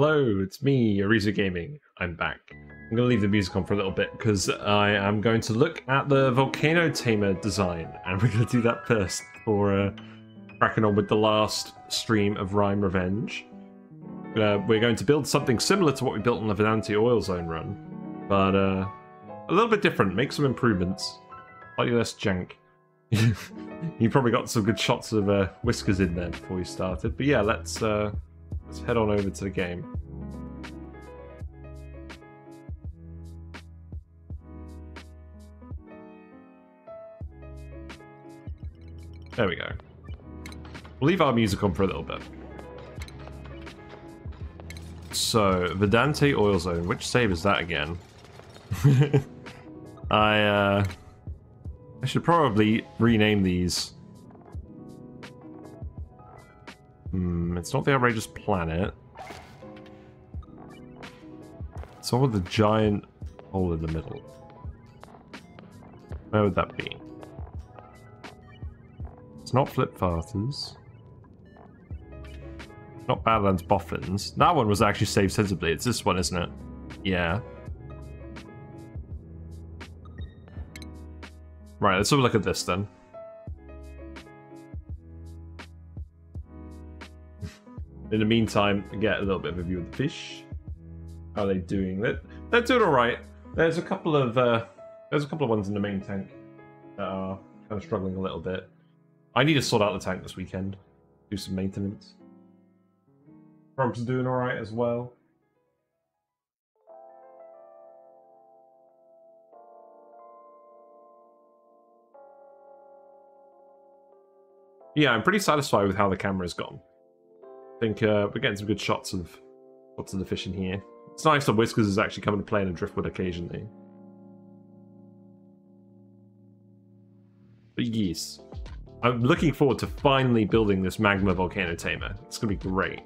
Hello, it's me, Ariza Gaming. I'm back. I'm going to leave the music on for a little bit because I am going to look at the Volcano Tamer design, and we're going to do that first for cracking on with the last stream of Rime Revenge. We're going to build something similar to what we built on the Vedante Oil Zone run, but a little bit different, make some improvements, slightly less jank. You probably got some good shots of Whiskers in there before you started, but yeah, let's head on over to the game. There we go. We'll leave our music on for a little bit. So, Vedante Oil Zone. Which save is that again? I should probably rename these. It's not the outrageous planet. It's all with the giant hole in the middle. Where would that be? It's not Flip Farters. Not Badlands Boffins. That one was actually saved sensibly. It's this one, isn't it? Yeah. Right, let's have a look at this then. In the meantime, get a little bit of a view of the fish. How are they doing? They're doing all right. There's a couple of ones in the main tank that are kind of struggling a little bit. I need to sort out the tank this weekend. Do some maintenance. Frogs are doing all right as well. Yeah, I'm pretty satisfied with how the camera's gone. I think we're getting some good shots of the fish in here. It's nice that Whiskers is actually coming to play in a driftwood occasionally. But yes, I'm looking forward to finally building this Magma Volcano Tamer. It's going to be great.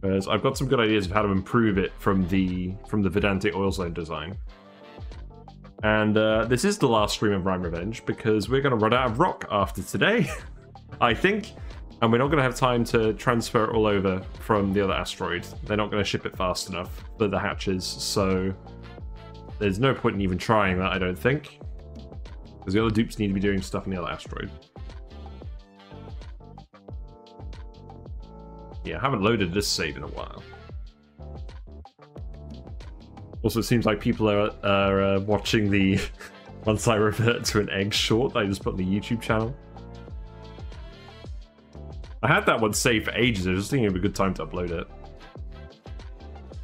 Whereas I've got some good ideas of how to improve it from the Vedante Oil Zone design. And this is the last stream of Rime Revenge because we're going to run out of rock after today. I think, and we're not going to have time to transfer it all over from the other asteroid. They're not going to ship it fast enough for the hatches, so there's no point in even trying that, I don't think. Because the other dupes need to be doing stuff in the other asteroid. Yeah, I haven't loaded this save in a while. Also, it seems like people are watching the Once I Revert to an Egg short that I just put on the YouTube channel. I had that one saved for ages. I was just thinking it would be a good time to upload it.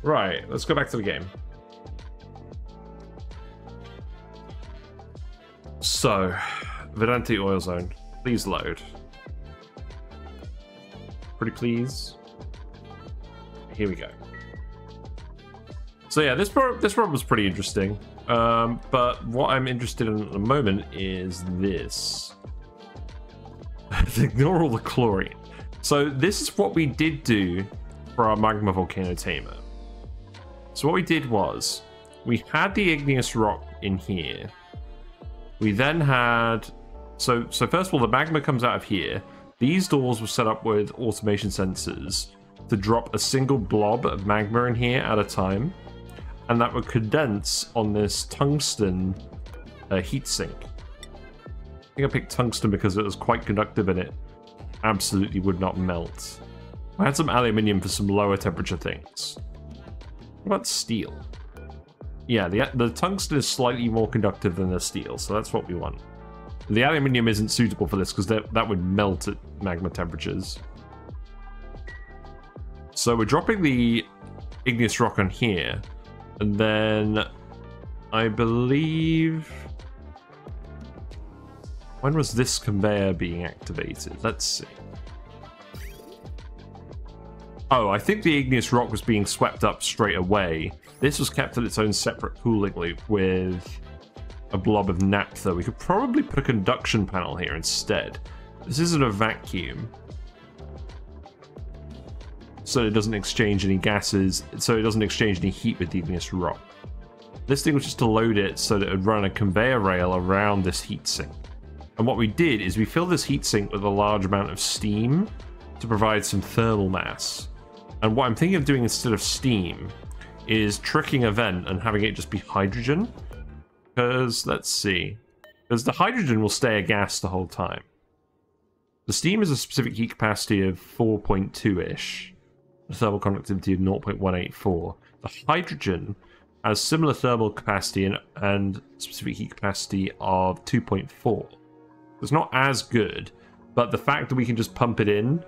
Right, let's go back to the game. So, Vedante Oil Zone, please load. Pretty please. Here we go. So yeah, this problem was pretty interesting. But what I'm interested in at the moment is this. Ignore all the chlorine. So this is what we did do for our Magma Volcano Tamer. So what we did was, we had the igneous rock in here. We then had... So first of all, the magma comes out of here. These doors were set up with automation sensors to drop a single blob of magma in here at a time. And that would condense on this tungsten heatsink. I think I picked tungsten because it was quite conductive and it absolutely would not melt. I had some aluminium for some lower temperature things. What about steel? Yeah, the tungsten is slightly more conductive than the steel, so that's what we want. The aluminium isn't suitable for this because that would melt at magma temperatures. So we're dropping the igneous rock on here, and then I believe... When was this conveyor being activated? Let's see. Oh, I think the igneous rock was being swept up straight away. This was kept at its own separate cooling loop with a blob of naphtha. We could probably put a conduction panel here instead. This isn't a vacuum, so it doesn't exchange any gases, so it doesn't exchange any heat with the igneous rock. This thing was just to load it so that it would run a conveyor rail around this heatsink. And what we did is we filled this heatsink with a large amount of steam to provide some thermal mass. And what I'm thinking of doing instead of steam is tricking a vent and having it just be hydrogen. Because, let's see. Because the hydrogen will stay a gas the whole time. The steam is a specific heat capacity of 4.2-ish. A thermal conductivity of 0.184. The hydrogen has similar thermal capacity and specific heat capacity of 2.4. It's not as good, but the fact that we can just pump it in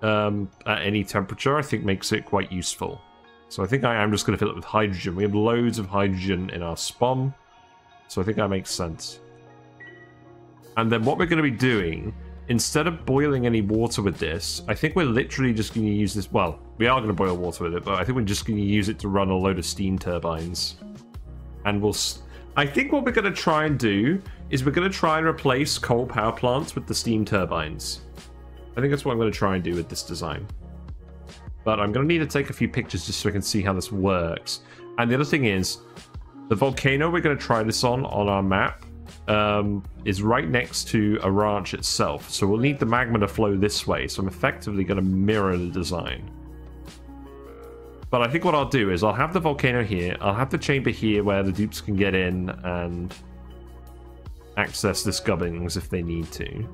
at any temperature, I think makes it quite useful. So I think I am just going to fill it with hydrogen. We have loads of hydrogen in our spawn, so I think that makes sense. And then what we're going to be doing, instead of boiling any water with this, I think we're literally just going to use this. Well, we are going to boil water with it, but I think we're just going to use it to run a load of steam turbines. And I think what we're going to try and do is we're going to try and replace coal power plants with the steam turbines. I think that's what I'm going to try and do with this design. But I'm going to need to take a few pictures just so I can see how this works. And the other thing is, the volcano we're going to try this on our map is right next to a ranch itself. So we'll need the magma to flow this way. So I'm effectively going to mirror the design. But I think what I'll do is I'll have the volcano here. I'll have the chamber here where the dupes can get in and access this gubbins if they need to.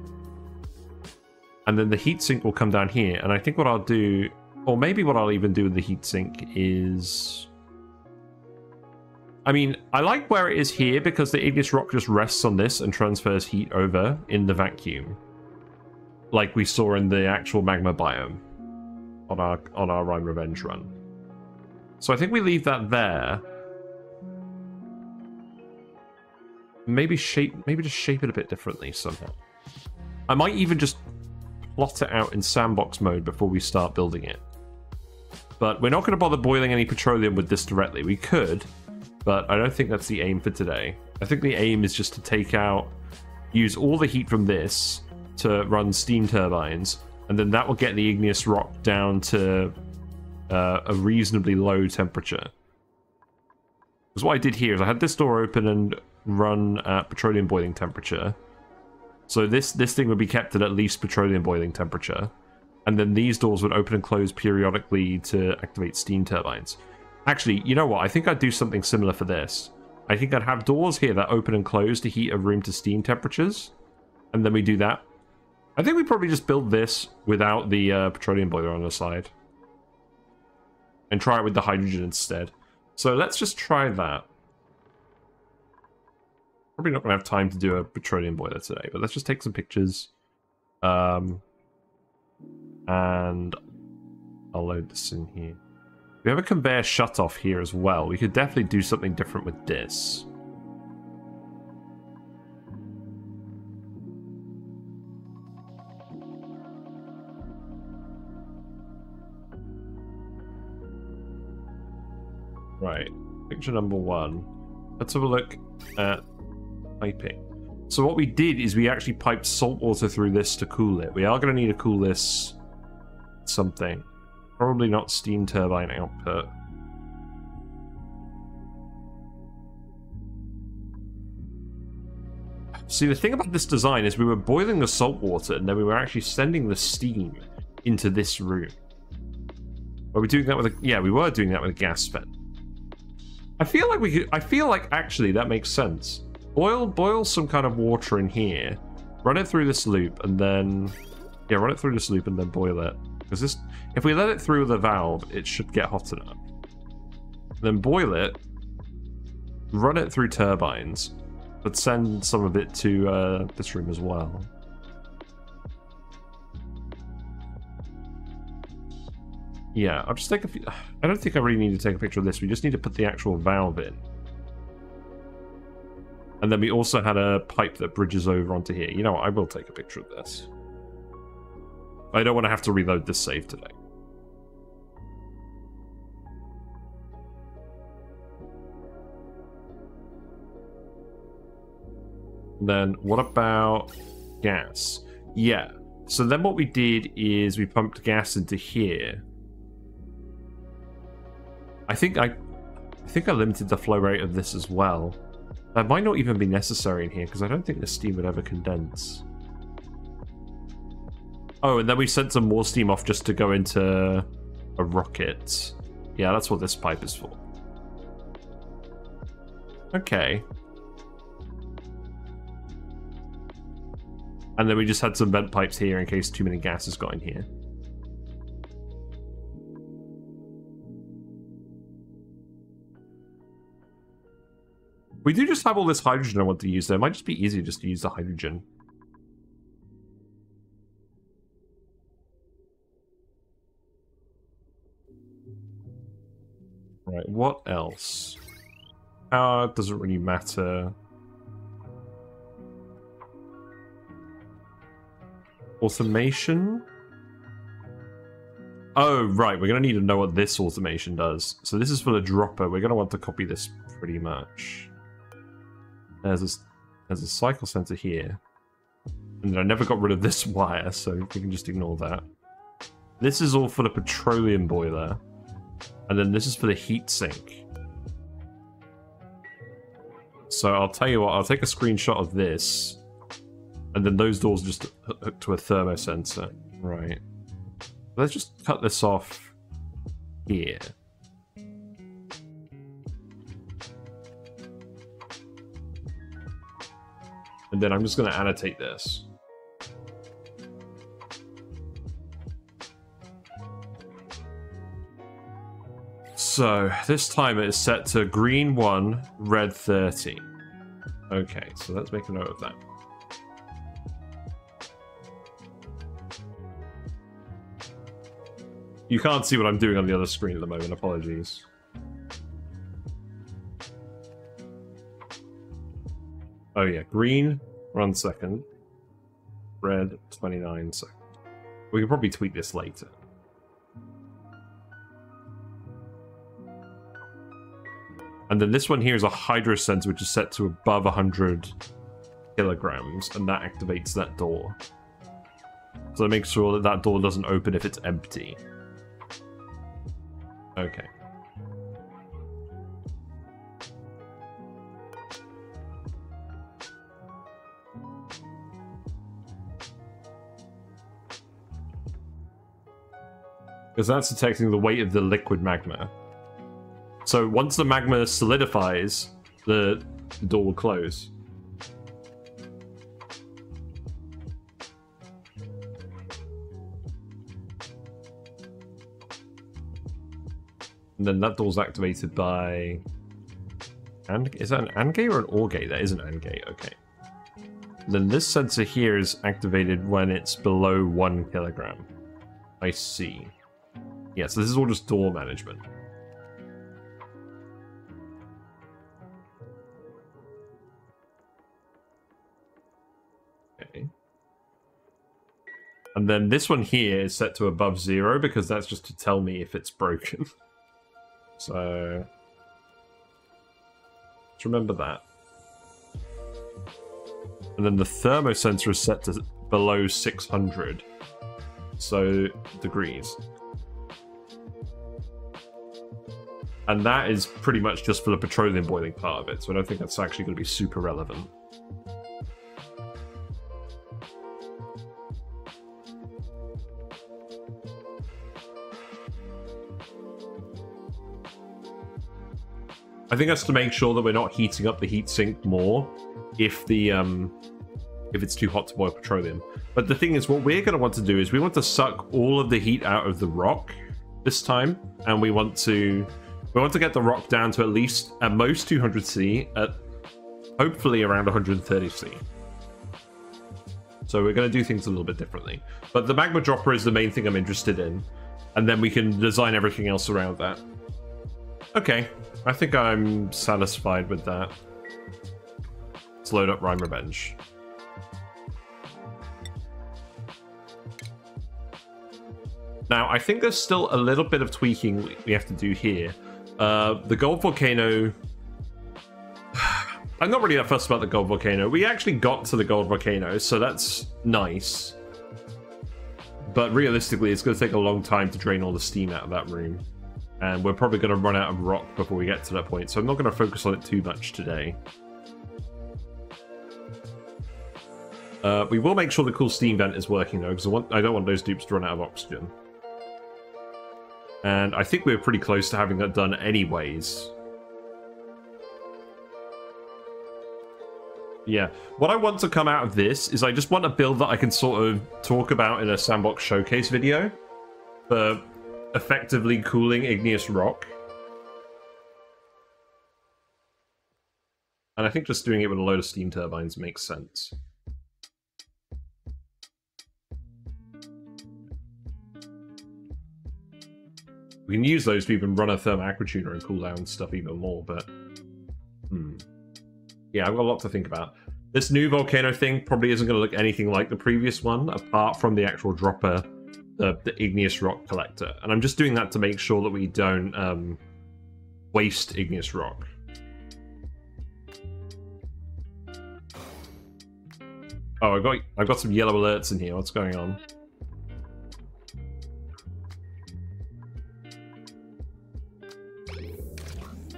And then the heatsink will come down here. And I think what I'll do, or maybe what I'll even do with the heatsink is... I mean, I like where it is here because the igneous rock just rests on this and transfers heat over in the vacuum. Like we saw in the actual magma biome on our Rime Revenge run. So I think we leave that there. Maybe just shape it a bit differently somehow. I might even just plot it out in sandbox mode before we start building it. But we're not going to bother boiling any petroleum with this directly. We could, but I don't think that's the aim for today. I think the aim is just to use all the heat from this to run steam turbines, and then that will get the igneous rock down to a reasonably low temperature. Because what I did here is I had this door open and run at petroleum boiling temperature. So this thing would be kept at least petroleum boiling temperature. And then these doors would open and close periodically to activate steam turbines. Actually, you know what? I think I'd do something similar for this. I think I'd have doors here that open and close to heat a room to steam temperatures. And then we do that. I think we probably just build this without the petroleum boiler on the side. And try it with the hydrogen instead. So let's just try that. Probably not going to have time to do a petroleum boiler today, but let's just take some pictures. And I'll load this in here. We have a conveyor shut-off here as well. We could definitely do something different with this. Right, picture number 1. Let's have a look at piping. So what we did is we actually piped salt water through this to cool it. We are going to need to cool this something. Probably not steam turbine output. See, the thing about this design is we were boiling the salt water and then we were actually sending the steam into this room. Were we doing that with a... Yeah, we were doing that with a gas vent. I feel like we could... I feel like actually that makes sense. Boil some kind of water in here. Run it through this loop and then... Yeah, run it through this loop and then boil it. Because this... If we let it through the valve, it should get hot enough. Then boil it. Run it through turbines. But send some of it to this room as well. Yeah, I'll just take a few... I don't think I really need to take a picture of this. We just need to put the actual valve in. And then we also had a pipe that bridges over onto here. You know what? I will take a picture of this. I don't want to have to reload this save today. Then what about gas? Yeah. So then what we did is we pumped gas into here. I think I limited the flow rate of this as well. That might not even be necessary in here because I don't think the steam would ever condense. Oh, and then we sent some more steam off just to go into a rocket. Yeah, that's what this pipe is for. Okay. And then we just had some vent pipes here in case too many gases got in here. We do just have all this hydrogen I want to use, though. It might just be easier just to use the hydrogen. Right, what else? Power doesn't really matter. Automation? Oh, right, we're going to need to know what this automation does. So this is for the dropper. We're going to want to copy this pretty much. There's a cycle sensor here. And then I never got rid of this wire, so we can just ignore that. This is all for the petroleum boiler. And then this is for the heat sink. So I'll tell you what, I'll take a screenshot of this. And then those doors just hook to a thermosensor. Right. Let's just cut this off here. And then I'm just going to annotate this. So this timer is set to green 1, red 30. Okay, so let's make a note of that. You can't see what I'm doing on the other screen at the moment, apologies. Oh yeah, green, 1 second. Red, 29 seconds. We can probably tweak this later. And then this one here is a hydro sensor, which is set to above 100 kilograms, and that activates that door. So it makes sure that that door doesn't open if it's empty. Okay. Because that's detecting the weight of the liquid magma. So once the magma solidifies, the door will close. And then that door's activated by... Is that an AND gate or an OR gate? That is an AND gate, okay. And then this sensor here is activated when it's below 1 kilogram. I see. Yeah, so this is all just door management. Okay. And then this one here is set to above 0 because that's just to tell me if it's broken. So, let's remember that. And then the thermosensor is set to below 600 degrees. And that is pretty much just for the petroleum boiling part of it, so I don't think that's actually going to be super relevant. I think that's to make sure that we're not heating up the heatsink more if it's too hot to boil petroleum. But the thing is, what we're going to want to do is we want to suck all of the heat out of the rock this time, and we want to get the rock down to at least, at most 200 C, at hopefully around 130 C. So we're going to do things a little bit differently. But the magma dropper is the main thing I'm interested in, and then we can design everything else around that. Okay, I think I'm satisfied with that. Let's load up Rime Revenge. Now, I think there's still a little bit of tweaking we have to do here. The gold volcano... I'm not really that fussed about the gold volcano. We actually got to the gold volcano, so that's nice. But realistically, it's going to take a long time to drain all the steam out of that room. And we're probably going to run out of rock before we get to that point, so I'm not going to focus on it too much today. We will make sure the cool steam vent is working though, because I don't want those dupes to run out of oxygen. And I think we're pretty close to having that done anyways. Yeah, what I want to come out of this is I just want a build that I can sort of talk about in a Sandbox Showcase video for effectively cooling igneous rock. And I think just doing it with a load of steam turbines makes sense. We can use those to even run a thermoacrotuner and cool down stuff even more, but... Yeah, I've got a lot to think about. This new volcano thing probably isn't going to look anything like the previous one, apart from the actual dropper, the igneous rock collector. And I'm just doing that to make sure that we don't waste igneous rock. Oh, I've got some yellow alerts in here. What's going on?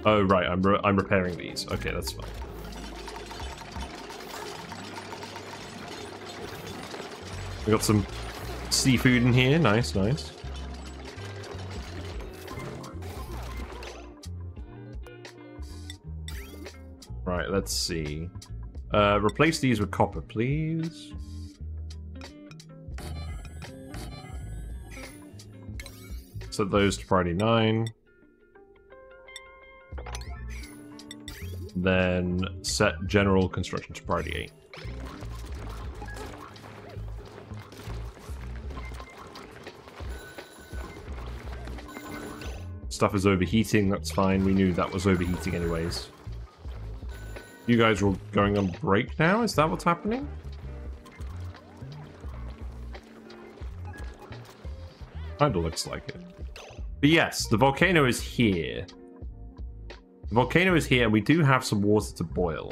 Oh, right. I'm repairing these. Okay, that's fine. We got some seafood in here. Nice, nice. Right, let's see. Replace these with copper, please. Set those to priority 9. Then set general construction to priority 8. Stuff is overheating, that's fine. We knew that was overheating anyways. You guys are all going on break now? Is that what's happening? Kinda looks like it. But yes, the volcano is here. The volcano is here, and we do have some water to boil.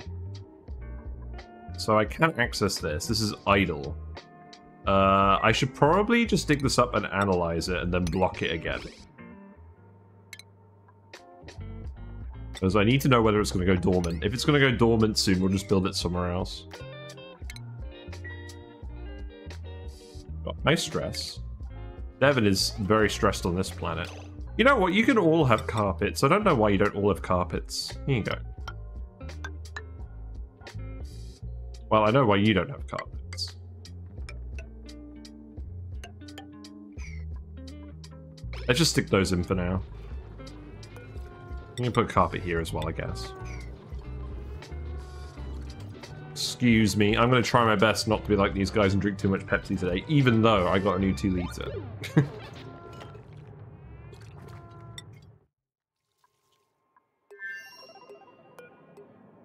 So I can access this. This is idle. I should probably just dig this up and analyze it, and then block it again. Because I need to know whether it's going to go dormant. If it's going to go dormant soon, we'll just build it somewhere else. Got high stress. Devin is very stressed on this planet. You know what? You can all have carpets. I don't know why you don't all have carpets. Here you go. Well, I know why you don't have carpets. Let's just stick those in for now. You can put a carpet here as well, I guess. Excuse me. I'm going to try my best not to be like these guys and drink too much Pepsi today, even though I got a new 2-liter.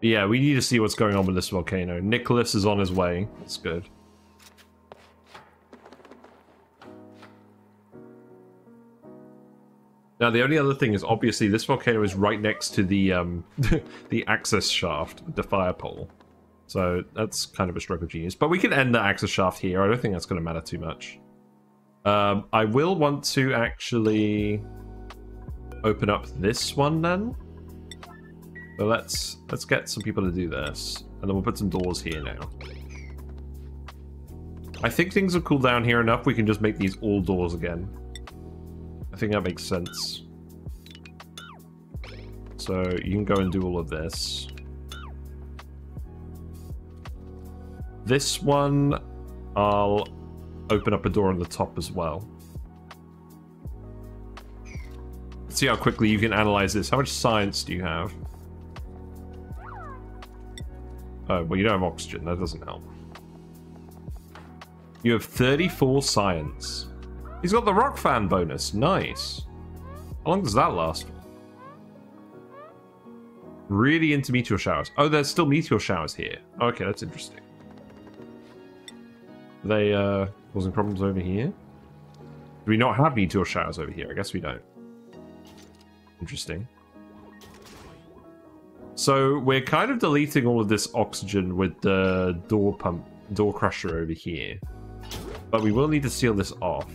Yeah, we need to see what's going on with this volcano. Nicholas is on his way. That's good. Now, the only other thing is, obviously, this volcano is right next to the the access shaft, the fire pole. So that's kind of a stroke of genius. But we can end the access shaft here. I don't think that's going to matter too much. I will want to actually open up this one then. So let's get some people to do this, and then we'll put some doors here now. I think things have cooled down here enough. We can just make these all doors again. I think that makes sense. So you can go and do all of this. This one, I'll open up a door on the top as well. Let's see how quickly you can analyze this. How much science do you have? Oh, well, you don't have oxygen. That doesn't help. You have 34 science. He's got the rock fan bonus. Nice. How long does that last for? Really into meteor showers. Oh, there's still meteor showers here. Okay, that's interesting. Are they causing problems over here? Do we not have meteor showers over here? I guess we don't. Interesting. So we're kind of deleting all of this oxygen with the door crusher over here. But we will need to seal this off.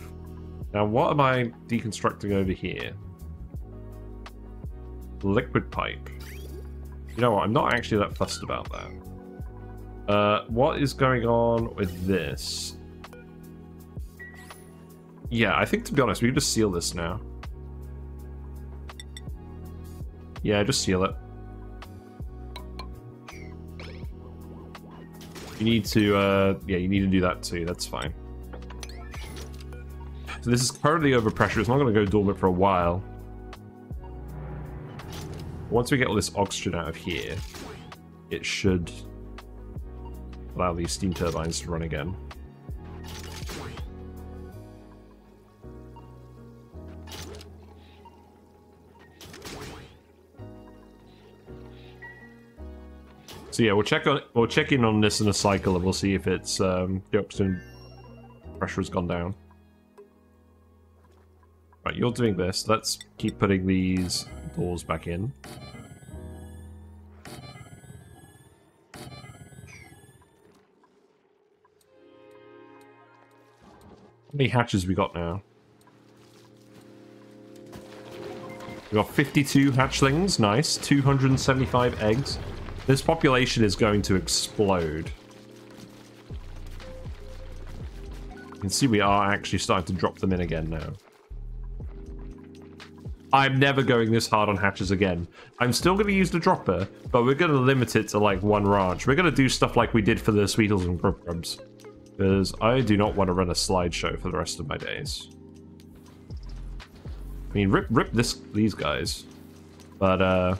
Now, what am I deconstructing over here? Liquid pipe. You know what? I'm not actually that fussed about that. What is going on with this? Yeah, I think, to be honest, we can just seal this now. Yeah, just seal it. You need to, yeah, you need to do that too. That's fine. So this is currently over pressure. It's not going to go dormant for a while. Once we get all this oxygen out of here, it should allow these steam turbines to run again. So yeah, we'll check in on this in a cycle, and we'll see if it's the oxygen pressure has gone down. Right, you're doing this. Let's keep putting these doors back in. How many hatches we got now? We got 52 hatchlings, nice. 275 eggs. This population is going to explode. You can see we are actually starting to drop them in again now. I'm never going this hard on hatches again. I'm still going to use the dropper, but we're going to limit it to like one ranch. We're going to do stuff like we did for the Sweetles and Grubs. Because I do not want to run a slideshow for the rest of my days. I mean, rip these guys. But,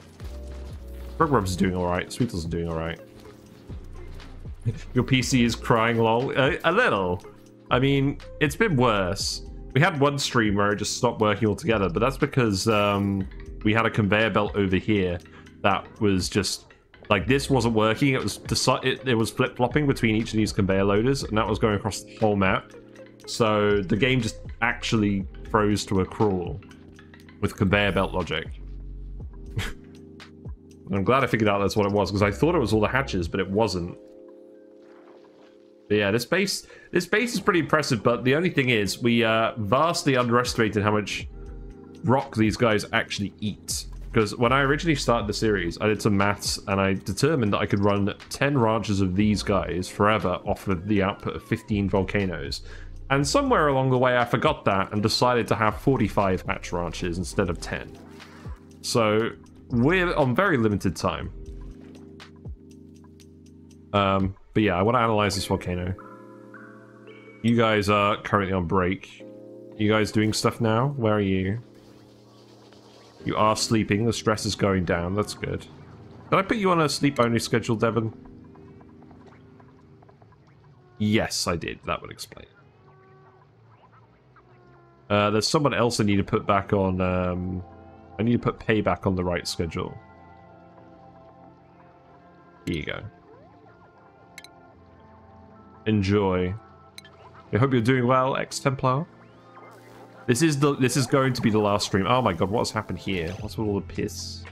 Grubs is doing alright. Sweetles are doing alright. Your PC is crying, lol. A little. I mean, it's been worse. We had one stream where it just stopped working altogether, but that's because we had a conveyor belt over here that was just... Like, this wasn't working. It was flip-flopping between each of these conveyor loaders, and that was going across the whole map. So the game just actually froze to a crawl with conveyor belt logic. I'm glad I figured out that's what it was, because I thought it was all the hatches, but it wasn't. But yeah, this base is pretty impressive, but the only thing is, we vastly underestimated how much rock these guys actually eat. Because when I originally started the series, I did some maths, and I determined that I could run 10 ranches of these guys forever off of the output of 15 volcanoes. And somewhere along the way, I forgot that and decided to have 45 hatch ranches instead of 10. So we're on very limited time. But yeah, I want to analyze this volcano. You guys are currently on break. You guys doing stuff now? Where are you? You are sleeping. The stress is going down. That's good. Did I put you on a sleep-only schedule, Devon? Yes, I did. That would explain. There's someone else I need to put back on... I need to put payback on the right schedule. Here you go. Enjoy. I hope you're doing well, ex-Templar. This is going to be the last stream. Oh my god, what's happened here? What's with all the piss?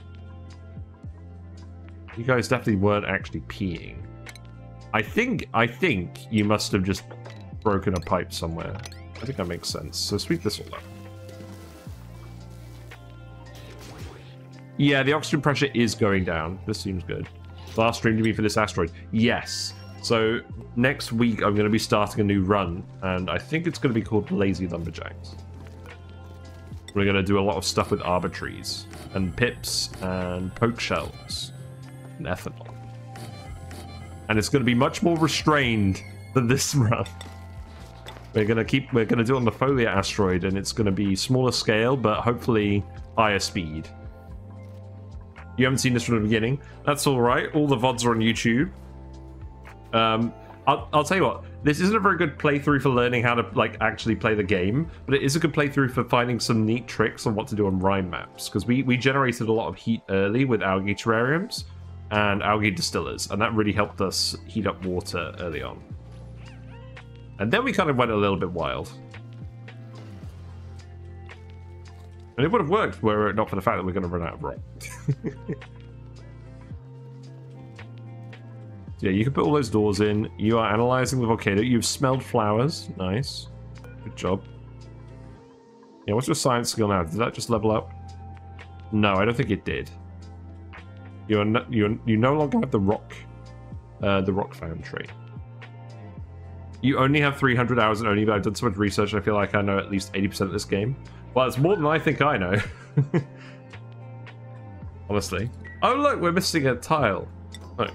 You guys definitely weren't actually peeing. I think you must have just broken a pipe somewhere. I think that makes sense. So sweep this all up. Yeah, the oxygen pressure is going down. This seems good. Last stream to be for this asteroid. Yes. So next week I'm going to be starting a new run, and I think it's going to be called Lazy Lumberjacks. We're going to do a lot of stuff with arbitraries, and pips, and poke shells, and ethanol. And it's going to be much more restrained than this run. We're going to do it on the Folia asteroid, and it's going to be smaller scale, but hopefully higher speed. You haven't seen this from the beginning. That's all right. All the VODs are on YouTube. I'll tell you what. This isn't a very good playthrough for learning how to like actually play the game, but it is a good playthrough for finding some neat tricks on what to do on Rime maps. Because we generated a lot of heat early with algae terrariums and algae distillers, and that really helped us heat up water early on. And then we kind of went a little bit wild. And it would have worked were it not for the fact that we're going to run out of rock. Yeah, you can put all those doors in. You are analyzing the volcano. You've smelled flowers. Nice. Good job. Yeah, what's your science skill now? Did that just level up? No, I don't think it did. You no longer have the rock the rock foundry. You only have 300 hours in ONI, but I've done so much research and I feel like I know at least 80% of this game. Well, it's more than I think I know. Honestly. Oh, look, we're missing a tile. Look,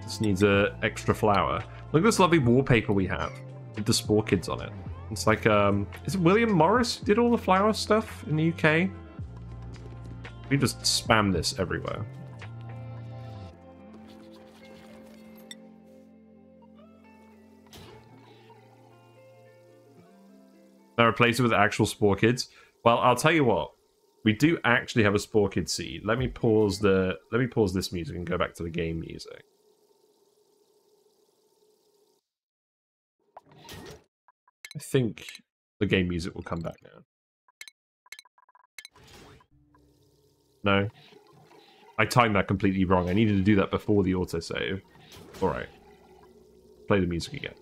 this needs an extra flower. Look at this lovely wallpaper we have with the Spore Kids on it. It's like, is it William Morris who did all the flower stuff in the UK? We just spam this everywhere. Now replace it with actual Spore Kids. Well, I'll tell you what. We do actually have a Spore Kid seed. Let me pause this music and go back to the game music. I think the game music will come back now. No. I timed that completely wrong. I needed to do that before the autosave. Alright. Play the music again.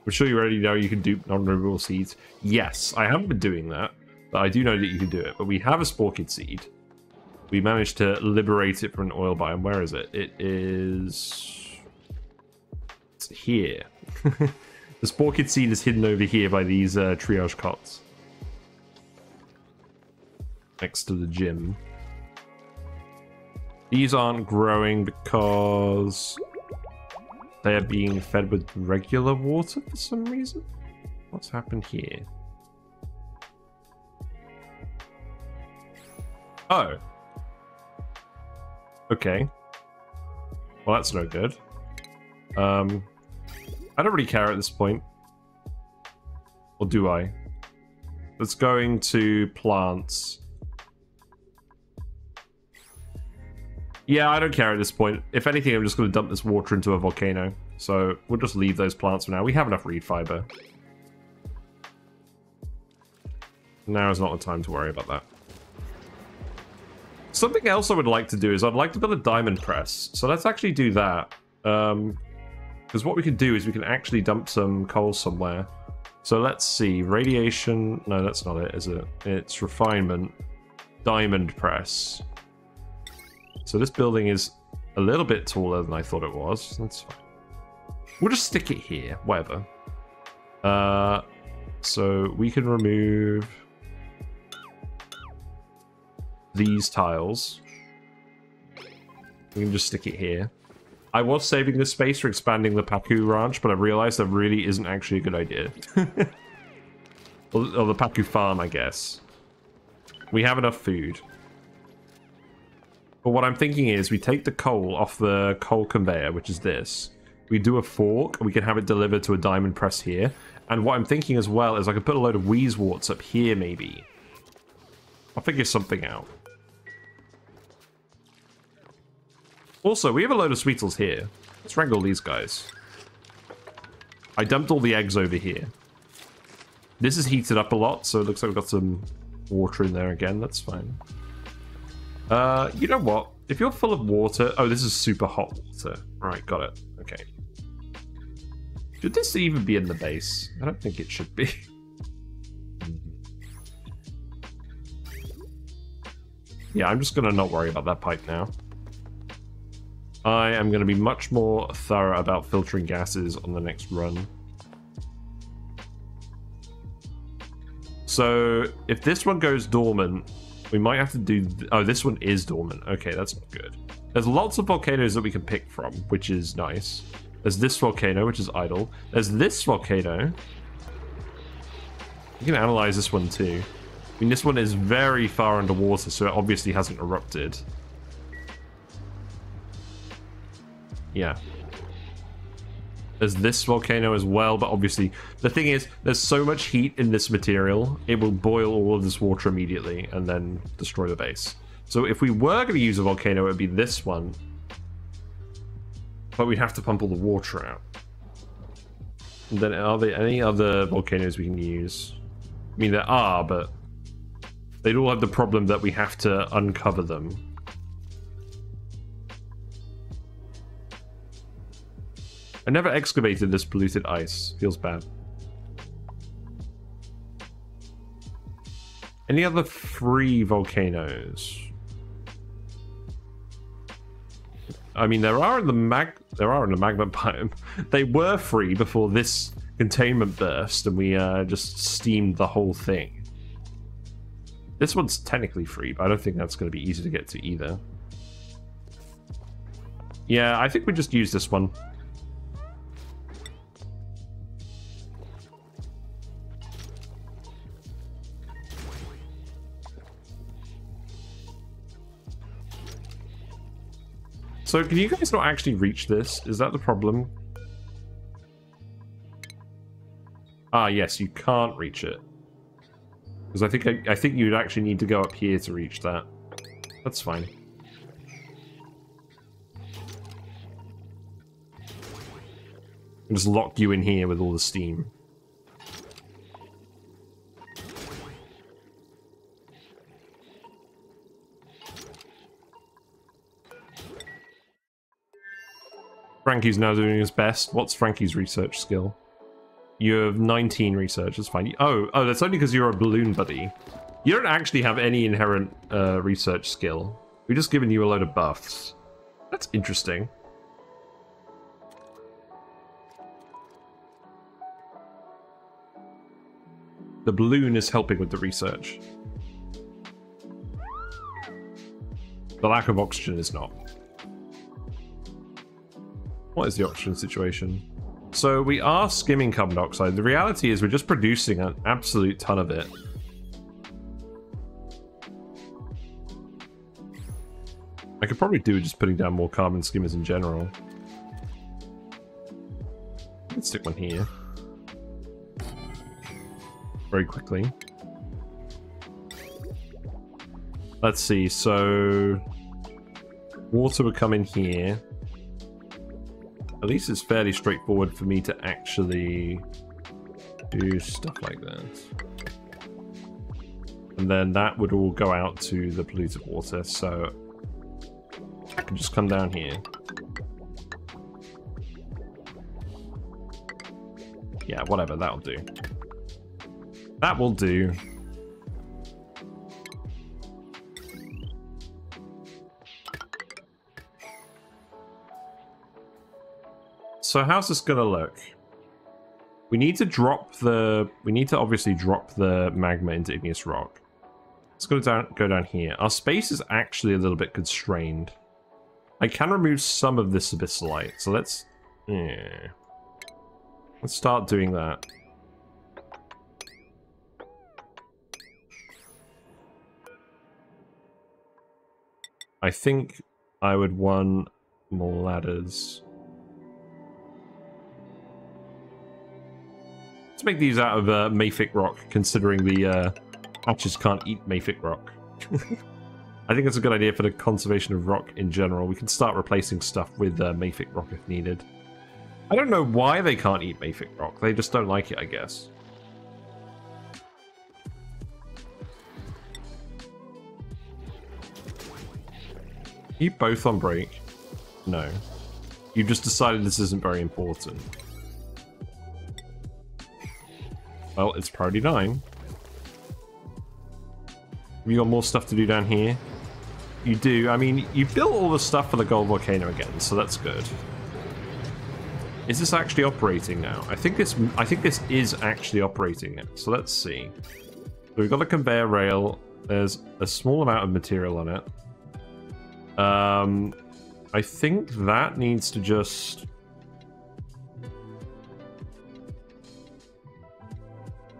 I'm sure you already know you can dupe non-removable seeds. Yes, I haven't been doing that, but I do know that you can do it. But we have a Spore Kid seed. We managed to liberate it from an oil biome. Where is it? It is... It's here. The Spore Kid seed is hidden over here by these triage cots. Next to the gym. These aren't growing because... they are being fed with regular water for some reason. What's happened here? Oh. Okay. Well, that's no good. I don't really care at this point. Or do I? Let's go into plants. Yeah, I don't care at this point. If anything, I'm just going to dump this water into a volcano. So we'll just leave those plants for now. We have enough reed fiber. Now is not the time to worry about that. Something else I would like to do is I'd like to build a diamond press. So let's actually do that. Because what we can do is we can actually dump some coal somewhere. So let's see. Radiation. No, that's not it, is it? It's refinement. Diamond press. So this building is a little bit taller than I thought it was. That's fine. We'll just stick it here. Whatever. So we can remove these tiles. We can just stick it here. I was saving this space for expanding the Paku Ranch, but I realized that really isn't actually a good idea. or the Paku Farm, I guess. We have enough food. But what I'm thinking is we take the coal off the coal conveyor, which is this. We do a fork, and we can have it delivered to a diamond press here. And what I'm thinking as well is I could put a load of wheezeworts up here, maybe. I'll figure something out. Also, we have a load of sweetles here. Let's wrangle these guys. I dumped all the eggs over here. This is heated up a lot, so it looks like we've got some water in there again. That's fine. You know what? If you're full of water... Oh, this is super hot water. Right, got it. Okay. Should this even be in the base? I don't think it should be. Yeah, I'm just going to not worry about that pipe now. I am going to be much more thorough about filtering gases on the next run. So, if this one goes dormant, we might have to do... Oh, this one is dormant. Okay, that's not good. There's lots of volcanoes that we can pick from, which is nice. There's this volcano, which is idle. There's this volcano. You can analyze this one too. I mean, this one is very far underwater, so it obviously hasn't erupted. Yeah. There's this volcano as well, but obviously... The thing is, there's so much heat in this material, it will boil all of this water immediately and then destroy the base. So if we were going to use a volcano, it would be this one. But we'd have to pump all the water out. And then are there any other volcanoes we can use? I mean, there are, but... they'd all have the problem that we have to uncover them. I never excavated this polluted ice. Feels bad. Any other free volcanoes? I mean, there are in the magma biome. They were free before this containment burst, and we just steamed the whole thing. This one's technically free, but I don't think that's going to be easy to get to either. Yeah, I think we just use this one. So can you guys not actually reach this? Is that the problem? Ah, yes, you can't reach it. Because I think you'd actually need to go up here to reach that. That's fine. I'll just lock you in here with all the steam. Frankie's now doing his best. What's Frankie's research skill? You have 19 research, that's fine. Oh, that's only because you're a balloon buddy. You don't actually have any inherent research skill. We've just given you a load of buffs. That's interesting. The balloon is helping with the research. The lack of oxygen is not. What is the oxygen situation? So we are skimming carbon dioxide. The reality is we're just producing an absolute ton of it. I could probably do with just putting down more carbon skimmers in general. Let's stick one here. Very quickly. Let's see, so... water would come in here. At least it's fairly straightforward for me to actually do stuff like that. And then that would all go out to the polluted water, so I can just come down here. Yeah, whatever, that'll do. That will do. So how's this gonna look? We need to obviously drop the magma into igneous rock. Let's go down here. Our space is actually a little bit constrained. I can remove some of this Abyssalite, so let's start doing that. I think I would want more ladders. Let's make these out of mafic rock, considering the hatches can't eat mafic rock. I think it's a good idea for the conservation of rock in general. We can start replacing stuff with mafic rock if needed. I don't know why they can't eat mafic rock. They just don't like it, I guess. Are you both on break? No. You've just decided this isn't very important. Well, it's priority 9. Have you got more stuff to do down here? You do. I mean, you built all the stuff for the gold volcano again, so that's good. Is this actually operating now? I think this is actually operating now. So let's see. So we've got a conveyor rail. There's a small amount of material on it. I think that needs to just...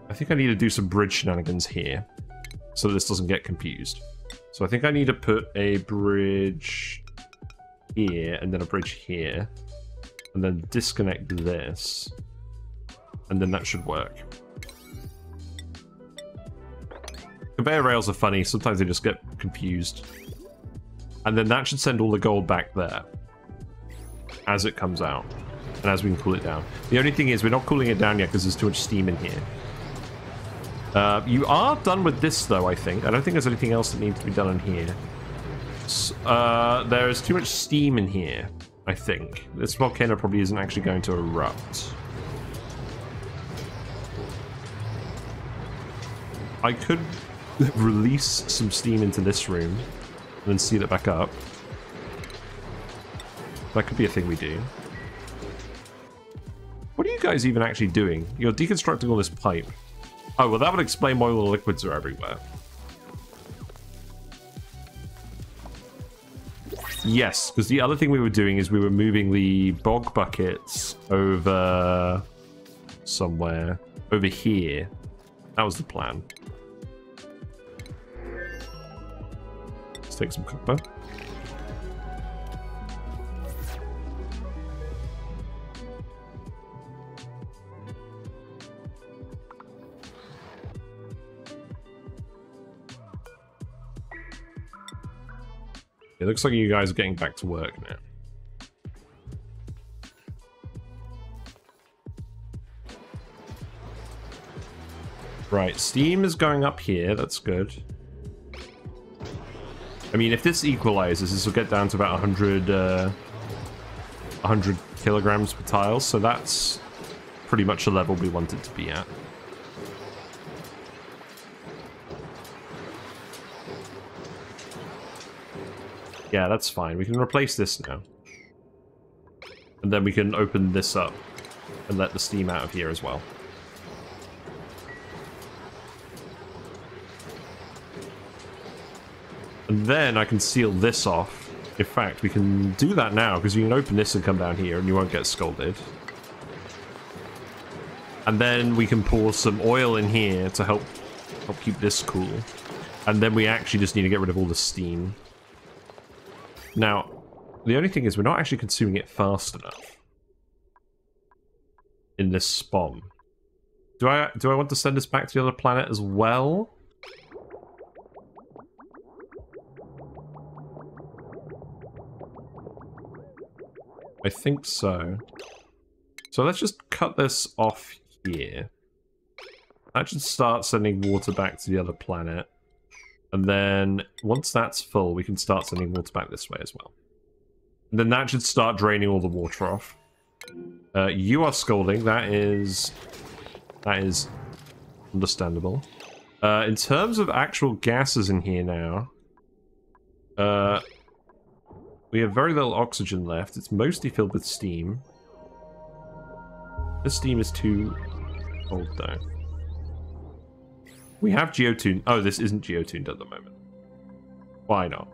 I think I need to do some bridge shenanigans here, so this doesn't get confused. So I think I need to put a bridge here, and then a bridge here, and then disconnect this, and then that should work. Conveyor rails are funny, sometimes they just get confused. And then that should send all the gold back there as it comes out, and as we can cool it down. The only thing is we're not cooling it down yet because there's too much steam in here. You are done with this, though, I think. I don't think there's anything else that needs to be done in here. There is too much steam in here, I think. This volcano probably isn't actually going to erupt. I could release some steam into this room and then seal it back up. That could be a thing we do. What are you guys even actually doing? You're deconstructing all this pipe. Oh, well, that would explain why all the liquids are everywhere. Yes, because the other thing we were doing is we were moving the bog buckets over somewhere. Over here. That was the plan. Let's take some copper. It looks like you guys are getting back to work now. Right, steam is going up here. That's good. I mean, if this equalizes, this will get down to about 100 kilograms per tile, so that's pretty much the level we want it to be at. Yeah, that's fine. We can replace this now. And then we can open this up and let the steam out of here as well. And then I can seal this off. In fact, we can do that now, because you can open this and come down here and you won't get scalded. And then we can pour some oil in here to help keep this cool. And then we actually just need to get rid of all the steam. Now, the only thing is we're not actually consuming it fast enough in this spawn. Do I want to send this back to the other planet as well? I think so. So let's just cut this off here. That should start sending water back to the other planet. And then, once that's full, we can start sending water back this way as well. And then that should start draining all the water off. You are scalding. That is understandable. In terms of actual gases in here now, we have very little oxygen left. It's mostly filled with steam. This steam is too old, though. We have geotuned. Oh, this isn't geotuned at the moment. Why not?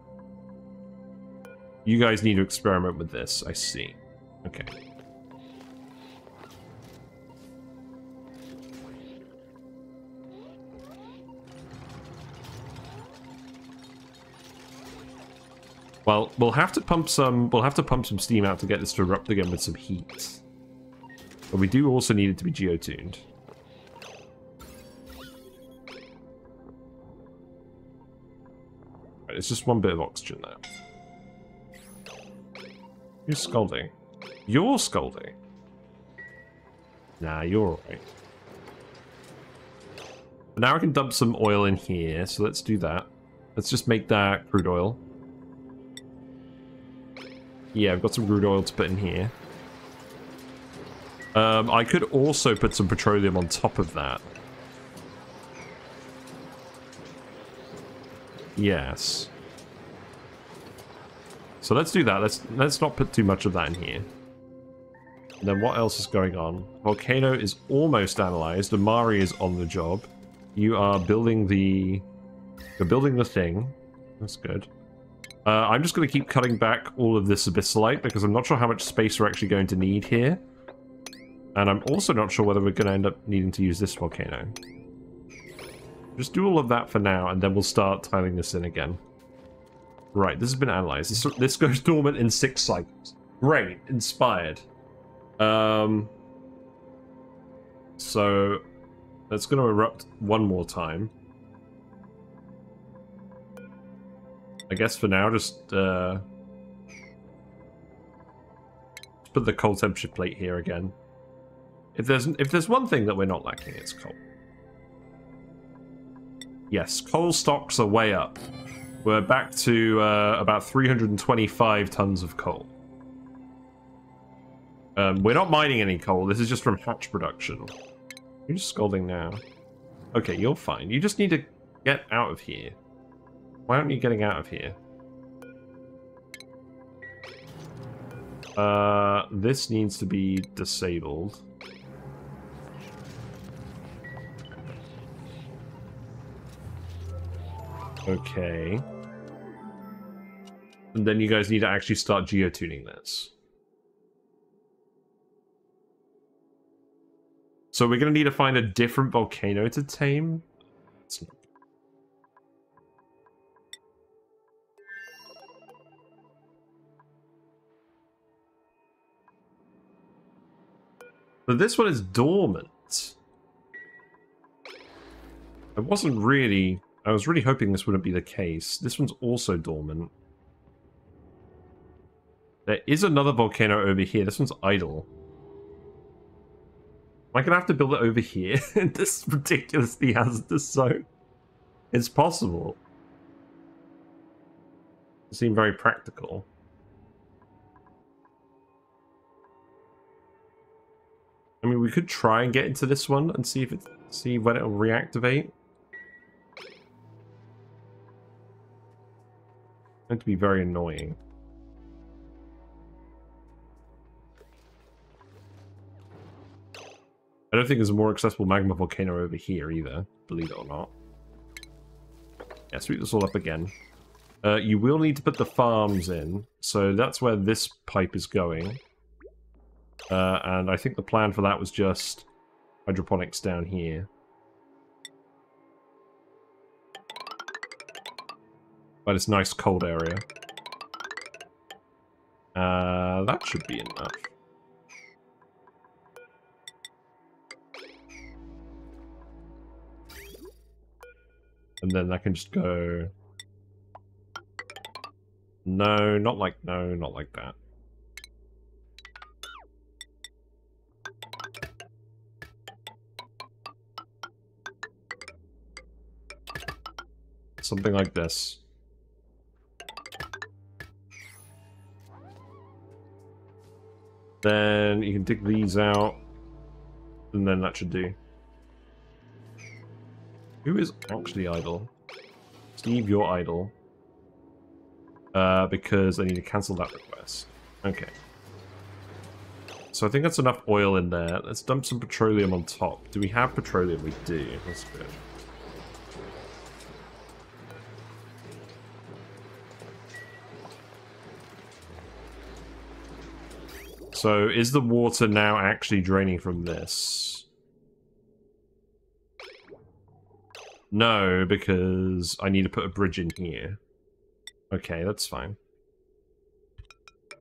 You guys need to experiment with this. I see. Okay. Well, we'll have to pump some steam out to get this to erupt again with some heat. But we do also need it to be geotuned. Right, it's just one bit of oxygen now. Who's scalding? You're scalding. Nah, you're alright. Now I can dump some oil in here, so let's do that. Let's just make that crude oil. Yeah, I've got some crude oil to put in here. I could also put some petroleum on top of that. Yes. So let's do that. Let's not put too much of that in here. And then what else is going on? Volcano is almost analyzed. Amari is on the job. You are building the... You're building the thing. That's good. I'm just going to keep cutting back all of this Abyssalite because I'm not sure how much space we're actually going to need here. And I'm also not sure whether we're going to end up needing to use this volcano. Just do all of that for now, and then we'll start tiling this in again. Right, this has been analyzed. This goes dormant in 6 cycles. Great, inspired. So that's going to erupt one more time. I guess for now, just put the cold temperature plate here again. If there's one thing that we're not lacking, it's coal. Yes, coal stocks are way up. We're back to about 325 tons of coal. We're not mining any coal. This is just from hatch production. You're just scalding now. Okay, you're fine. You just need to get out of here. Why aren't you getting out of here? This needs to be disabled. Okay. And then you guys need to actually start geotuning this. So we're going to need to find a different volcano to tame. But this one is dormant. I was really hoping this wouldn't be the case. This one's also dormant. There is another volcano over here. This one's idle. Am I gonna have to build it over here in this ridiculously hazardous zone? It's possible. It seemed very practical. I mean, we could try and get into this one and see when it'll reactivate. It's going to be very annoying. I don't think there's a more accessible magma volcano over here either, believe it or not. Yeah, sweep this all up again. You will need to put the farms in, so that's where this pipe is going. And I think the plan for that was just hydroponics down here. By this nice cold area. That should be enough. And then that can just go... No, not like that. Something like this. Then you can dig these out, and then that should do. Who is actually idle? Steve, you're idle. Because I need to cancel that request. Okay. So I think that's enough oil in there. Let's dump some petroleum on top. Do we have petroleum? We do. That's good. So, is the water now actually draining from this? No, because I need to put a bridge in here. Okay, that's fine.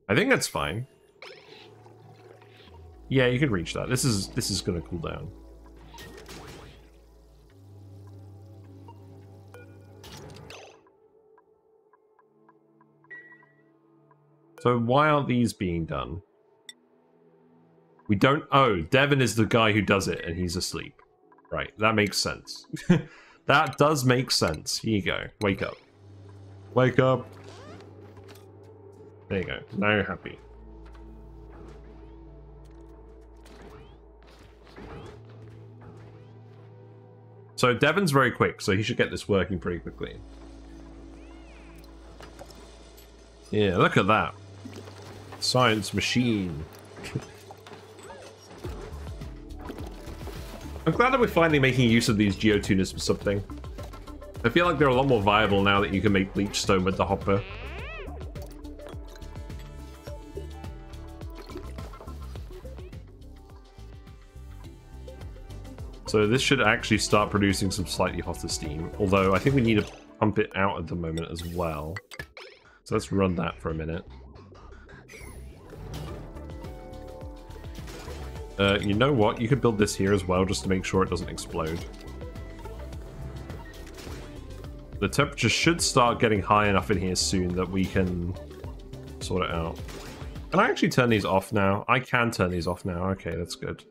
I think that's fine. Yeah, you can reach that. This is gonna cool down. So why aren't these being done? We don't... Oh, Devin is the guy who does it, and he's asleep. Right, that makes sense. That does make sense. Here you go. Wake up. Wake up. There you go. Now you're happy. So Devin's very quick, so he should get this working pretty quickly. Yeah, look at that. Science machine. I'm glad that we're finally making use of these geotuners for something. I feel like they're a lot more viable now that you can make bleach stone with the hopper. So this should actually start producing some slightly hotter steam, although I think we need to pump it out at the moment as well. So let's run that for a minute. You know what? You could build this here as well, just to make sure it doesn't explode. The temperature should start getting high enough in here soon that we can sort it out. Can I actually turn these off now? I can turn these off now. Okay, that's good.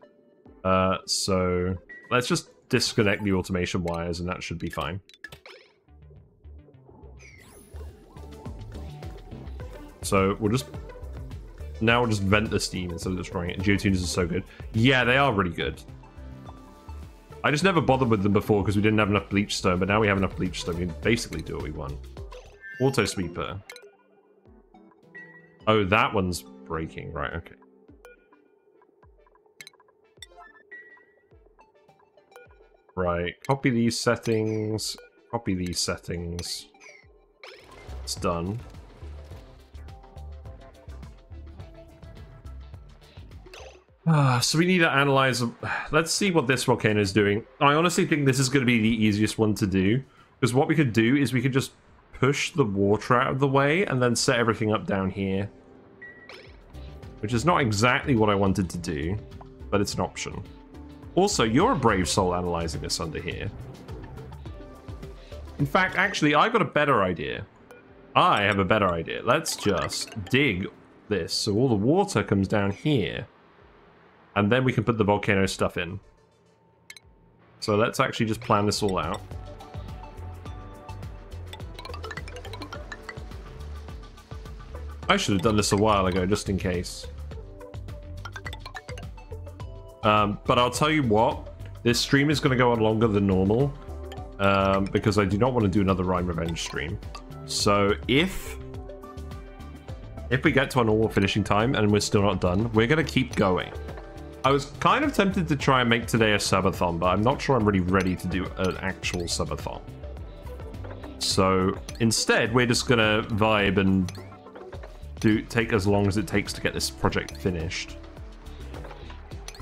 So let's just disconnect the automation wires and that should be fine. So we'll just... Now we'll just vent the steam instead of destroying it. Geotuners are so good. Yeah, they are really good. I just never bothered with them before because we didn't have enough bleach stone, but now we have enough bleach stone. We can basically do what we want. Auto sweeper. Oh, that one's breaking. Right, okay. Right, copy these settings. Copy these settings. It's done. So we need to analyze. Let's see what this volcano is doing. I honestly think this is going to be the easiest one to do. Because what we could do is we could just push the water out of the way and then set everything up down here. Which is not exactly what I wanted to do, but it's an option. Also, you're a brave soul analyzing this under here. In fact, actually, I've got a better idea. I have a better idea. Let's just dig this so all the water comes down here. And then we can put the volcano stuff in. So let's actually just plan this all out. I should have done this a while ago, just in case. But I'll tell you what, this stream is going to go on longer than normal. Because I do not want to do another Rime Revenge stream. So if we get to our normal finishing time and we're still not done, we're going to keep going. I was kind of tempted to try and make today a subathon, but I'm not sure I'm really ready to do an actual subathon. So instead, we're just going to vibe and take as long as it takes to get this project finished.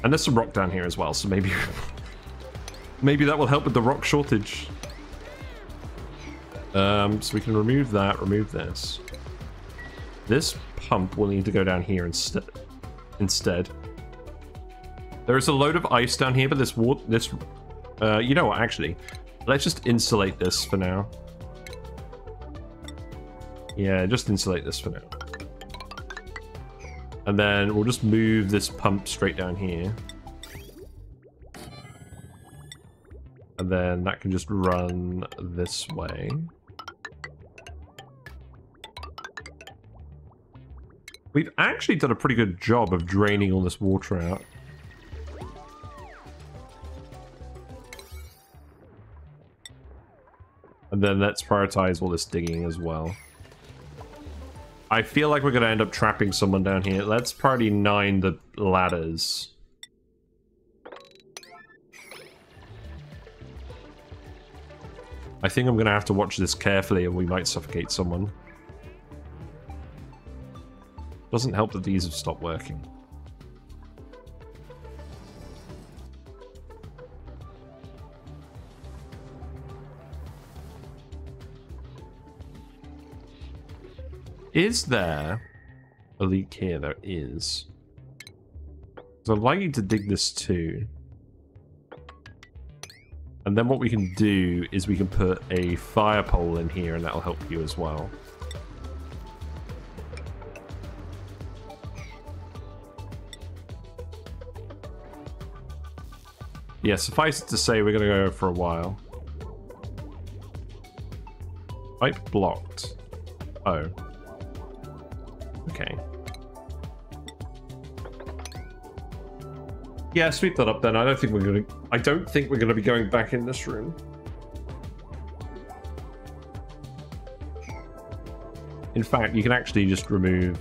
And there's some rock down here as well, so maybe maybe that will help with the rock shortage. So we can remove that, remove this. This pump will need to go down here instead. There is a load of ice down here, but this water, you know what, actually, let's just insulate this for now. Yeah, just insulate this for now. And then we'll just move this pump straight down here. And then that can just run this way. We've actually done a pretty good job of draining all this water out. And then let's prioritize all this digging as well. I feel like we're going to end up trapping someone down here. Let's priority 9 the ladders. I think I'm going to have to watch this carefully and we might suffocate someone. Doesn't help that these have stopped working. Is there a leak here? There is. So I'd like you to dig this too. And then what we can do is we can put a fire pole in here and that'll help you as well. Yeah, suffice it to say we're going to go for a while. Pipe blocked. Oh. Okay. Yeah, sweep that up then. I don't think we're gonna be going back in this room. In fact, you can actually just remove.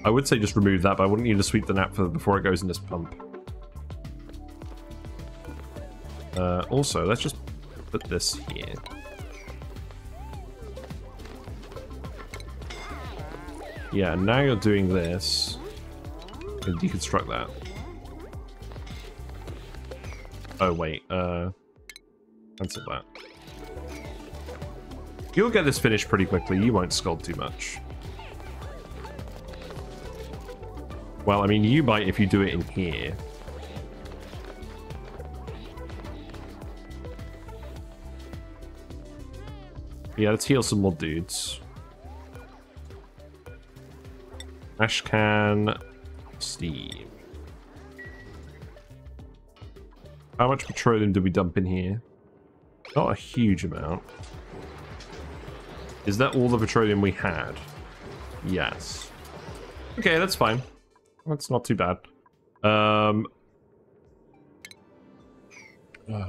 I would say just remove that, but I wouldn't need to sweep the naphtha before it goes in this pump. Also, let's just put this here. Yeah, now you're doing this. And deconstruct that. Oh, wait. Cancel that. You'll get this finished pretty quickly. You won't scold too much. Well, I mean, you might if you do it in here. Yeah, let's heal some more dudes. Ash can, steam. How much petroleum did we dump in here? Not a huge amount. Is that all the petroleum we had? Yes. Okay, that's fine. That's not too bad.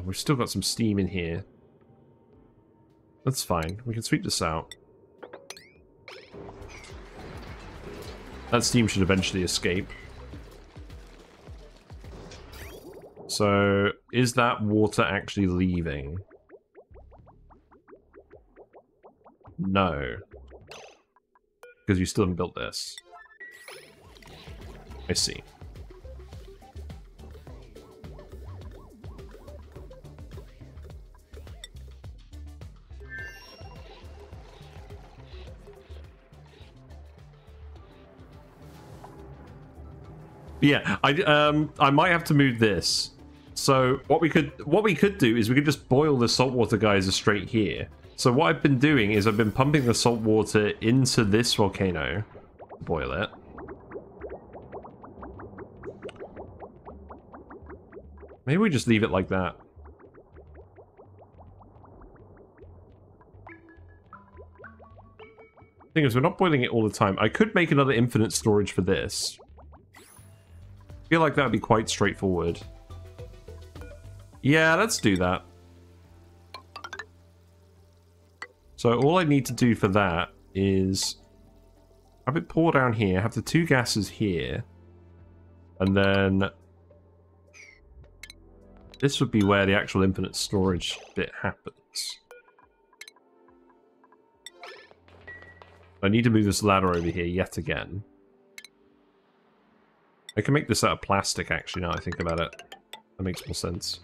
We've still got some steam in here. That's fine. We can sweep this out. That steam should eventually escape. So, is that water actually leaving? No. Because you still haven't built this. I see. Yeah, I might have to move this. So what we could do is we could just boil the saltwater geysers straight here. So what I've been doing is I've been pumping the salt water into this volcano. Boil it. Maybe we just leave it like that. Thing is, we're not boiling it all the time. I could make another infinite storage for this. I feel like that would be quite straightforward. Yeah, let's do that. So all I need to do for that is have it pour down here, have the two gases here, and then this would be where the actual infinite storage bit happens. I need to move this ladder over here yet again. I can make this out of plastic, actually, now I think about it. That makes more sense.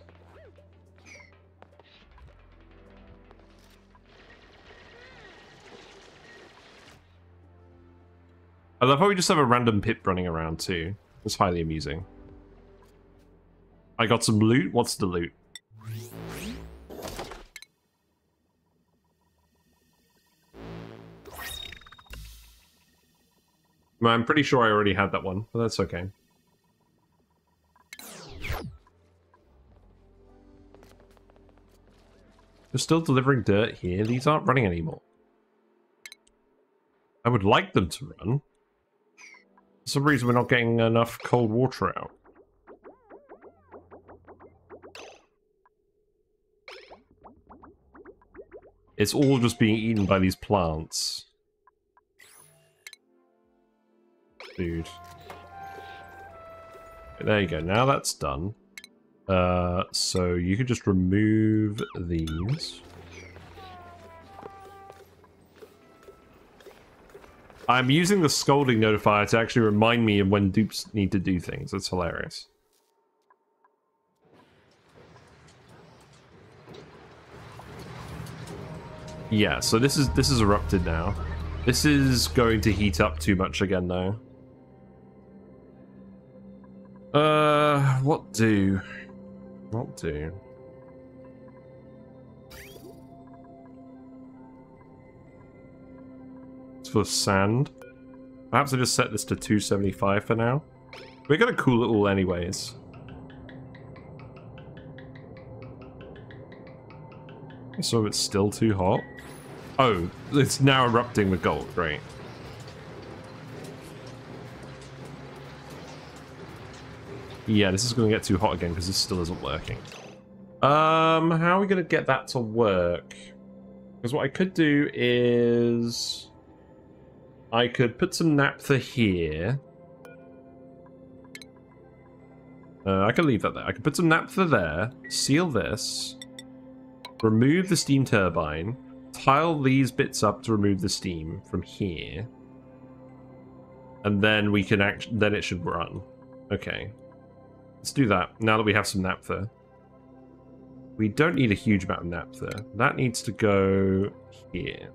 I love how we just have a random pit running around, too. It's highly amusing. I got some loot. What's the loot? Well, I'm pretty sure I already had that one, but that's okay. They're still delivering dirt here. These aren't running anymore. I would like them to run. For some reason, we're not getting enough cold water out. It's all just being eaten by these plants. Dude. There you go. Now that's done. So you can just remove these. I'm using the scolding notifier to actually remind me of when dupes need to do things. That's hilarious. Yeah, so this is erupted now. This is going to heat up too much again, though. What do? What do? It's for sand. Perhaps I just set this to 275 for now. We're gonna cool it all anyways. So it's still too hot. Oh, it's now erupting with gold. Great. Yeah, this is going to get too hot again because this still isn't working. How are we going to get that to work? Because what I could do is I could put some naphtha here. I can leave that there. I could put some naphtha there, seal this, remove the steam turbine, tile these bits up to remove the steam from here, and then we can then it should run. Okay. Let's do that, now that we have some naphtha. We don't need a huge amount of naphtha. That needs to go here.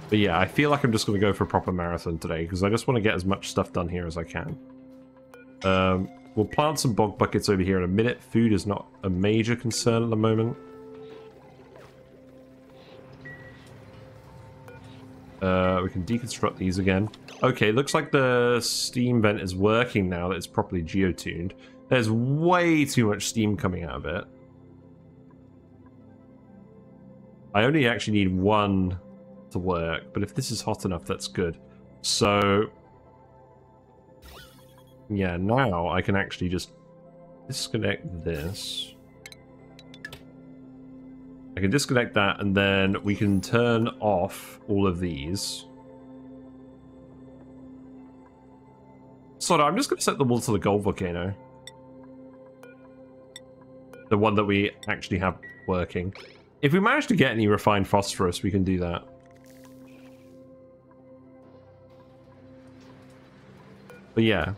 But yeah, I feel like I'm just going to go for a proper marathon today, because I just want to get as much stuff done here as I can. We'll plant some bog buckets over here in a minute. Food is not a major concern at the moment. We can deconstruct these again. Okay, looks like the steam vent is working now that it's properly geotuned. There's way too much steam coming out of it. I only actually need one to work, but if this is hot enough, that's good. So, yeah, now I can actually just disconnect this. I can disconnect that, and then we can turn off all of these. So I'm just going to set them all to the gold volcano. The one that we actually have working. If we manage to get any refined phosphorus, we can do that. But yeah.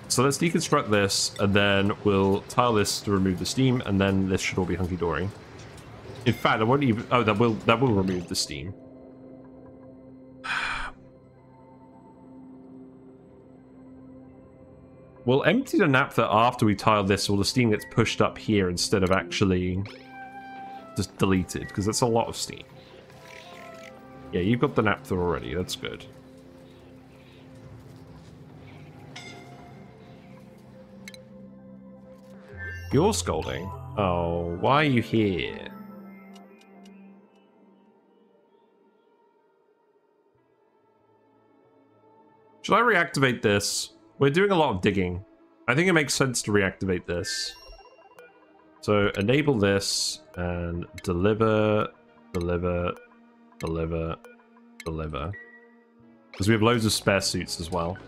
So let's deconstruct this, and then we'll tile this to remove the steam, and then this should all be hunky-dory. In fact, I won't even... Oh, that will remove the steam. We'll empty the naphtha after we tile this, so the steam gets pushed up here instead of actually just deleted, because that's a lot of steam. Yeah, you've got the naphtha already. That's good. You're scolding? Oh, why are you here? Should I reactivate this? We're doing a lot of digging. I think it makes sense to reactivate this. So enable this and deliver, deliver, deliver, deliver. Because we have loads of spare suits as well.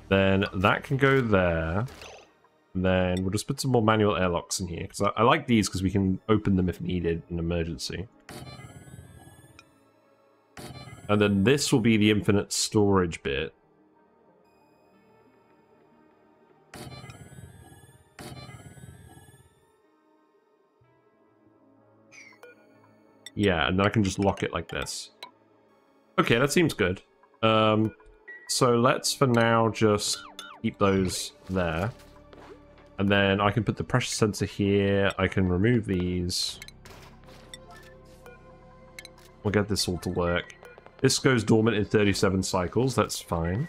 Then that can go there. Then we'll just put some more manual airlocks in here, because I like these because we can open them if needed in emergency. And then this will be the infinite storage bit. Yeah, and then I can just lock it like this. Okay, that seems good. So let's for now just keep those there. And then I can put the pressure sensor here. I can remove these. We'll get this all to work. This goes dormant in 37 cycles. That's fine.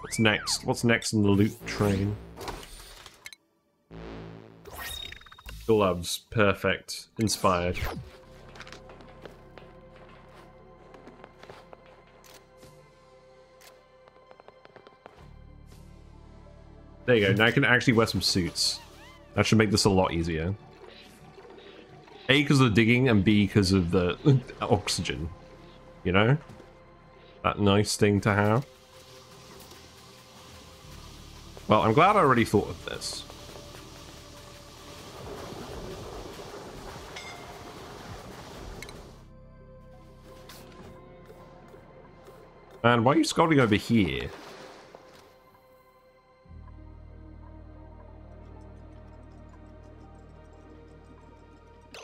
What's next? What's next in the loot train? Gloves. Perfect. Inspired. There you go. Now I can actually wear some suits. That should make this a lot easier. A, because of the digging, and B, because of the oxygen. You know? That nice thing to have. Well, I'm glad I already thought of this. And why are you scolding over here?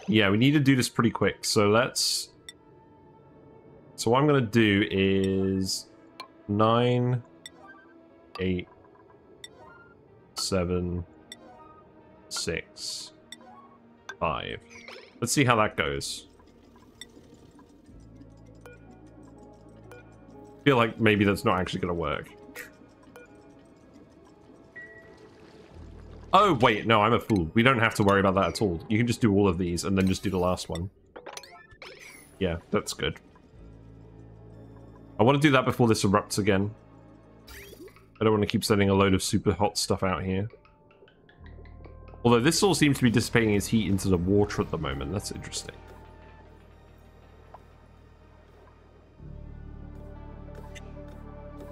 Yeah, we need to do this pretty quick, so let's... So what I'm going to do is 9, 8, 7, 6, 5. Let's see how that goes. I feel like maybe that's not actually going to work. Oh, wait, no, I'm a fool. We don't have to worry about that at all. You can just do all of these and then just do the last one. Yeah, that's good. I want to do that before this erupts again. I don't want to keep sending a load of super hot stuff out here. Although this all seems to be dissipating its heat into the water at the moment. That's interesting.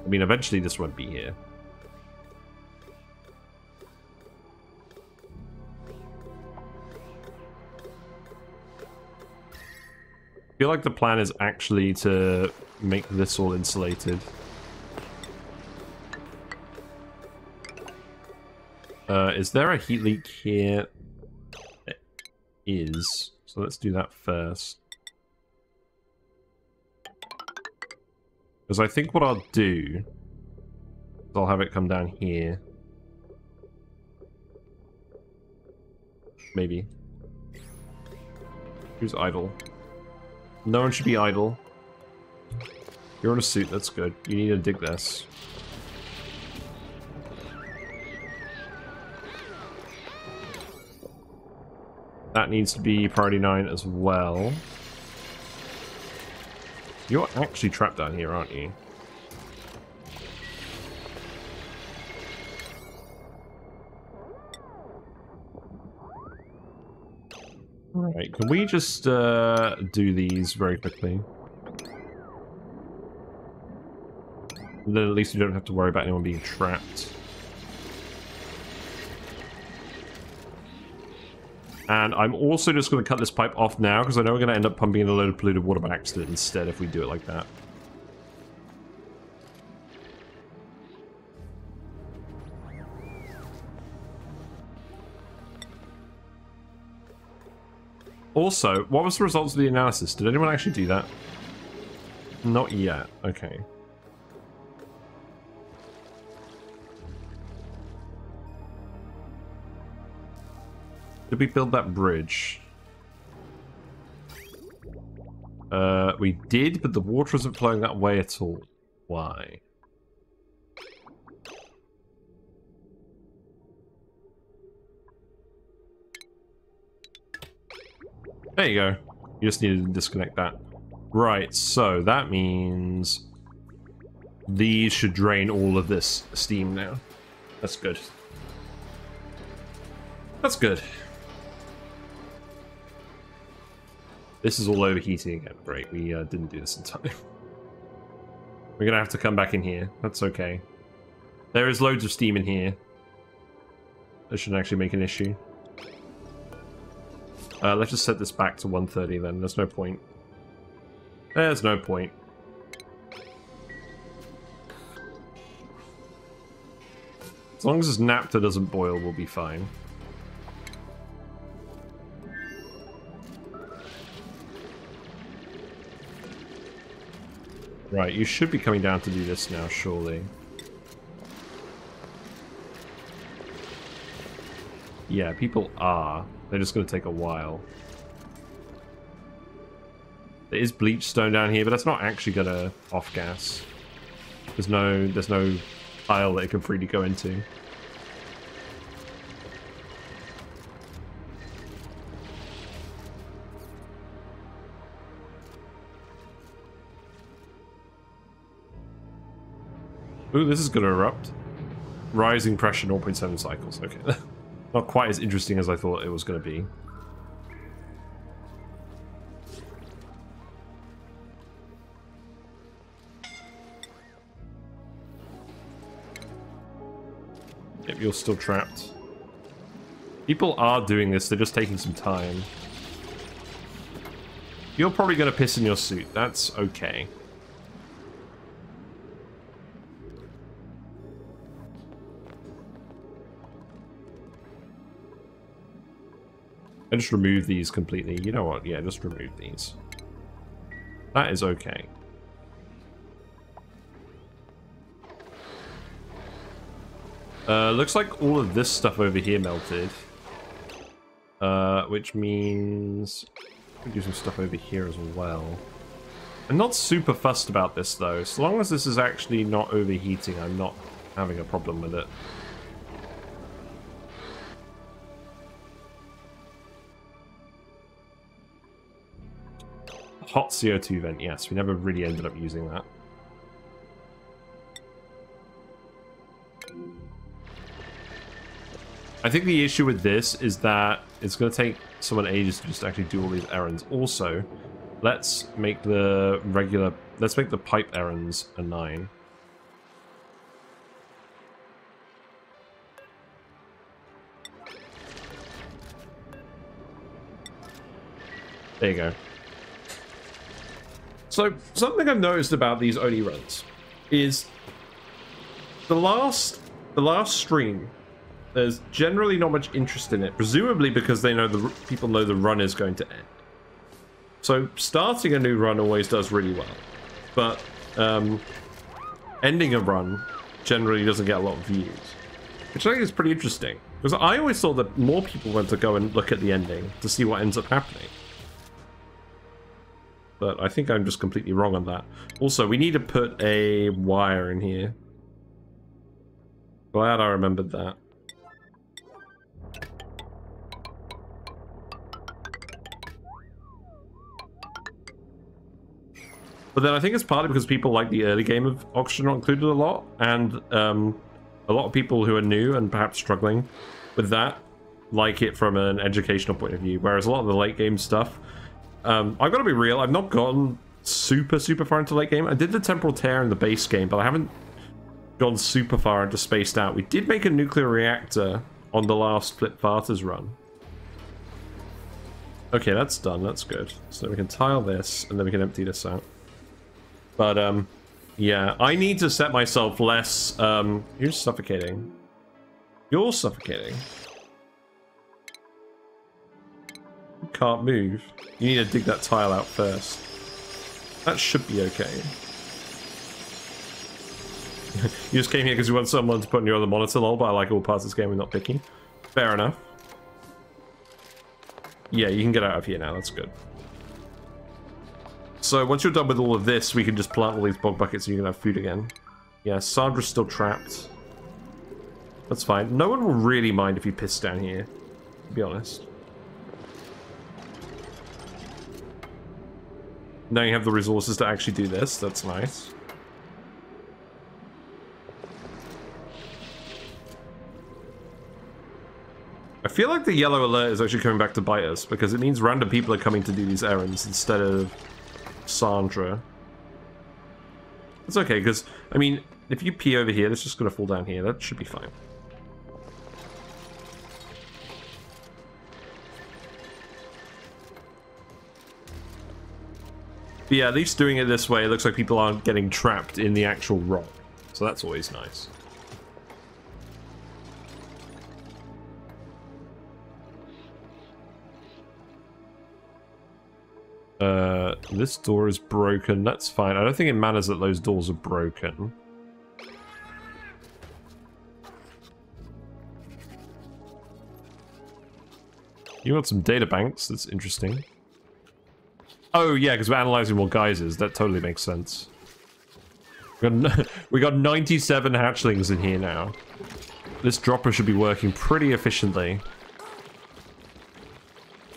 I mean, eventually this won't be here. I feel like the plan is actually to make this all insulated. Is there a heat leak here? There is. So let's do that first. Because I think what I'll do is I'll have it come down here. Maybe. Who's idle? No one should be idle. You're in a suit, that's good. You need to dig this. That needs to be priority 9 as well. You're actually trapped down here, aren't you? Alright, can we just do these very quickly? Then at least we don't have to worry about anyone being trapped. And I'm also just going to cut this pipe off now, because I know we're going to end up pumping in a load of polluted water by accident instead if we do it like that. Also, what was the results of the analysis? Did anyone actually do that? Not yet. Okay. Did we build that bridge? We did, but the water isn't flowing that way at all. Why? There you go. You just needed to disconnect that. Right, so that means these should drain all of this steam now. That's good. That's good. This is all overheating again. Great, we didn't do this in time. We're gonna have to come back in here. That's okay. There is loads of steam in here. That shouldn't actually make an issue. Let's just set this back to 130 then. There's no point. There's no point. As long as this naphtha doesn't boil, we'll be fine. Right, you should be coming down to do this now, surely. Yeah, people are. They're just going to take a while. There is bleach stone down here, but that's not actually going to off-gas. There's no tile that it can freely go into. Ooh, this is going to erupt. Rising pressure 0.7 cycles. Okay. Not quite as interesting as I thought it was going to be. Yep, you're still trapped. People are doing this, they're just taking some time. You're probably going to piss in your suit. That's okay. I just remove these completely. You know what? Yeah, just remove these. That is okay. Looks like all of this stuff over here melted. Which means we can do some stuff over here as well. I'm not super fussed about this though. So long as this is actually not overheating, I'm not having a problem with it. Hot CO2 vent, yes. We never really ended up using that. I think the issue with this is that it's going to take someone ages to just actually do all these errands. Also, let's make the pipe errands a 9. There you go. So, something I've noticed about these ONI runs is the last stream, there's generally not much interest in it, presumably because they know people know the run is going to end. So, starting a new run always does really well, but ending a run generally doesn't get a lot of views, which I think is pretty interesting, because I always thought that more people went to go and look at the ending to see what ends up happening. But I think I'm just completely wrong on that. Also, we need to put a wire in here. Glad I remembered that. But then I think it's partly because people like the early game of Oxygen Not Included a lot, and a lot of people who are new and perhaps struggling with that like it from an educational point of view, whereas a lot of the late game stuff, I've got to be real, I've not gotten super far into late game. I did the Temporal Tear in the base game, but I haven't gone super far into Spaced Out. We did make a nuclear reactor on the last Flip Farters run. Okay, that's done, that's good. So we can tile this, and then we can empty this out. But, yeah, I need to set myself less, who's suffocating? You're suffocating. You can't move. You need to dig that tile out first. That should be okay. You just came here because you want someone to put on your other monitor, lol, but I like all parts of this game we're not picking. Fair enough. Yeah, you can get out of here now, that's good. So once you're done with all of this, we can just plant all these bog buckets so you can have food again. Yeah, Sandra's still trapped. That's fine. No one will really mind if you piss down here, to be honest. Now you have the resources to actually do this, that's nice. I feel like the yellow alert is actually coming back to bite us, because it means random people are coming to do these errands instead of Sandra. It's okay, because, I mean, if you pee over here, it's just going to fall down here. That should be fine. But yeah, at least doing it this way, it looks like people aren't getting trapped in the actual rock. So that's always nice. This door is broken. That's fine. I don't think it matters that those doors are broken. You want some data banks? That's interesting. Oh yeah, because we're analyzing more geysers. That totally makes sense. We got 97 hatchlings in here now. This dropper should be working pretty efficiently.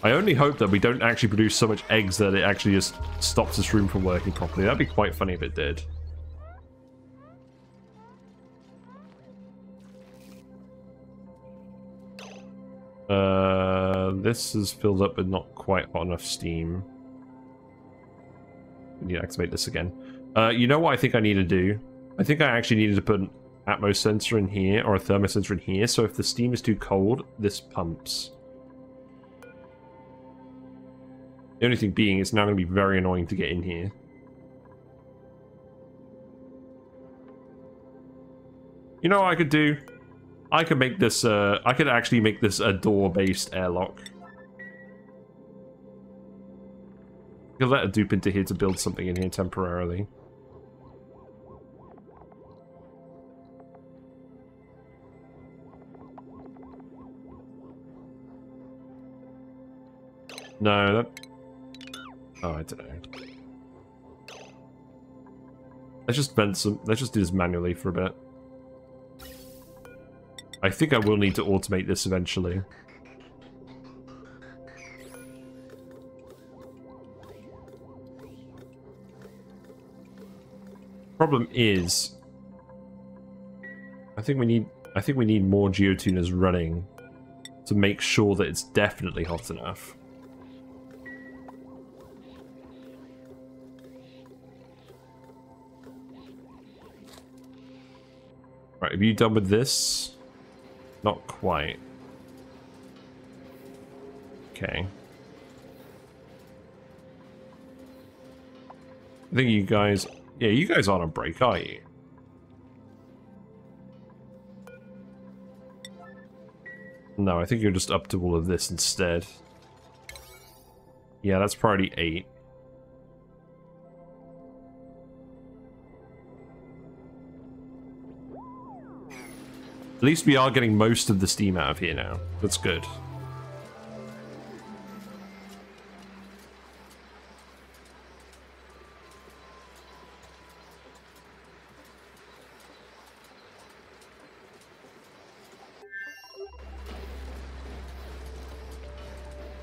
I only hope that we don't actually produce so much eggs that it actually just stops this room from working properly. That'd be quite funny if it did. This is filled up with not quite hot enough steam. We need to activate this again. You know what I think I need to do? I think I actually needed to put an atmos sensor in here, or a thermosensor in here, so if the steam is too cold, this pumps. The only thing being, it's now going to be very annoying to get in here. You know what I could do? I could make this, I could actually make this a door-based airlock. I could let a dupe into here to build something in here temporarily. No, that... Oh, I don't know. Let's just vent some... Let's just do this manually for a bit. I think I will need to automate this eventually. Problem is... I think we need more geotuners running to make sure that it's definitely hot enough. Right, have you done with this? Not quite. Okay. I think you guys... Yeah, you guys aren't on break, are you? No, I think you're just up to all of this instead. Yeah, that's priority 8. At least we are getting most of the steam out of here now. That's good.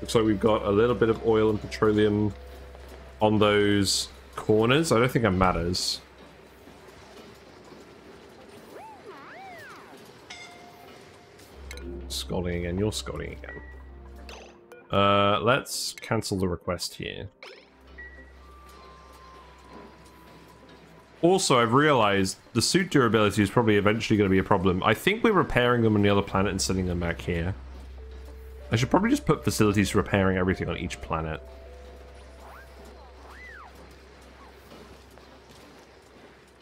Looks like we've got a little bit of oil and petroleum on those corners. I don't think it matters. Scolding again. You're scolding again. Let's cancel the request here. Also, I've realized the suit durability is probably eventually going to be a problem. I think we're repairing them on the other planet and sending them back here. I should probably just put facilities for repairing everything on each planet.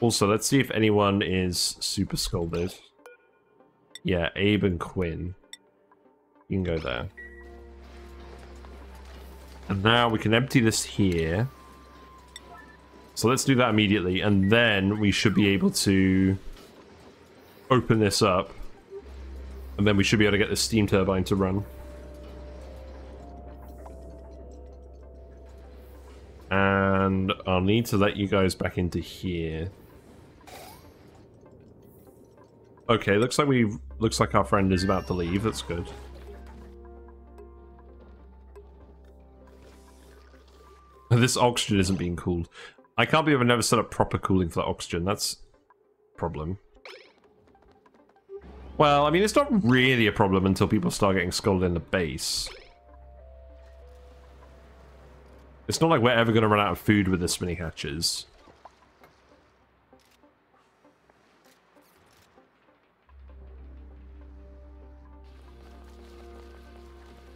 Also, let's see if anyone is super scolded. Yeah, Abe and Quinn. You can go there. And now we can empty this here. So let's do that immediately, and then we should be able to open this up. And then we should be able to get the steam turbine to run. And I'll need to let you guys back into here. Okay, looks like our friend is about to leave. That's good. This oxygen isn't being cooled. I can't believe I've never set up proper cooling for that oxygen. That's a problem. Well, I mean, it's not really a problem until people start getting scolded in the base. It's not like we're ever going to run out of food with this many hatches.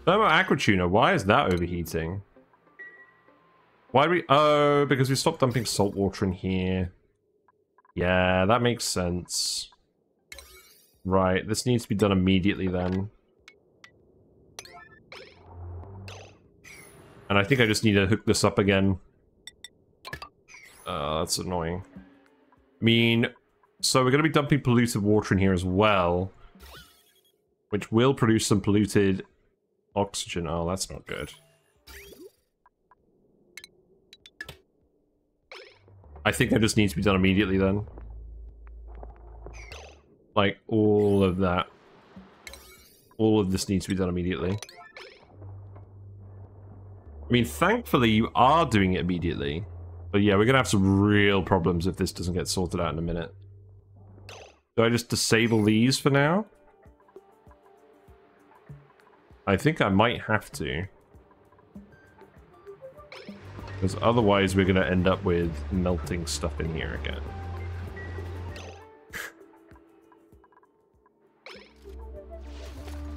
Thermo aqua tuner, why is that overheating? Why do we... Oh, because we stopped dumping salt water in here. Yeah, that makes sense. Right, this needs to be done immediately then. And I think I just need to hook this up again. That's annoying. I mean, so we're going to be dumping polluted water in here as well. Which will produce some polluted oxygen. Oh, that's not good. I think that just needs to be done immediately then. Like, all of that. All of this needs to be done immediately. I mean, thankfully you are doing it immediately. But yeah, we're gonna have some real problems if this doesn't get sorted out in a minute. Do I just disable these for now? I think I might have to. Because otherwise we're going to end up with melting stuff in here again.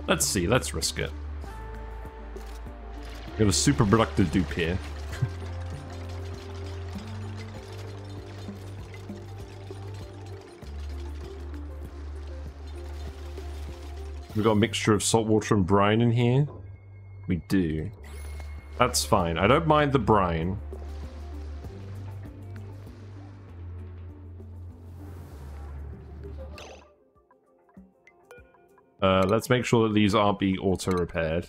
Let's see, let's risk it. Got a super productive dupe here. We've got a mixture of salt water and brine in here. We do. That's fine. I don't mind the brine. Let's make sure that these aren't being auto-repaired.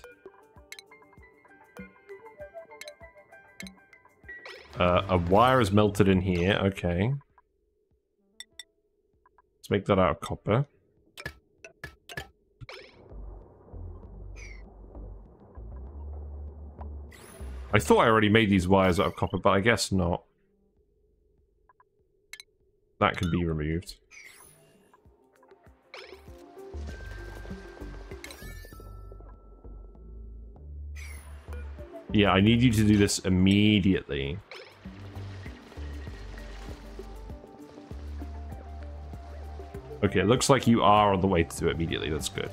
A wire is melted in here. Okay. Let's make that out of copper. I thought I already made these wires out of copper, but I guess not. That can be removed. Yeah, I need you to do this immediately. Okay, it looks like you are on the way to do it immediately. That's good.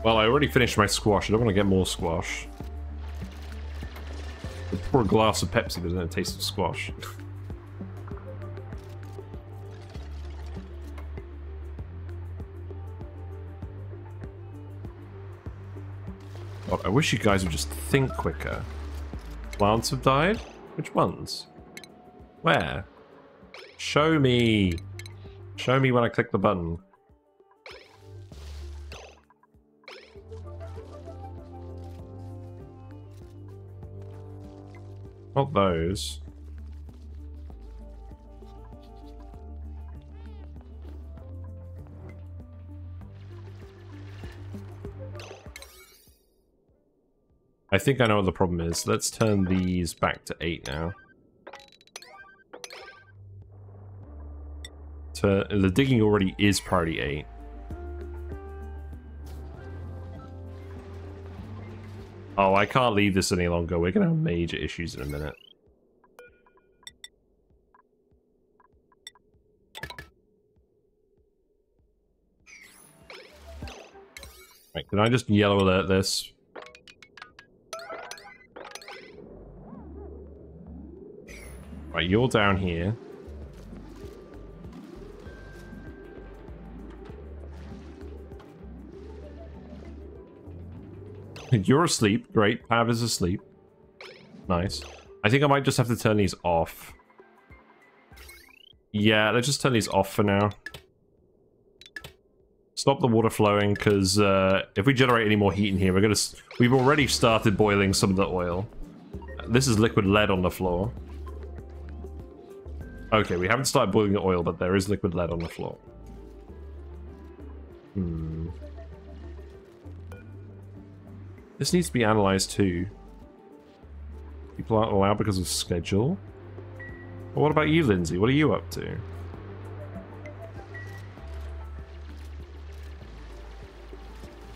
Well, I already finished my squash. I don't want to get more squash. Pour a glass of Pepsi doesn't have a taste of squash. God, I wish you guys would just think quicker. Plants have died? Which ones? Where? Show me. Show me when I click the button. Not those. I think I know what the problem is. Let's turn these back to 8 now. The digging already is priority 8. Oh, I can't leave this any longer. We're going to have major issues in a minute. Right, can I just yellow alert this? Right, you're down here. You're asleep. Great. Pav is asleep. Nice. I think I might just have to turn these off. Yeah, let's just turn these off for now. Stop the water flowing, because if we generate any more heat in here, we've already started boiling some of the oil. This is liquid lead on the floor. Okay, we haven't started boiling the oil, but there is liquid lead on the floor. This needs to be analyzed too. People aren't allowed because of schedule. Well, what about you, Lindsay? What are you up to? Are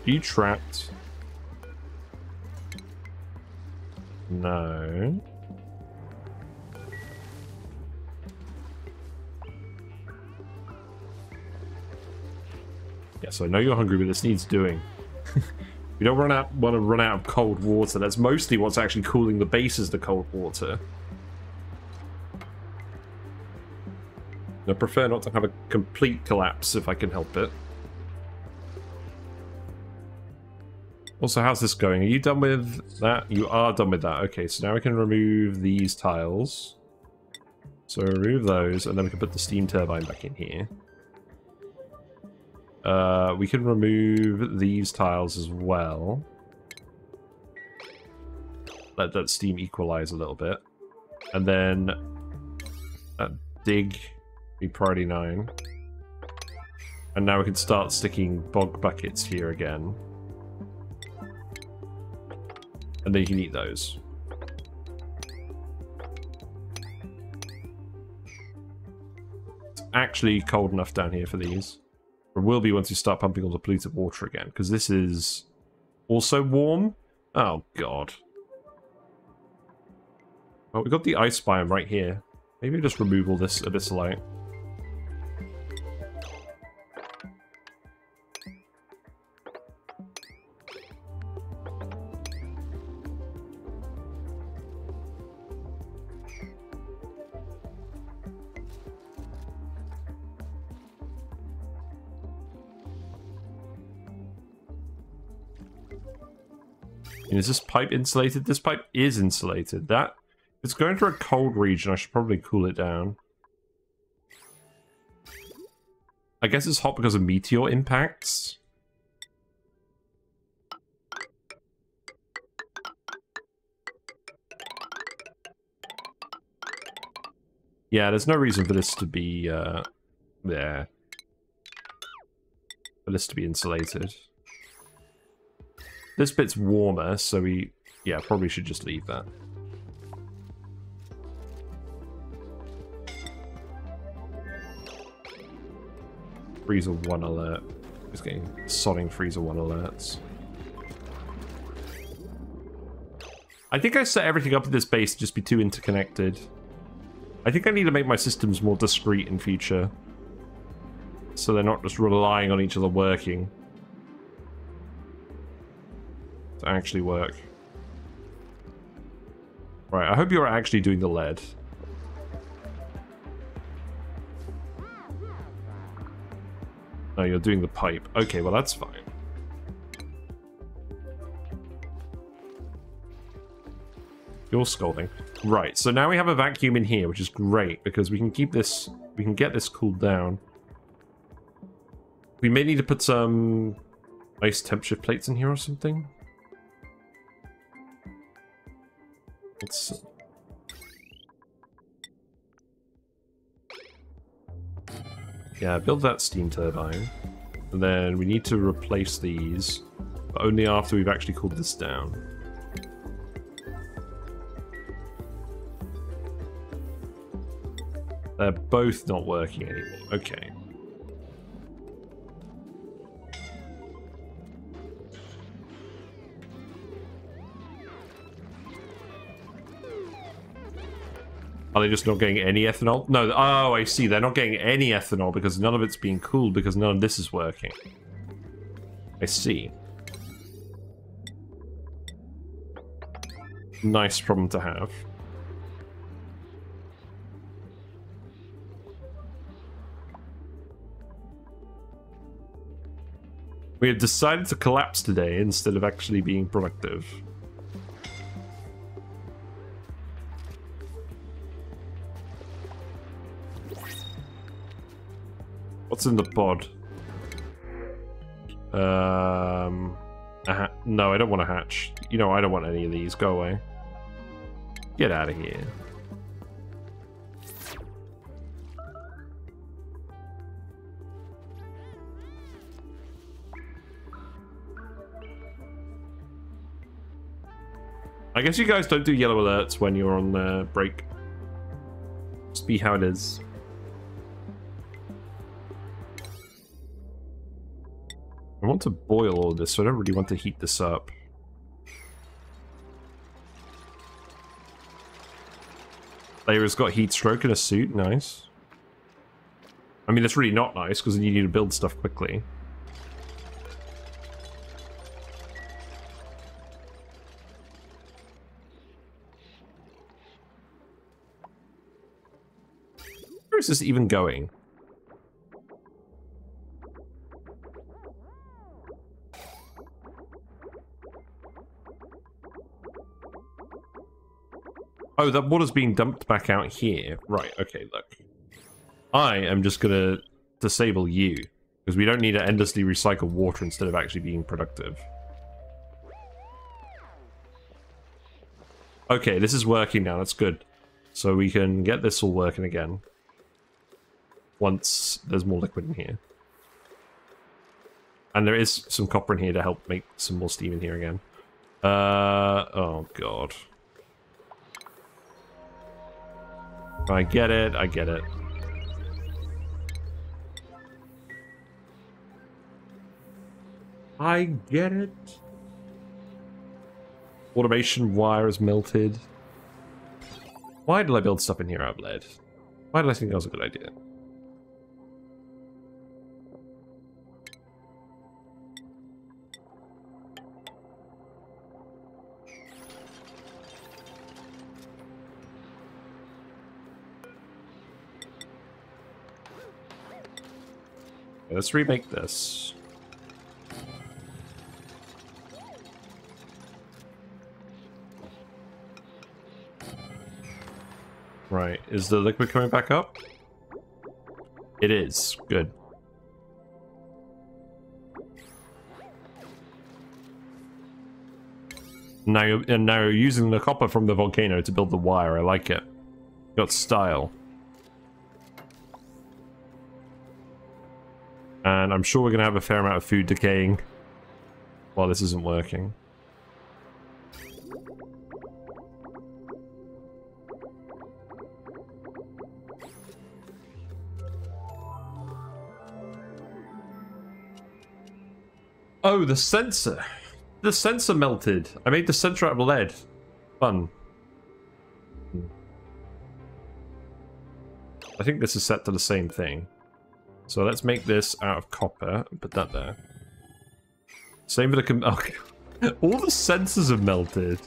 you trapped? No. Yeah, so I know you're hungry, but this needs doing. We don't want to run out of cold water. That's mostly what's actually cooling the base is the cold water. I prefer not to have a complete collapse if I can help it. Also, how's this going? Are you done with that? You are done with that. Okay, so now we can remove these tiles. So remove those, and then we can put the steam turbine back in here. We can remove these tiles as well. Let that steam equalize a little bit. And then dig be priority 9. And now we can start sticking bog buckets here again. And then you can eat those. It's actually cold enough down here for these. Or will be once you start pumping all the polluted water again, because this is also warm. Oh god. Well, we've got the ice biome right here. Maybe just remove all this Abyssalite. Is this pipe insulated? This pipe is insulated. If it's going through a cold region, I should probably cool it down. I guess it's hot because of meteor impacts. Yeah, there's no reason for this to be there. For this to be insulated. This bit's warmer, so yeah, probably should just leave that. Freezer 1 alert. Just getting sodding Freezer 1 alerts. I think I set everything up at this base to just be too interconnected. I think I need to make my systems more discrete in future. So they're not just relying on each other working. To actually work. Right, I hope you're actually doing the lead. No, you're doing the pipe. Okay, well that's fine. You're scolding. Right, so now we have a vacuum in here, which is great, because we can keep this... We can get this cooled down. We may need to put some ice temperature plates in here or something. Yeah, build that steam turbine. And then we need to replace these, but only after we've actually cooled this down. They're both not working anymore. Okay. Are they just not getting any ethanol? No, oh, I see. They're not getting any ethanol because none of it's being cooled because none of this is working. I see. Nice problem to have. We have decided to collapse today instead of actually being productive. What's in the pod? No, I don't want to hatch. You know, I don't want any of these. Go away. Get out of here. I guess you guys don't do yellow alerts when you're on break. Just be how it is. I want to boil all of this, so I don't really want to heat this up. Player's got heat stroke in a suit, nice. I mean, that's really not nice, because you need to build stuff quickly. Where is this even going? Oh, that water's being dumped back out here. Right, okay, look. I am just gonna disable you, because we don't need to endlessly recycle water instead of actually being productive. Okay, this is working now, that's good. So we can get this all working again. Once there's more liquid in here. And there is some copper in here to help make some more steam in here again. Oh god. I get it, I get it. I get it. Automation wire is melted. Why did I build stuff in here out of lead? Why did I think that was a good idea? Let's remake this. Right, is the liquid coming back up? It is, good. Now you're using the copper from the volcano to build the wire, I like it. Got style. And I'm sure we're going to have a fair amount of food decaying while this isn't working. Oh, the sensor. The sensor melted. I made the sensor out of lead. Fun. I think this is set to the same thing. So let's make this out of copper and put that there. Same for the oh, all the sensors have melted.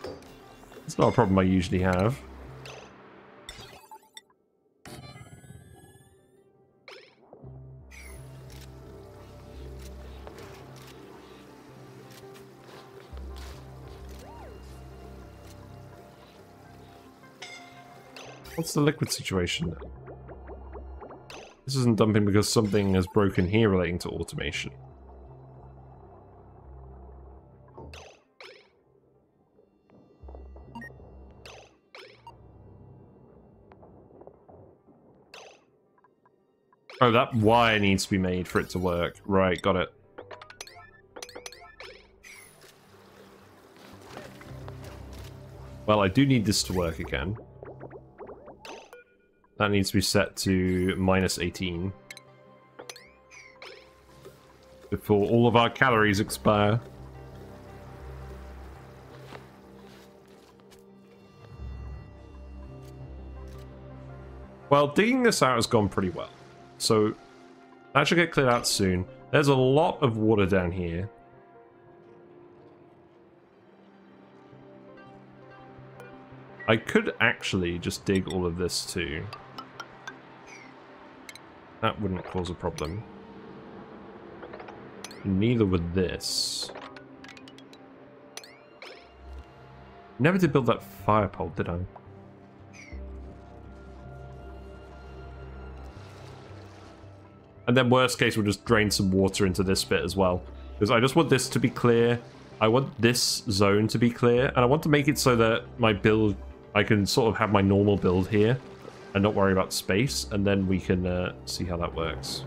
It's not a problem I usually have. What's the liquid situation then? This isn't dumping because something has broken here relating to automation. Oh, that wire needs to be made for it to work. Right, got it. Well, I do need this to work again. That needs to be set to -18. Before all of our calories expire. Well, digging this out has gone pretty well. So, that should get cleared out soon. There's a lot of water down here. I could actually just dig all of this too. That wouldn't cause a problem. Neither would this. Never did build that fire pole, did I? And then worst case, we'll just drain some water into this bit as well. Because I just want this to be clear. I want this zone to be clear. And I want to make it so that my build, I can sort of have my normal build here. And not worry about space. And then we can see how that works.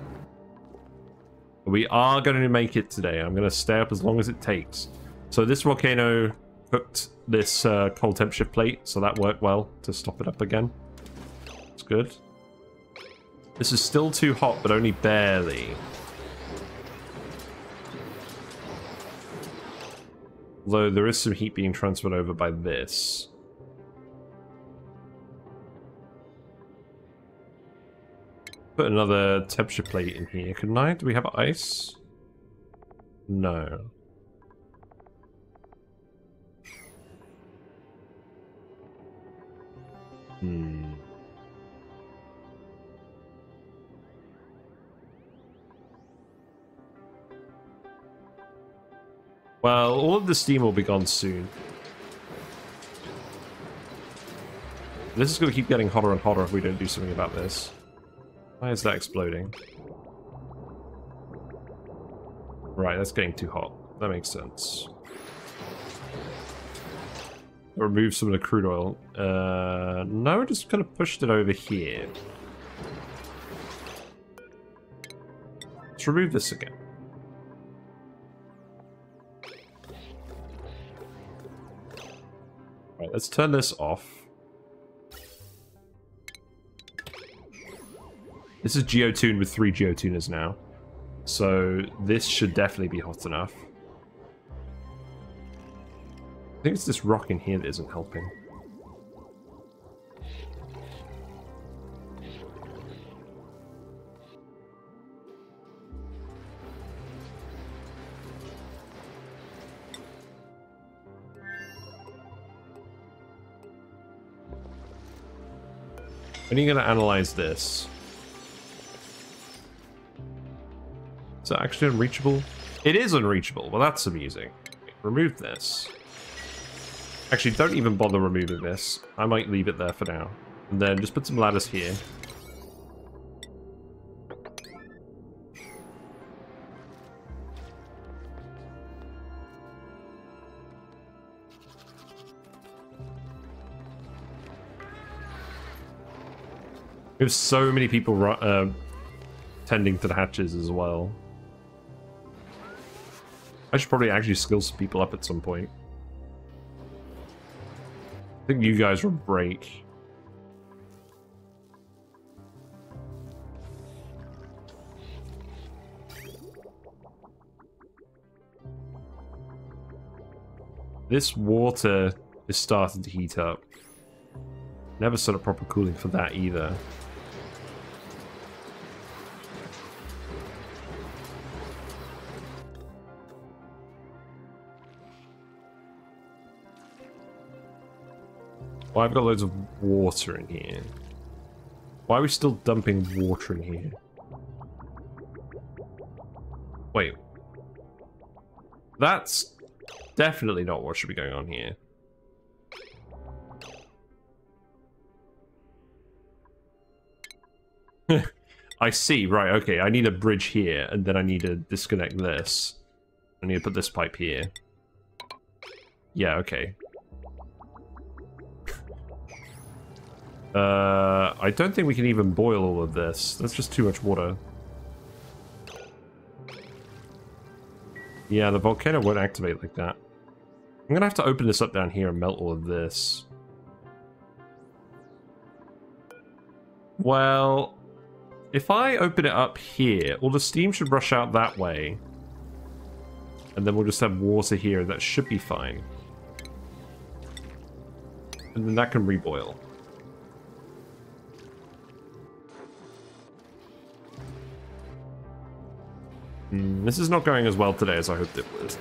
We are going to make it today. I'm going to stay up as long as it takes. So this volcano cooked this cold temperature plate. So that worked well to stop it up again. That's good. This is still too hot, but only barely. Although there is some heat being transferred over by this. Put another temperature plate in here, couldn't I? Do we have ice? No. Well, all of the steam will be gone soon. This is going to keep getting hotter and hotter if we don't do something about this. Why is that exploding? Right, that's getting too hot. That makes sense. Remove some of the crude oil. No, just kind of pushed it over here. Let's remove this again. Right, let's turn this off. This is geotuned with 3 geotuners now. So this should definitely be hot enough. I think it's this rock in here that isn't helping. When are you going to analyze this? Is that actually unreachable? It is unreachable. Well, that's amusing. Remove this. Actually, don't even bother removing this. I might leave it there for now. And then just put some ladders here. We have so many people tending to the hatches as well. I should probably actually skill some people up at some point. I think you guys will break. This water is starting to heat up. Never set up proper cooling for that either. Well, I've got loads of water in here. Why are we still dumping water in here? Wait. That's definitely not what should be going on here. I see, right, okay. I need a bridge here, and then I need to disconnect this. I need to put this pipe here. Yeah, okay. I don't think we can even boil all of this. That's just too much water. Yeah, the volcano won't activate like that. I'm gonna have to open this up down here and melt all of this. Well, if I open it up here, all the steam should rush out that way. And then we'll just have water here. That should be fine. And then that can reboil. This is not going as well today as I hoped it would.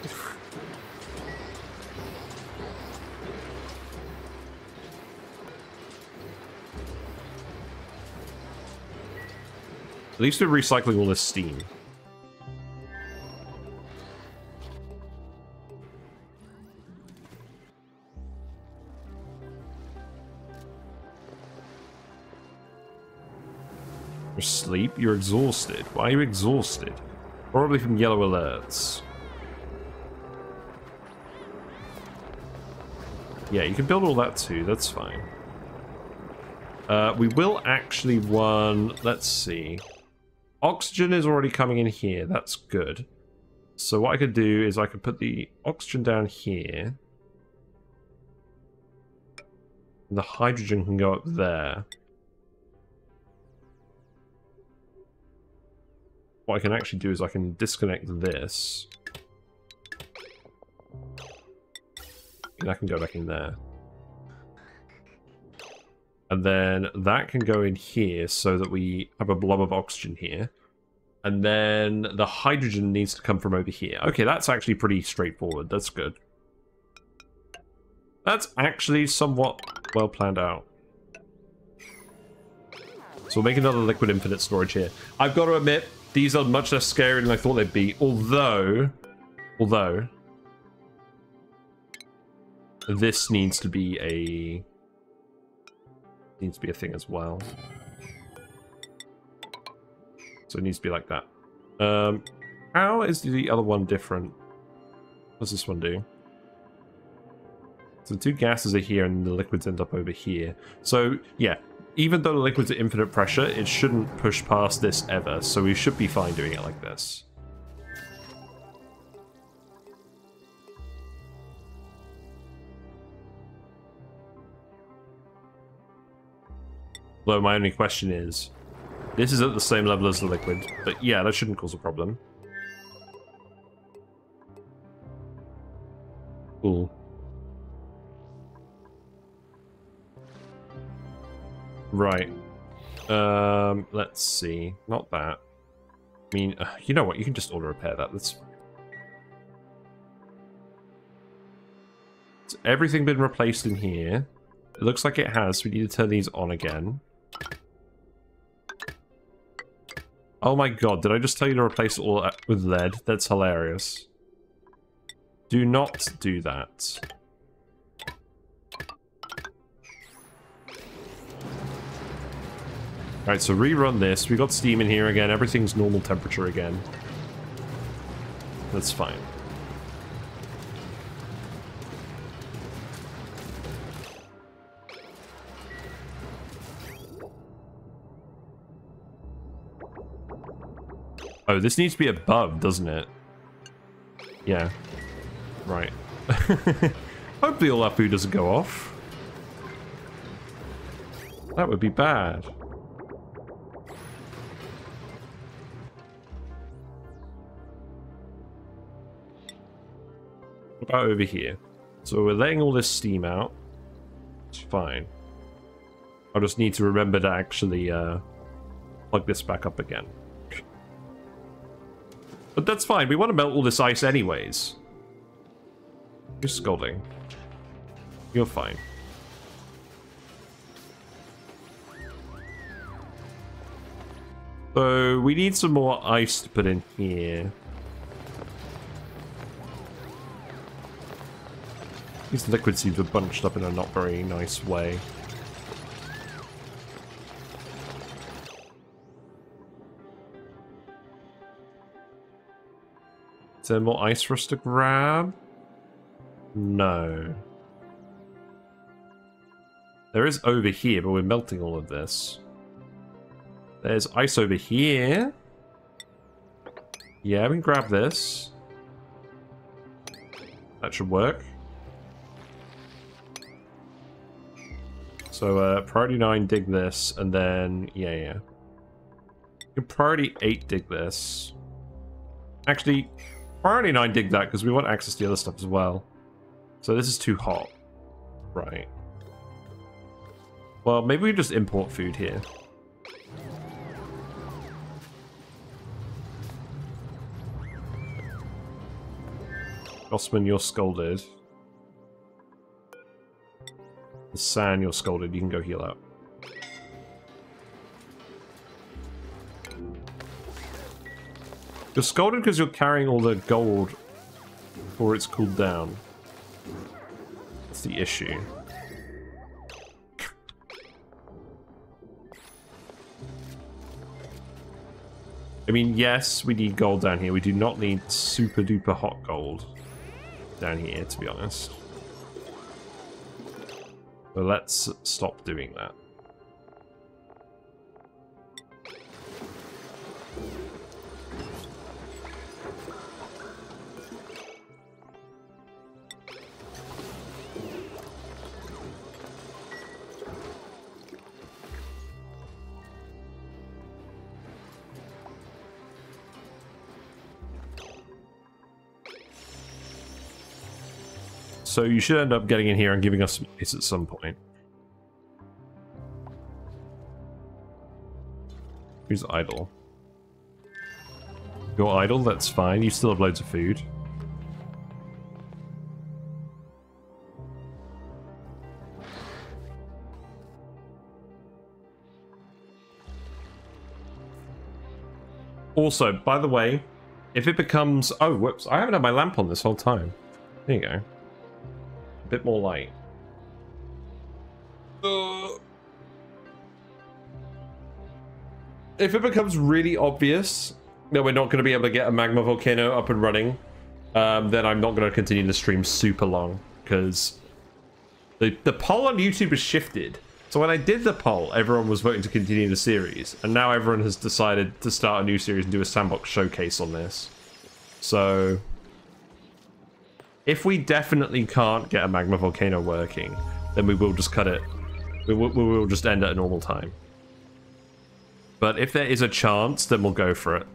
At least we're recycling all this steam. You're asleep? You're exhausted. Why are you exhausted? Probably from yellow alerts. Yeah, you can build all that too. That's fine. We will actually want... Let's see. Oxygen is already coming in here. That's good. So what I could do is I could put the oxygen down here. And the hydrogen can go up there. What I can actually do is I can disconnect this. And that can go back in there. And then that can go in here so that we have a blob of oxygen here. And then the hydrogen needs to come from over here. Okay, that's actually pretty straightforward. That's good. That's actually somewhat well planned out. So we'll make another liquid infinite storage here. I've got to admit, these are much less scary than I thought they'd be. Although, this needs to be a thing as well. So it needs to be like that. How is the other one different? What does this one do? So the two gases are here and the liquids end up over here. So yeah, even though the liquid's at infinite pressure, it shouldn't push past this ever. So we should be fine doing it like this. Though my only question is, this is at the same level as the liquid, but yeah, that shouldn't cause a problem. Cool. Right. Let's see. Not that. I mean, you know what? You can just auto repair that. That's... Has everything been replaced in here? It looks like it has. We need to turn these on again. Oh my god, did I just tell you to replace it all with lead? That's hilarious. Do not do that. Alright, so rerun this. We got steam in here again. Everything's normal temperature again. That's fine. Oh, this needs to be above, doesn't it? Yeah. Right. Hopefully all our food doesn't go off. That would be bad. What about over here? So we're letting all this steam out. It's fine. I'll just need to remember to actually plug this back up again. But that's fine. We want to melt all this ice anyways. You're scolding. You're fine. So we need some more ice to put in here. These liquid seeds are bunched up in a not very nice way. Is there more ice for us to grab? No. There is over here, but we're melting all of this. There's ice over here. Yeah, we can grab this. That should work. So, priority 9, dig this, and then, yeah. You can priority 8, dig this. Actually, priority 9, dig that, because we want access to the other stuff as well. So this is too hot. Right. Well, maybe we just import food here. Osman, you're scolded. San, you're scolded. You can go heal up. You're scolded because you're carrying all the gold before it's cooled down. That's the issue. I mean, yes, we need gold down here. We do not need super duper hot gold down here, to be honest. So let's stop doing that. So you should end up getting in here and giving us space at some point. Who's idle? You're idle, that's fine. You still have loads of food. Also, by the way, if it becomes... Oh, whoops. I haven't had my lamp on this whole time. There you go. Bit more light. If it becomes really obvious that we're not going to be able to get a Magma Volcano up and running, then I'm not going to continue the stream super long, because the poll on YouTube has shifted. So when I did the poll, everyone was voting to continue the series, and now everyone has decided to start a new series and do a Sandbox Showcase on this. So... if we definitely can't get a Magma Volcano working, then we will just cut it. We will just end at a normal time. But if there is a chance, then we'll go for it.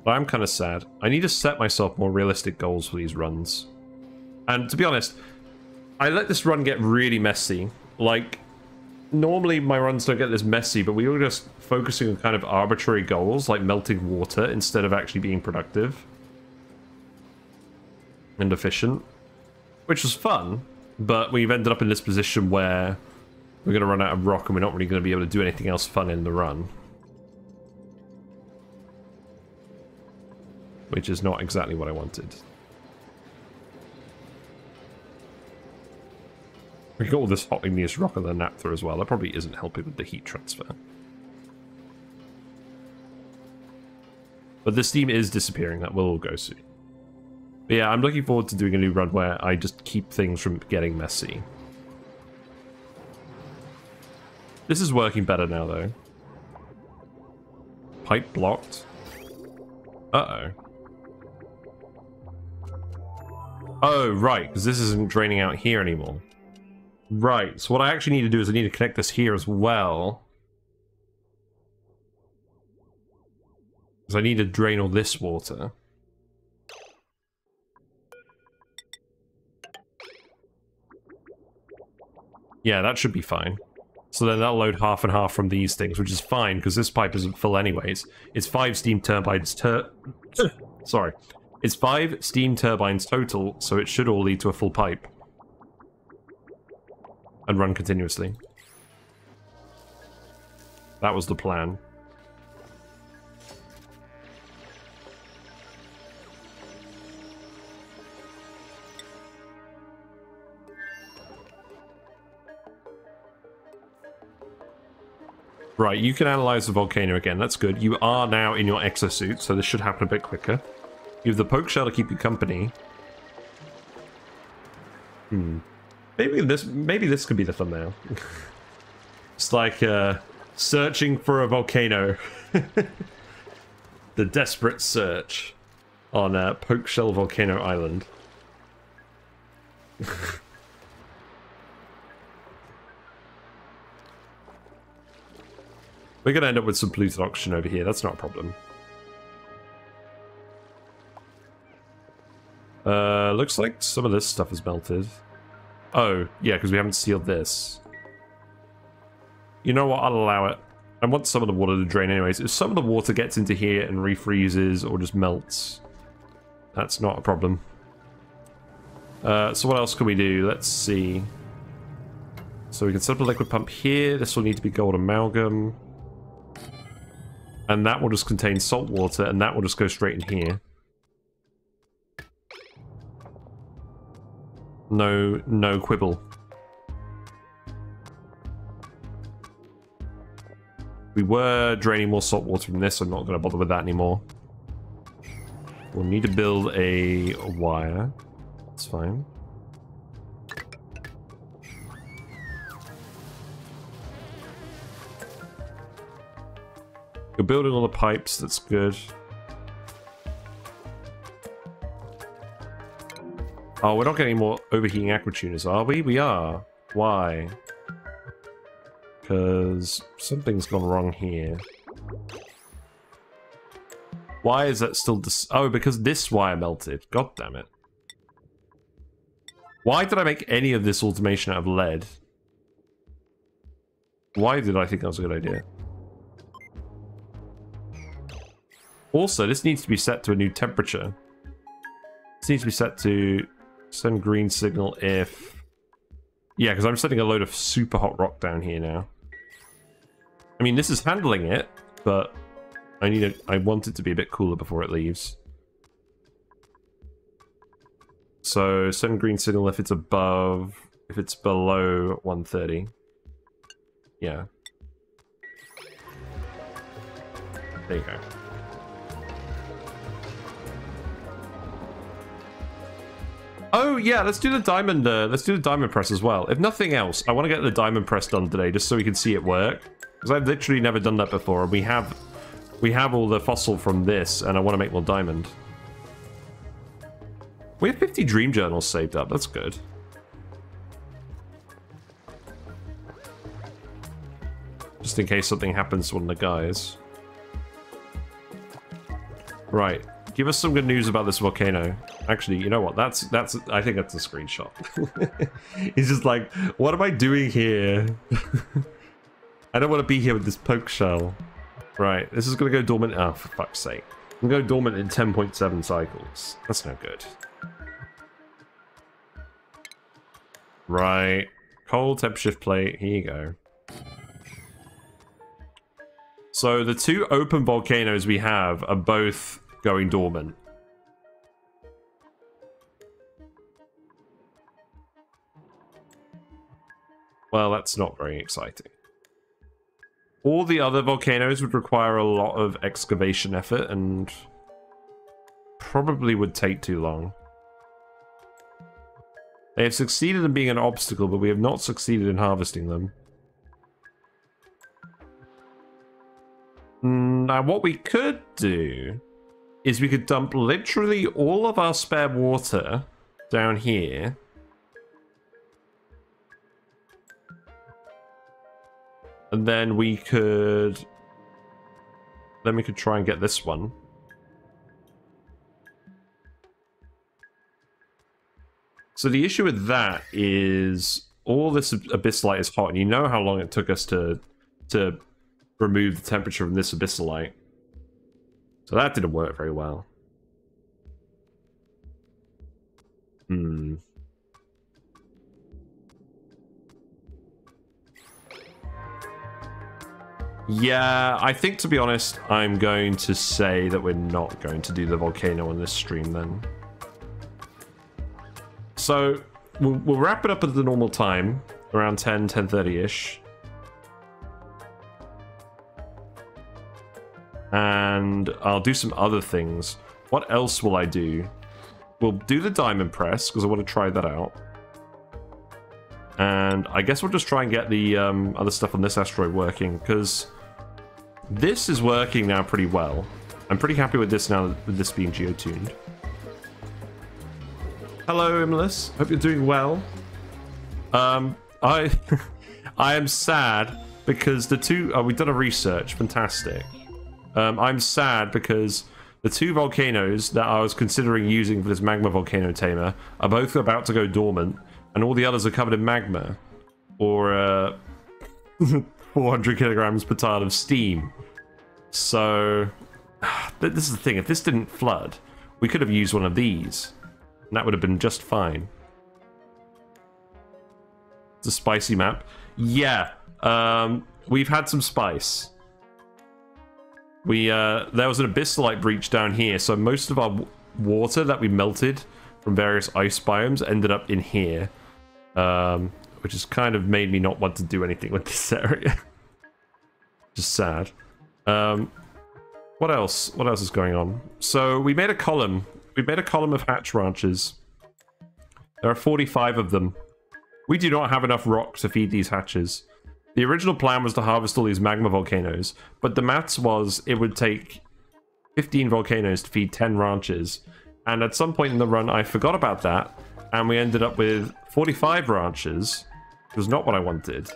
But I'm kind of sad. I need to set myself more realistic goals for these runs. And to be honest, I let this run get really messy. Like, normally my runs don't get this messy, but we were just focusing on kind of arbitrary goals, like melting water, instead of actually being productive and efficient, which was fun, but we've ended up in this position where we're going to run out of rock and we're not really going to be able to do anything else fun in the run. Which is not exactly what I wanted. We got all this hot igneous rock on the naphtha as well. That probably isn't helping with the heat transfer. But the steam is disappearing. That will all go soon. But yeah, I'm looking forward to doing a new run where I just keep things from getting messy. This is working better now, though. Pipe blocked. Uh-oh. Oh, right, because this isn't draining out here anymore. Right, so what I actually need to do is I need to connect this here as well. Because I need to drain all this water. Yeah, that should be fine. So then that'll load half and half from these things, which is fine, because this pipe isn't full anyways. It's 5 steam turbines Sorry. It's 5 steam turbines total, so it should all lead to a full pipe. And run continuously. That was the plan. Right, you can analyze the volcano again, that's good. You are now in your exosuit, so this should happen a bit quicker. You have the poke shell to keep you company. Maybe this could be the thumbnail. It's like searching for a volcano. The desperate search on Pokeshell Volcano Island. We're gonna end up with some polluted oxygen over here. That's not a problem. Looks like some of this stuff is melted. Oh, yeah, because we haven't sealed this. You know what? I'll allow it. I want some of the water to drain anyways. If some of the water gets into here and refreezes or just melts, that's not a problem. So what else can we do? Let's see. So we can set up a liquid pump here. This will need to be gold amalgam. And that will just contain salt water, and that will just go straight in here. No quibble. We were draining more salt water from this. I'm not going to bother with that anymore. We'll need to build a wire. That's fine. You're building all the pipes. That's good. Oh, we're not getting any more overheating aqua tuners, are we? We are. Why? Because something's gone wrong here. Why is that still oh, because this wire melted. God damn it. Why did I make any of this automation out of lead? Why did I think that was a good idea? Also, this needs to be set to a new temperature. This needs to be set to send green signal if... Yeah, because I'm setting a load of super hot rock down here now. I mean, this is handling it, but I want it to be a bit cooler before it leaves. So send green signal if it's above, if it's below 130. Yeah. There you go. Oh yeah, let's do the diamond. Let's do the diamond press as well. If nothing else, I want to get the diamond press done today, just so we can see it work. Because I've literally never done that before, and we have all the fossil from this, and I want to make more diamond. We have 50 dream journals saved up. That's good. Just in case something happens to one of the guys. Right. Give us some good news about this volcano. Actually, you know what? That's I think that's a screenshot. He's just like, what am I doing here? I don't want to be here with this poke shell. Right, this is gonna go dormant. Oh, for fuck's sake. I'm gonna go dormant in 10.7 cycles. That's no good. Right. Cold temp shift plate. Here you go. So the two open volcanoes we have are both going dormant. Well, that's not very exciting. All the other volcanoes would require a lot of excavation effort and probably would take too long. They have succeeded in being an obstacle, but we have not succeeded in harvesting them. Now, what we could do is we could dump literally all of our spare water down here. And then we could try and get this one. So the issue with that is all this Abyssalite is hot, and you know how long it took us to remove the temperature from this Abyssalite. So that didn't work very well. Yeah, I think, to be honest, I'm going to say that we're not going to do the volcano on this stream then. So, we'll wrap it up at the normal time, around 10:30-ish. And I'll do some other things. What else will I do? We'll do the diamond press, because I want to try that out. And I guess we'll just try and get the other stuff on this asteroid working, because this is working now pretty well. I'm pretty happy with this now, with this being geotuned. Hello, Imlis. Hope you're doing well. I am sad because the two... Oh, we've done a research. Fantastic. I'm sad because the two volcanoes that I was considering using for this Magma Volcano tamer are both about to go dormant, and all the others are covered in magma, or 400 kilograms per tile of steam. So, this is the thing. If this didn't flood, we could have used one of these, and that would have been just fine. It's a spicy map. Yeah, we've had some spice. There was an Abyssalite breach down here, so most of our water that we melted from various ice biomes ended up in here, which has kind of made me not want to do anything with this area. Just sad. What else? What else is going on? So we made a column. We made a column of hatch ranches. There are 45 of them. We do not have enough rock to feed these hatches. The original plan was to harvest all these magma volcanoes, but the maths was it would take 15 volcanoes to feed 10 ranches. And at some point in the run, I forgot about that, and we ended up with 45 ranches. It was not what I wanted.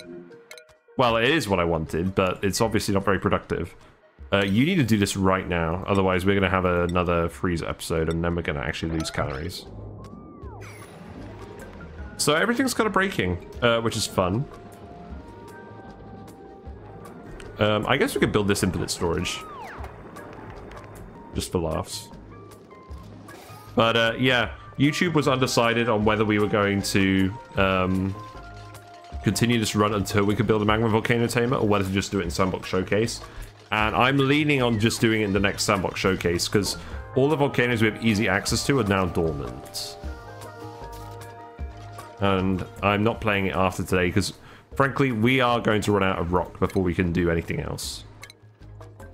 Well, it is what I wanted, but it's obviously not very productive. You need to do this right now, otherwise we're going to have another freeze episode, and then we're going to actually lose calories. So everything's kind of breaking, which is fun. I guess we could build this infinite storage. Just for laughs. But yeah, YouTube was undecided on whether we were going to continue this run until we could build a Magma Volcano tamer, or whether to just do it in Sandbox Showcase. And I'm leaning on just doing it in the next Sandbox Showcase, because all the volcanoes we have easy access to are now dormant. And I'm not playing it after today, because frankly, we are going to run out of rock before we can do anything else.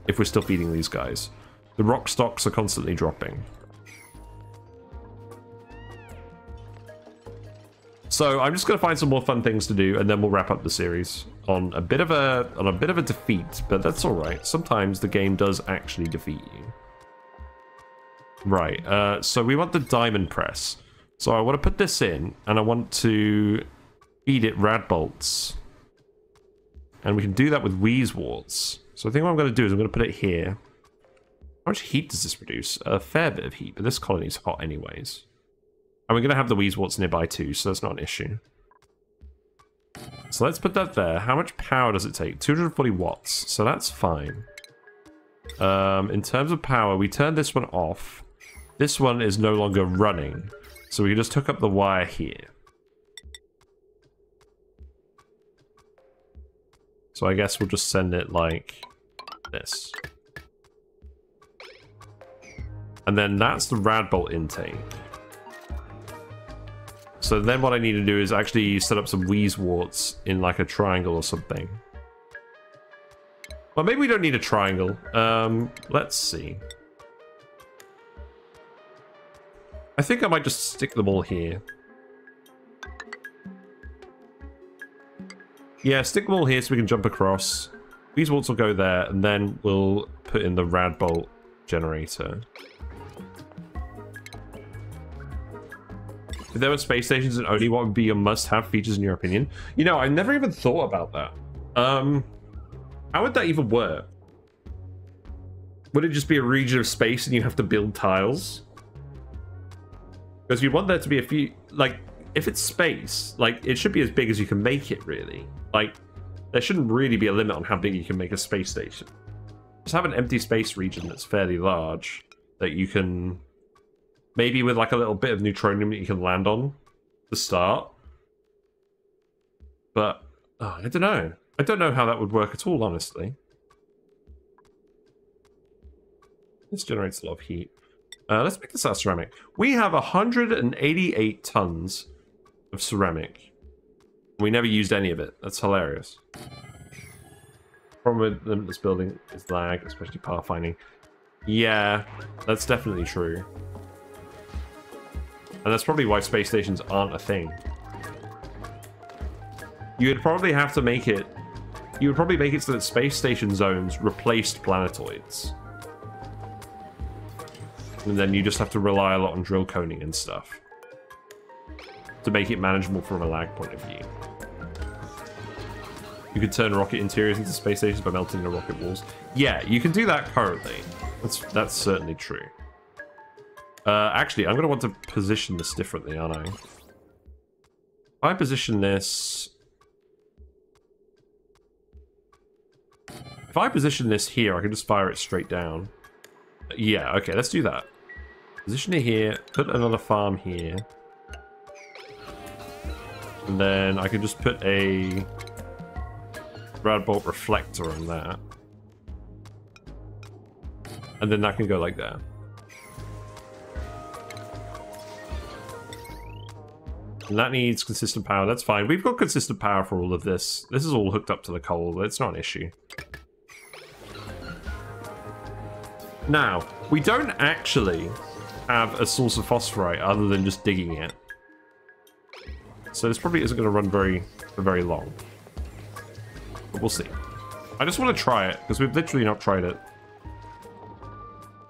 If we're still feeding these guys. The rock stocks are constantly dropping. So I'm just going to find some more fun things to do, and then we'll wrap up the series on a bit of a defeat, but that's all right. Sometimes the game does actually defeat you. Right. So we want the diamond press. So I want to put this in, and I want to feed it rad bolts, and we can do that with wheezeworts. So I think what I'm going to do is I'm going to put it here. How much heat does this produce? A fair bit of heat, but this colony's hot anyways. And we're going to have the wheezeworts nearby too, so that's not an issue. So let's put that there. How much power does it take? 240 watts, so that's fine. In terms of power, we turn this one off. This one is no longer running, so we can just hook up the wire here. So I guess we'll just send it like this. And then that's the rad bolt intake. So then what I need to do is actually set up some wheezeworts in like a triangle or something. Well, maybe we don't need a triangle. Let's see. I think I might just stick them all here. Yeah, stick them all here so we can jump across. Wheezeworts will go there, and then we'll put in the rad bolt generator. If there were space stations in ONI, what would be your must-have features in your opinion? You know, I never even thought about that. How would that even work? Would it just be a region of space and you have to build tiles? Because you want there to be a few... Like, if it's space, like, it should be as big as you can make it, really. Like, there shouldn't really be a limit on how big you can make a space station. Just have an empty space region that's fairly large that you can... Maybe with like a little bit of neutronium that you can land on to start. But, oh, I don't know. I don't know how that would work at all, honestly. This generates a lot of heat. Let's make this out of ceramic. We have 188 tons of ceramic. We never used any of it. That's hilarious. Problem with limitless building is lag, especially pathfinding. Yeah, that's definitely true. And that's probably why space stations aren't a thing. You would probably have to make it... You would probably make it so that space station zones replaced planetoids. And then you just have to rely a lot on drill coning and stuff. To make it manageable from a lag point of view. You could turn rocket interiors into space stations by melting the rocket walls. Yeah, you can do that currently. That's certainly true. Actually, I'm going to want to position this differently, aren't I? If I position this... If I position this here, I can just fire it straight down. Yeah, okay, let's do that. Position it here, put another farm here. And then I can just put a Radbolt reflector on that. And then that can go like that. And that needs consistent power. That's fine. We've got consistent power for all of this. This is all hooked up to the coal. It's not an issue. Now, we don't actually have a source of phosphorite other than just digging it. So this probably isn't going to run for very long. But we'll see. I just want to try it, because we've literally not tried it.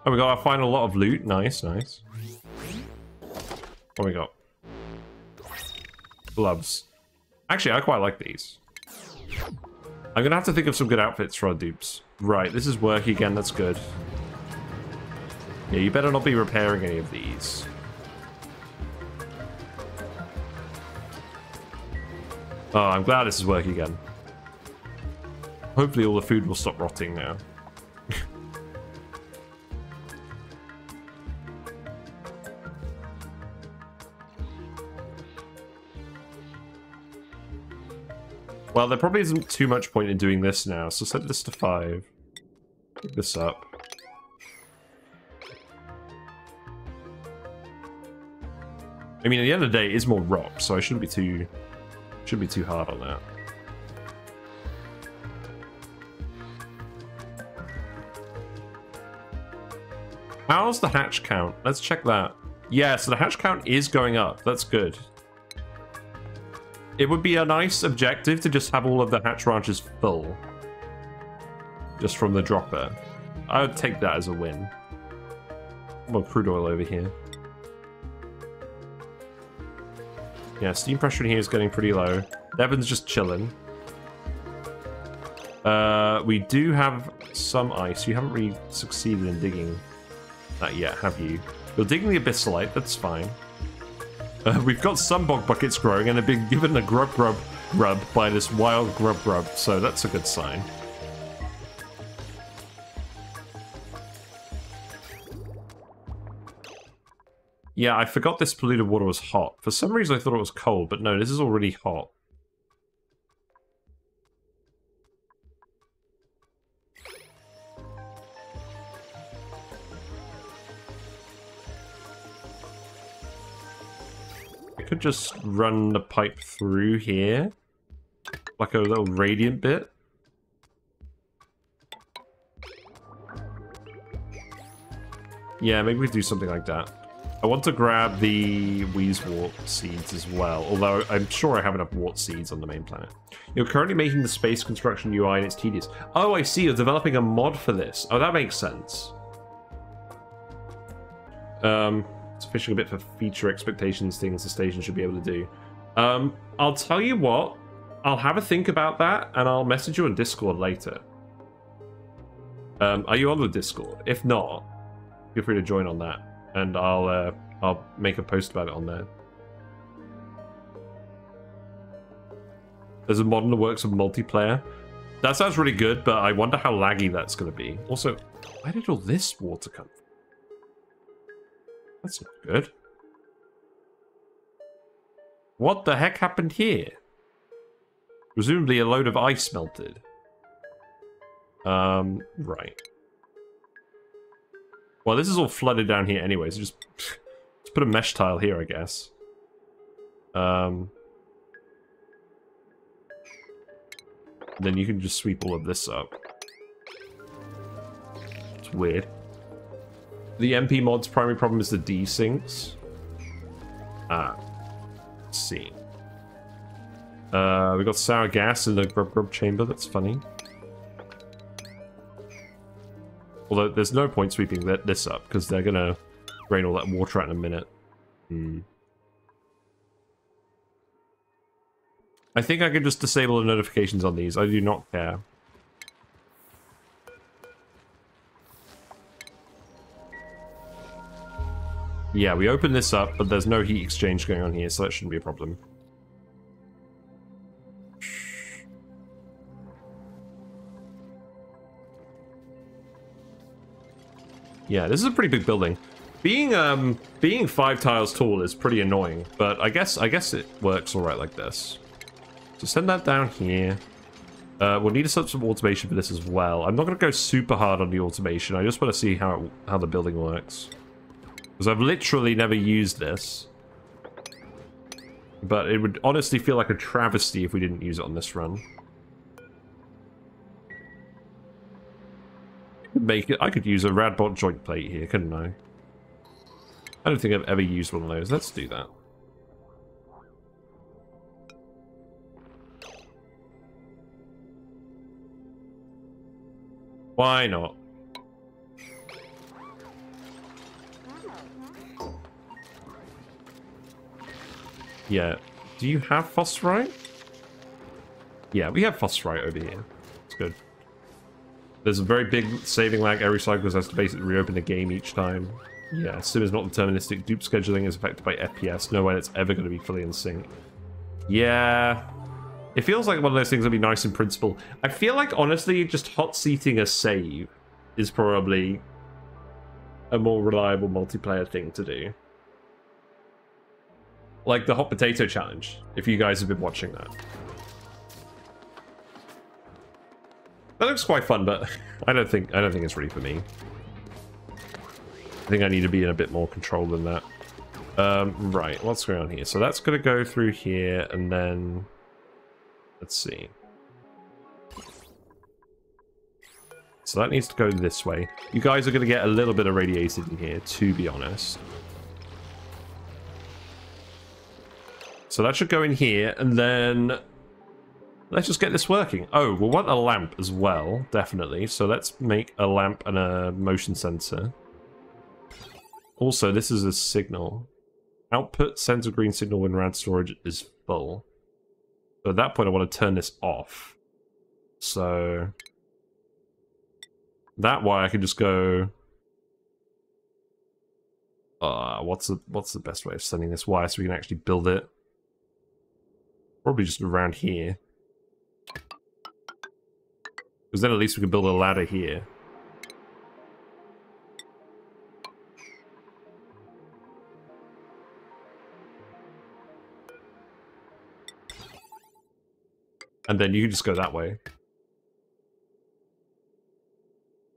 Oh, we got our final lot of loot. Nice, nice. What we got? Gloves. Actually, I quite like these. I'm going to have to think of some good outfits for our dupes. Right, this is work again. That's good. Yeah, you better not be repairing any of these. Oh, I'm glad this is working again. Hopefully all the food will stop rotting now. Well, there probably isn't too much point in doing this now, so set this to 5. Pick this up. I mean, at the end of the day, it is more rock, so I shouldn't be too hard on that. How's the hatch count? Let's check that. Yeah, so the hatch count is going up. That's good. It would be a nice objective to just have all of the hatch ranches full. Just from the dropper. I would take that as a win. More crude oil over here. Yeah, steam pressure in here is getting pretty low. Devon's just chilling. We do have some ice. You haven't really succeeded in digging that yet, have you? You're digging the Abyssalite, that's fine. We've got some bog buckets growing and they've been given a grub by this wild grub, so that's a good sign. Yeah, I forgot this polluted water was hot. For some reason I thought it was cold, but no, this is already hot. I could just run the pipe through here. Like a little radiant bit. Yeah, maybe we do something like that. I want to grab the Wheezewort seeds as well, although I'm sure I have enough wart seeds on the main planet. You're currently making the space construction UI and it's tedious. Oh, I see, you're developing a mod for this. Oh, that makes sense. It's fishing a bit for feature expectations, things the station should be able to do. I'll tell you what, I'll have a think about that and I'll message you on Discord later. Are you on the Discord? If not, feel free to join on that. And I'll make a post about it on there. There's a mod in the works of multiplayer. That sounds really good, but I wonder how laggy that's going to be. Also, where did all this water come from? That's not good. What the heck happened here? Presumably a load of ice melted. Right. Well, this is all flooded down here anyway, so just put a mesh tile here, I guess. Then you can just sweep all of this up. It's weird. The MP mod's primary problem is the desyncs. Ah. Let's see. We got sour gas in the grub grub chamber. That's funny. Although there's no point sweeping this up because they're gonna drain all that water out in a minute. I think I could just disable the notifications on these. I do not care. Yeah, we open this up, but there's no heat exchange going on here, so that shouldn't be a problem. Yeah, this is a pretty big building. Being 5 tiles tall is pretty annoying, but I guess it works all right like this. So send that down here. We'll need to set up some automation for this as well. I'm not going to go super hard on the automation. I just want to see how the building works. Because I've literally never used this. But it would honestly feel like a travesty if we didn't use it on this run. I could use a Radbot joint plate here, couldn't I? I don't think I've ever used one of those. Let's do that. Why not? Yeah. Do you have phosphorite? Yeah, we have phosphorite over here. It's good. There's a very big saving lag every cycle because has to basically reopen the game each time. Yeah, Sim is not deterministic. Dupe scheduling is affected by FPS. No way it's ever going to be fully in sync. Yeah. It feels like one of those things that'd be nice in principle. I feel like, honestly, just hot seating a save is probably a more reliable multiplayer thing to do. Like the hot potato challenge, if you guys have been watching that. That looks quite fun, but I don't think it's really for me. I think I need to be in a bit more control than that. Right, what's going on here? So that's going to go through here, and then... Let's see. So that needs to go this way. You guys are going to get a little bit of radiated in here, to be honest. So that should go in here, and then... Let's just get this working. Oh, we'll want a lamp as well, definitely. So let's make a lamp and a motion sensor. Also, this is a signal. Output sends a green signal when rad storage is full. So at that point, I want to turn this off. So that way, I can just go. What's the best way of sending this wire so we can actually build it? Probably just around here. Because then at least we can build a ladder here. And then you can just go that way.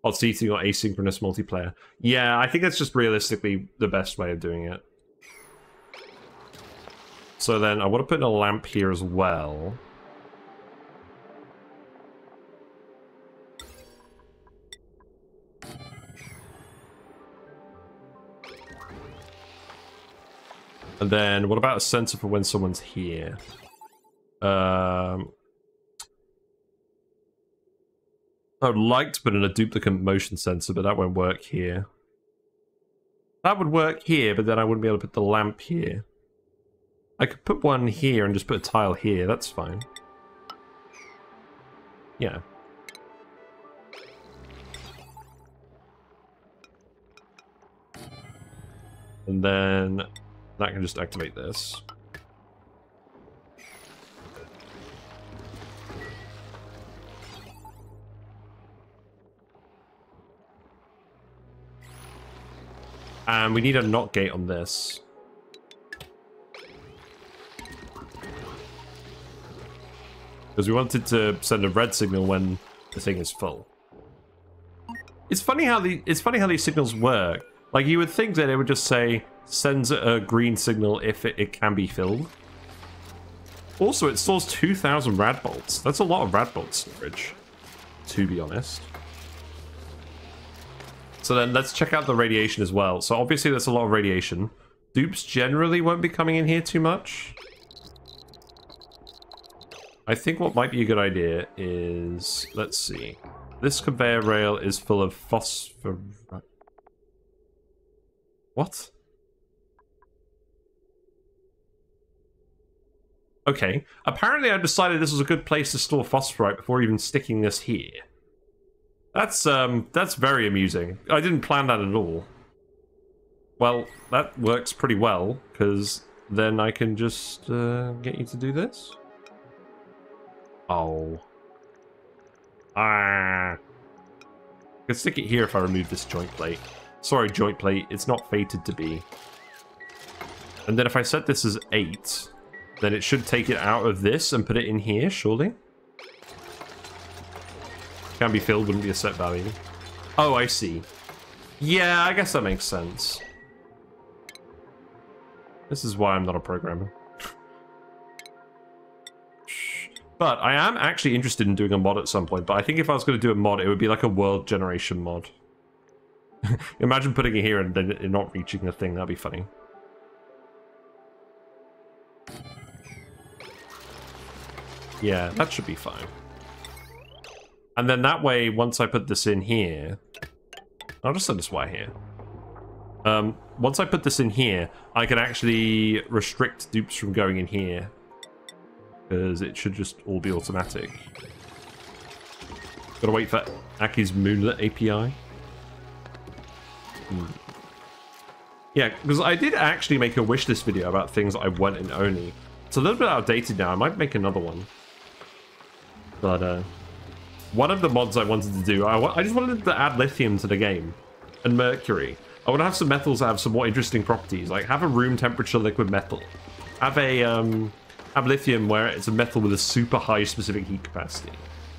Hot seating or asynchronous multiplayer. Yeah, I think that's just realistically the best way of doing it. So then I want to put in a lamp here as well. And then what about a sensor for when someone's here? I would like to put in a duplicate motion sensor, but that won't work here. That would work here, but then I wouldn't be able to put the lamp here. I could put one here and just put a tile here. That's fine. Yeah. And then that can just activate this. And we need a NOT gate on this. Because we wanted to send a red signal when the thing is full. It's funny how these signals work. Like, you would think that it would just say, sends a green signal if it can be filled. Also, it stores 2,000 rad bolts. That's a lot of rad bolt storage, to be honest. So then let's check out the radiation as well. So obviously there's a lot of radiation. Dupes generally won't be coming in here too much. I think what might be a good idea is, let's see. This conveyor rail is full of phosphor... What? Okay. Apparently I decided this was a good place to store phosphorite before even sticking this here. That's very amusing. I didn't plan that at all. Well, that works pretty well, because then I can just get you to do this. Oh. Ah. I can stick it here if I remove this joint plate. Sorry, joint plate, it's not fated to be. And then if I set this as 8, then it should take it out of this and put it in here, surely? Can be filled, wouldn't be a set value. Oh, I see. Yeah, I guess that makes sense. This is why I'm not a programmer. But I am actually interested in doing a mod at some point, but I think if I was going to do a mod, it would be like a world generation mod. Imagine putting it here and then it not reaching the thing, that'd be funny. Yeah, that should be fine. And then that way, once I put this in here... I'll just send this wire here. Once I put this in here, I can actually restrict dupes from going in here. Because it should just all be automatic. Gotta wait for Aki's Moonlit API. Yeah, because I did actually make a wishlist video about things I want in ONI. It's a little bit outdated now. I might make another one. But, one of the mods I wanted to do, I just wanted to add lithium to the game. And mercury. I want to have some metals that have some more interesting properties. Like, have a room temperature liquid metal. Have a, have lithium where it's a metal with a super high specific heat capacity.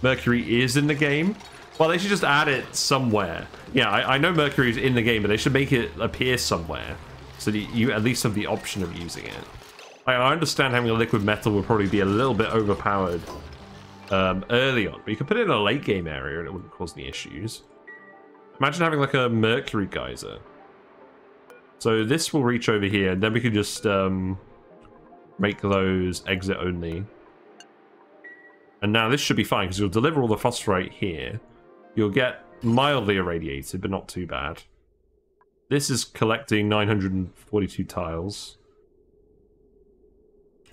Mercury is in the game. Well, they should just add it somewhere. Yeah, I know mercury is in the game, but they should make it appear somewhere. So that you at least have the option of using it. I understand having a liquid metal would probably be a little bit overpowered early on, but you could put it in a late game area and it wouldn't cause any issues. Imagine having like a mercury geyser. So this will reach over here, and then we could just make those exit only. And now this should be fine, because you'll deliver all the phosphorite here. You'll get mildly irradiated, but not too bad. This is collecting 942 tiles.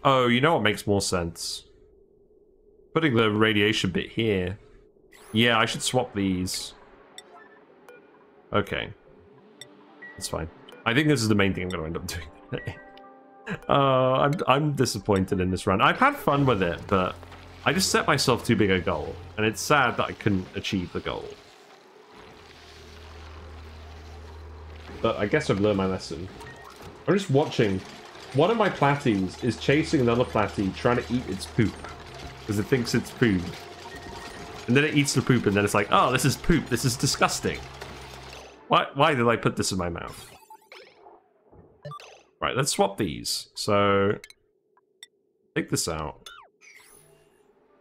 Oh, you know what makes more sense? Putting the radiation bit here. Yeah, I should swap these. Okay. That's fine. I think this is the main thing I'm going to end up doing today. I'm disappointed in this run. I've had fun with it, but I just set myself too big a goal, and it's sad that I couldn't achieve the goal. But I guess I've learned my lesson. I'm just watching. One of my platies is chasing another platy, trying to eat its poop, because it thinks it's food. And then it eats the poop, and then it's like, oh, this is poop. This is disgusting. Why did I put this in my mouth? Right, let's swap these. So, take this out.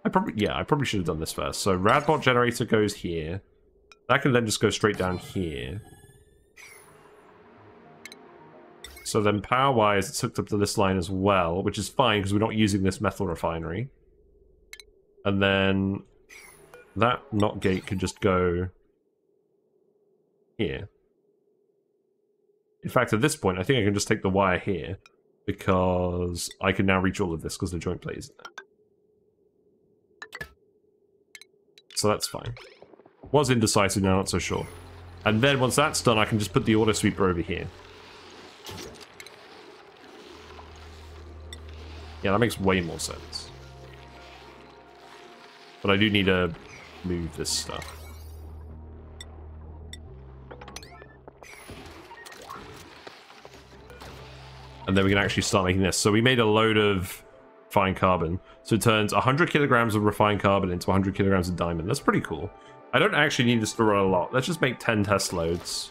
I probably should have done this first. So, Radbot generator goes here. That can then just go straight down here. So then power-wise, it's hooked up to this line as well, which is fine because we're not using this metal refinery. And then that NOT gate could just go here. In fact, at this point, I think I can just take the wire here because I can now reach all of this because the joint plate is in there. So that's fine. Was indecisive, now not so sure. And then once that's done, I can just put the auto sweeper over here. Yeah, that makes way more sense. But I do need to move this stuff. And then we can actually start making this. So we made a load of fine carbon. So it turns 100 kilograms of refined carbon into 100 kilograms of diamond. That's pretty cool. I don't actually need this to run a lot. Let's just make 10 test loads.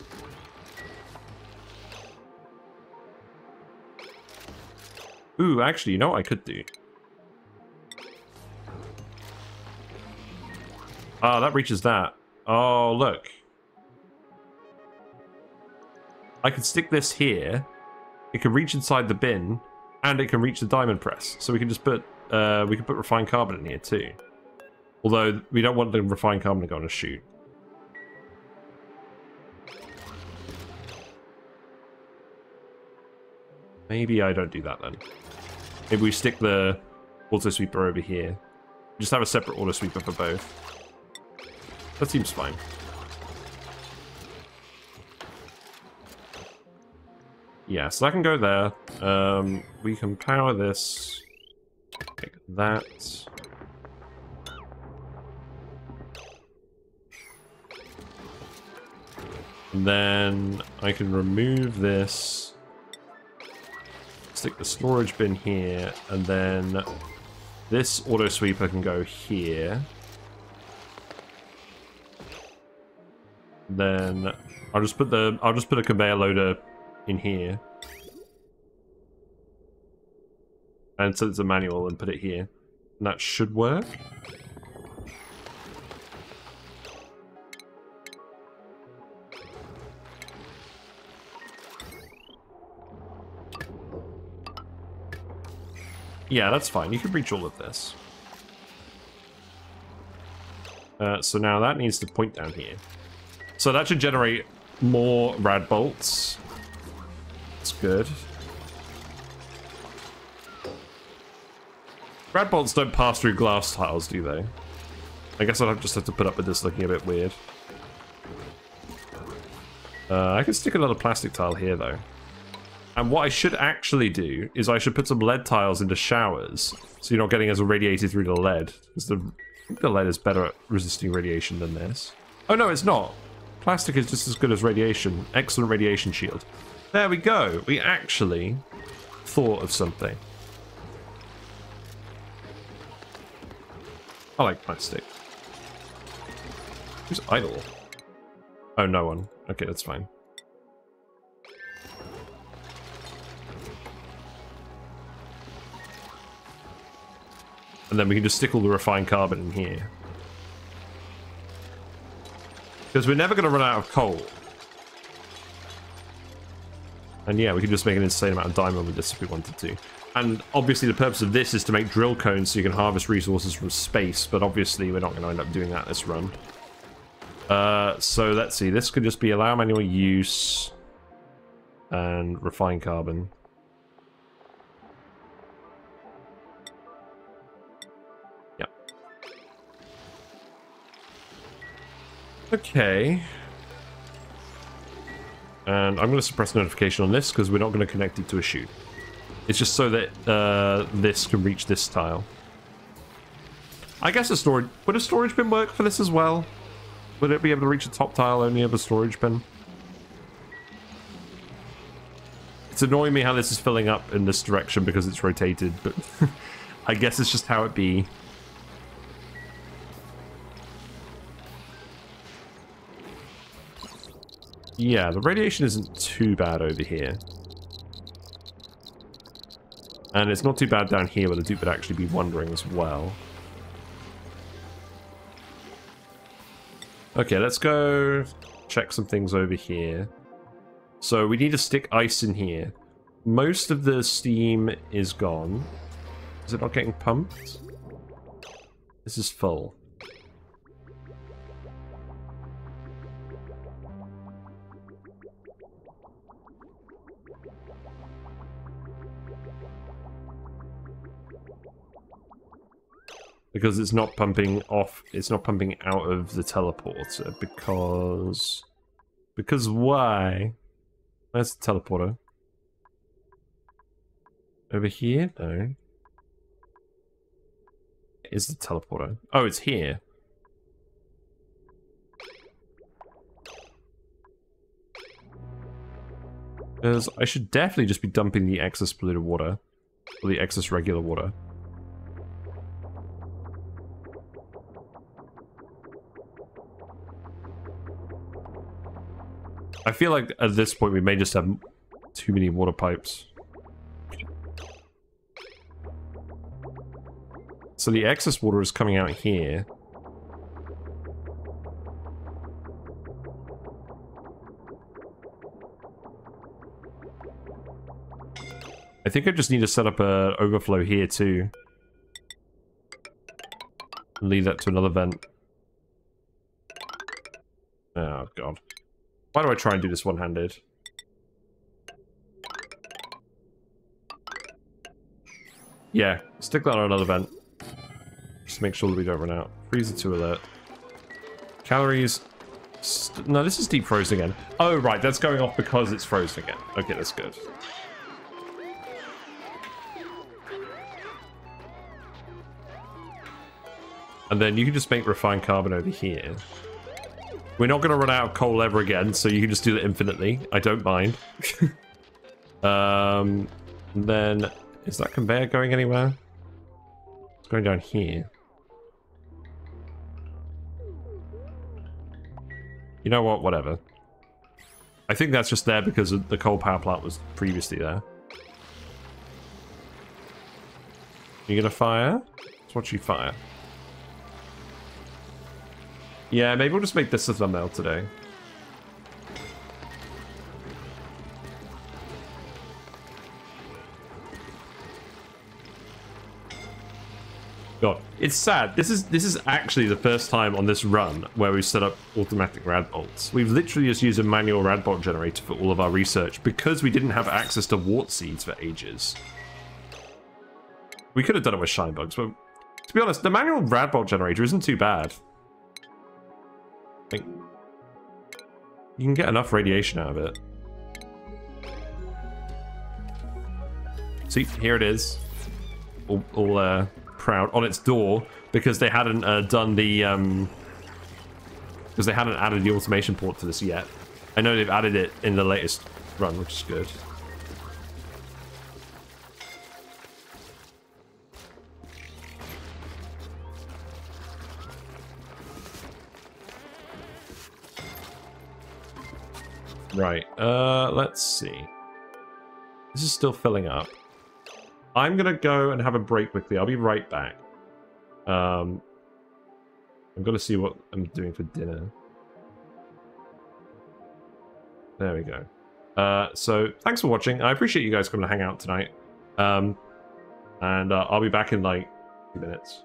Ooh, actually, you know what I could do? Ah, that reaches that. Oh, look. I could stick this here. It can reach inside the bin, and it can reach the diamond press. So we can just put put refined carbon in here too. Although we don't want the refined carbon to go on a chute. Maybe I don't do that then. Maybe we stick the auto sweeper over here. Just have a separate auto sweeper for both. That seems fine. Yeah, so that can go there. We can power this like that. And then I can remove this. Stick the storage bin here, and then this auto sweeper can go here. Then I'll just put a conveyor loader in here. And set it to manual and put it here. And that should work. Yeah, that's fine. You can reach all of this. So now that needs to point down here. So that should generate more rad bolts. That's good. Rad bolts don't pass through glass tiles, do they? I guess I'll just have to put up with this looking a bit weird. I can stick another plastic tile here, though. And what I should actually do is I should put some lead tiles into showers, so you're not getting as irradiated through the lead. Because the lead is better at resisting radiation than this. Oh no, it's not. Plastic is just as good as radiation. Excellent radiation shield. There we go. We actually thought of something. I like plastic. Who's idle? Oh, no one. Okay, that's fine. And then we can just stick all the refined carbon in here. Because we're never going to run out of coal. And yeah, we can just make an insane amount of diamond with this if we wanted to. And obviously the purpose of this is to make drill cones so you can harvest resources from space. But obviously we're not going to end up doing that this run. So let's see. This could just be allow manual use. And refine carbon. Okay. And I'm going to suppress notification on this because we're not going to connect it to a chute. It's just so that this can reach this tile. I guess a storage... Would a storage bin work for this as well? Would it be able to reach a top tile only of a storage bin? It's annoying me how this is filling up in this direction because it's rotated, but I guess it's just how it be. Yeah, the radiation isn't too bad over here. And it's not too bad down here where the dupe would actually be wandering as well. Okay, let's go check some things over here. So we need to stick ice in here. Most of the steam is gone. Is it not getting pumped? This is full. Because it's not pumping off, it's not pumping out of the teleporter, because why? Where's the teleporter? Over here? No. Is the teleporter? Oh, it's here. Because I should definitely just be dumping the excess polluted water, or the excess regular water. I feel like at this point we may just have too many water pipes. So the excess water is coming out here. I think I just need to set up an overflow here too. And lead that to another vent. Oh, God. Why do I try and do this one-handed? Yeah, stick that on another vent. Just make sure that we don't run out. Freezer 2 alert. Calories. No, this is deep frozen again. Oh, right, that's going off because it's frozen again. Okay, that's good. And then you can just make refined carbon over here. We're not going to run out of coal ever again, so you can just do that infinitely. I don't mind. Then, is that conveyor going anywhere? It's going down here. You know what? Whatever. I think that's just there because the coal power plant was previously there. You gonna fire? Let's watch you fire. Yeah, maybe we'll just make this a thumbnail today. God, it's sad. This is actually the first time on this run where we've set up automatic rad bolts. We've literally just used a manual rad bolt generator for all of our research because we didn't have access to wart seeds for ages. We could have done it with shine bugs, but to be honest, the manual rad bolt generator isn't too bad. I think you can get enough radiation out of it. See, here it is. All proud on its door because they hadn't done the because they hadn't added the automation port to this yet. I know they've added it in the latest run, which is good. Right, let's see. This is still filling up. I'm gonna go and have a break quickly. I'll be right back. I'm gonna see what I'm doing for dinner. There we go. So thanks for watching. I appreciate you guys coming to hang out tonight. And I'll be back in like a few minutes.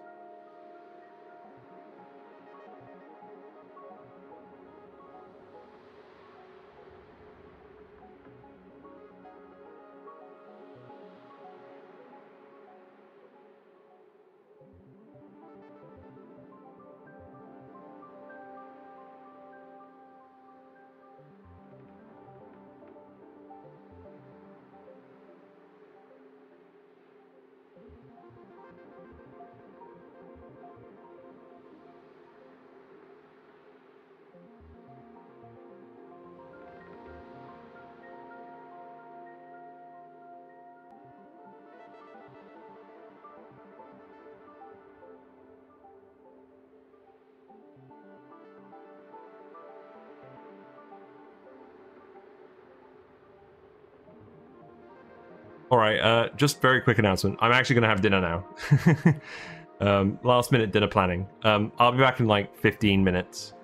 Alright, just very quick announcement. I'm actually going to have dinner now. Last minute dinner planning. I'll be back in like 15 minutes.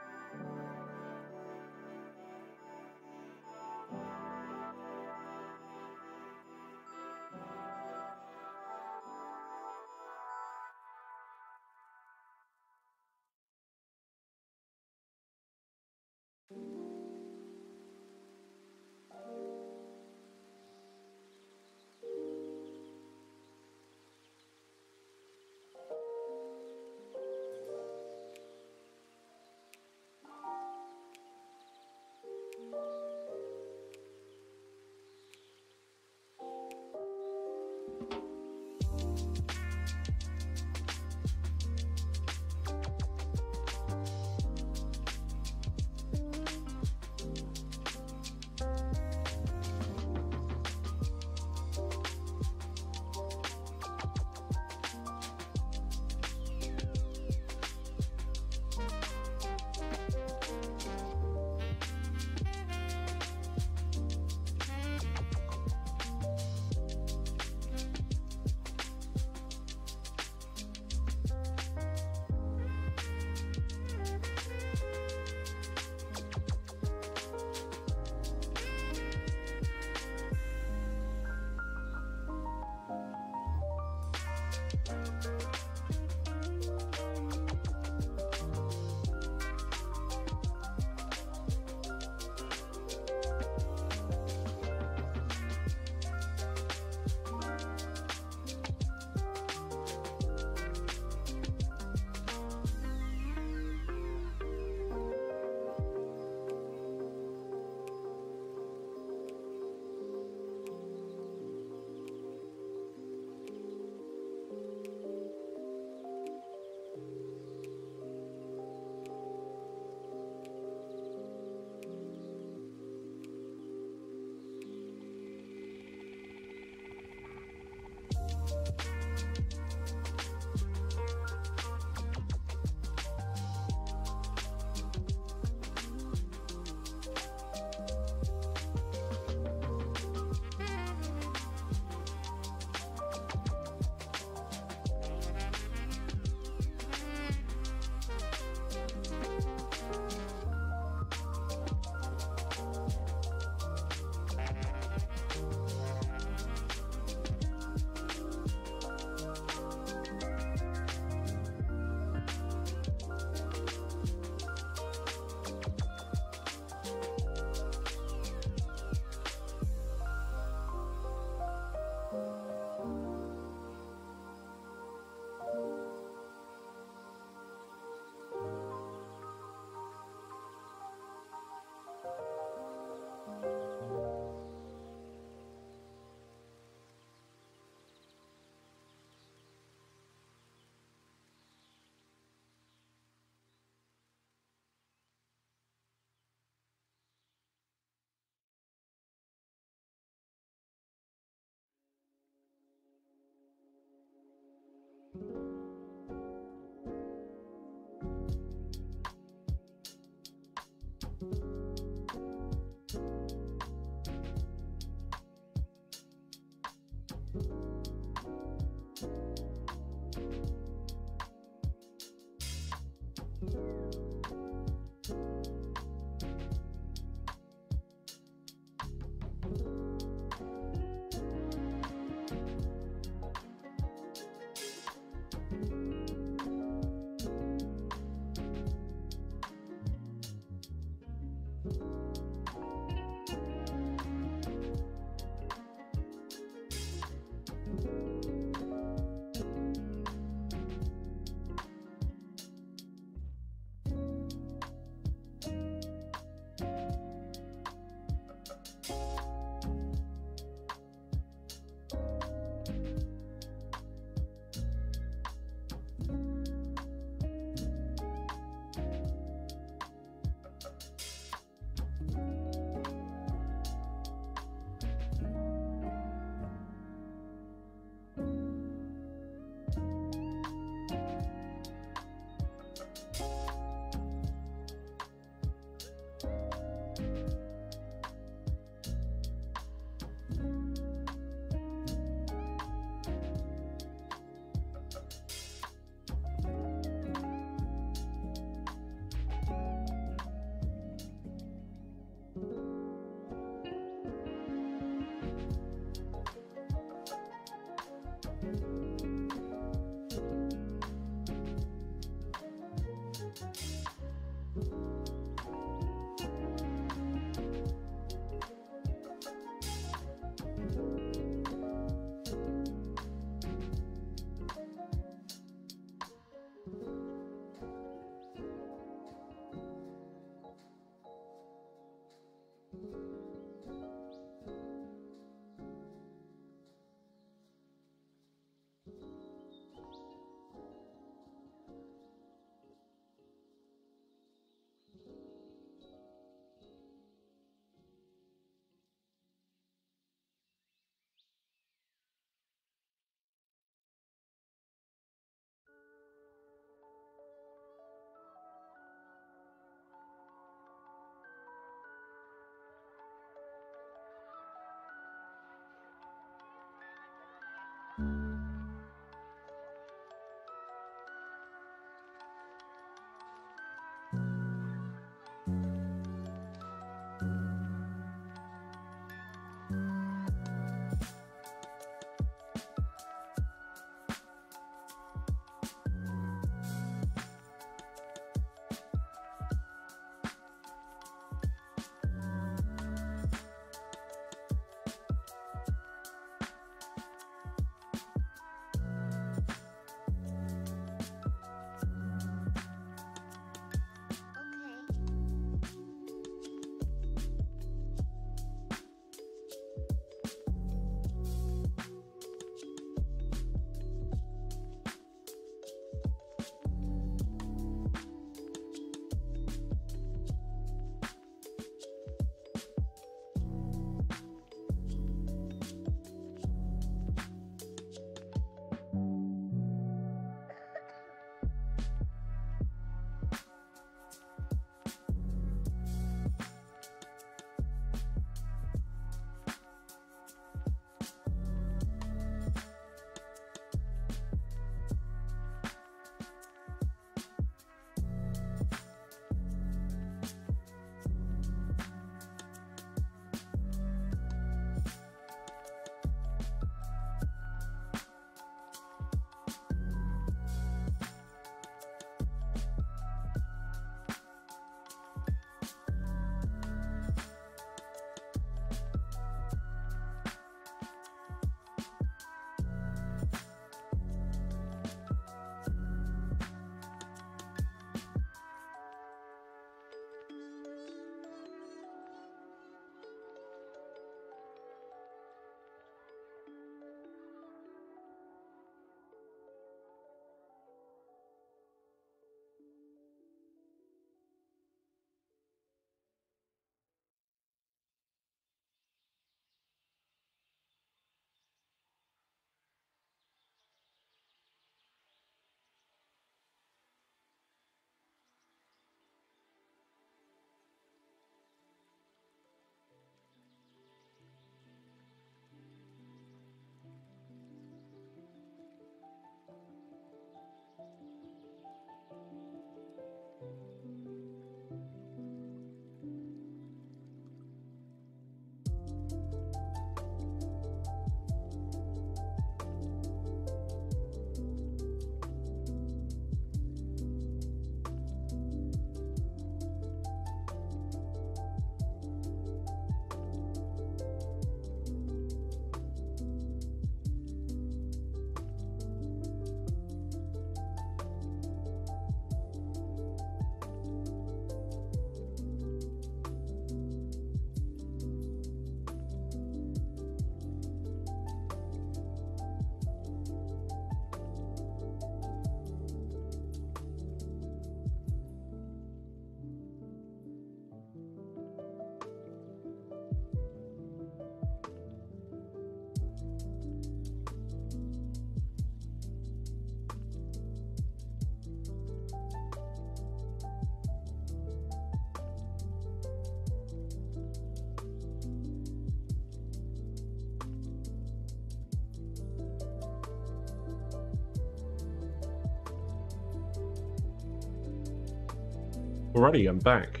Alrighty, I'm back.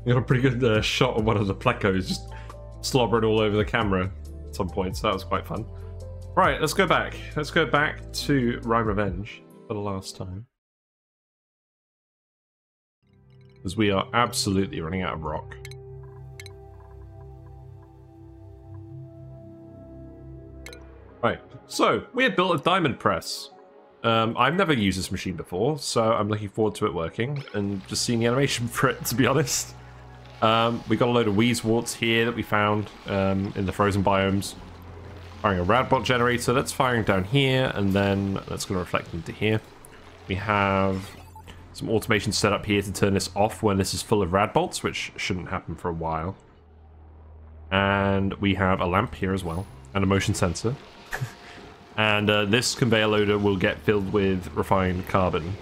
I got a pretty good shot of one of the plecos just slobbering all over the camera at some point, so that was quite fun. Right, let's go back. Let's go back to Rime Revenge for the last time. Because we are absolutely running out of rock. Right, so we have built a diamond press. I've never used this machine before, so I'm looking forward to it working and just seeing the animation for it, to be honest. We got a load of wheezeworts here that we found in the frozen biomes. Firing a radbolt generator, that's firing down here, and then that's going to reflect into here. We have some automation set up here to turn this off when this is full of radbolts, which shouldn't happen for a while. And we have a lamp here as well, and a motion sensor. And this conveyor loader will get filled with refined carbon.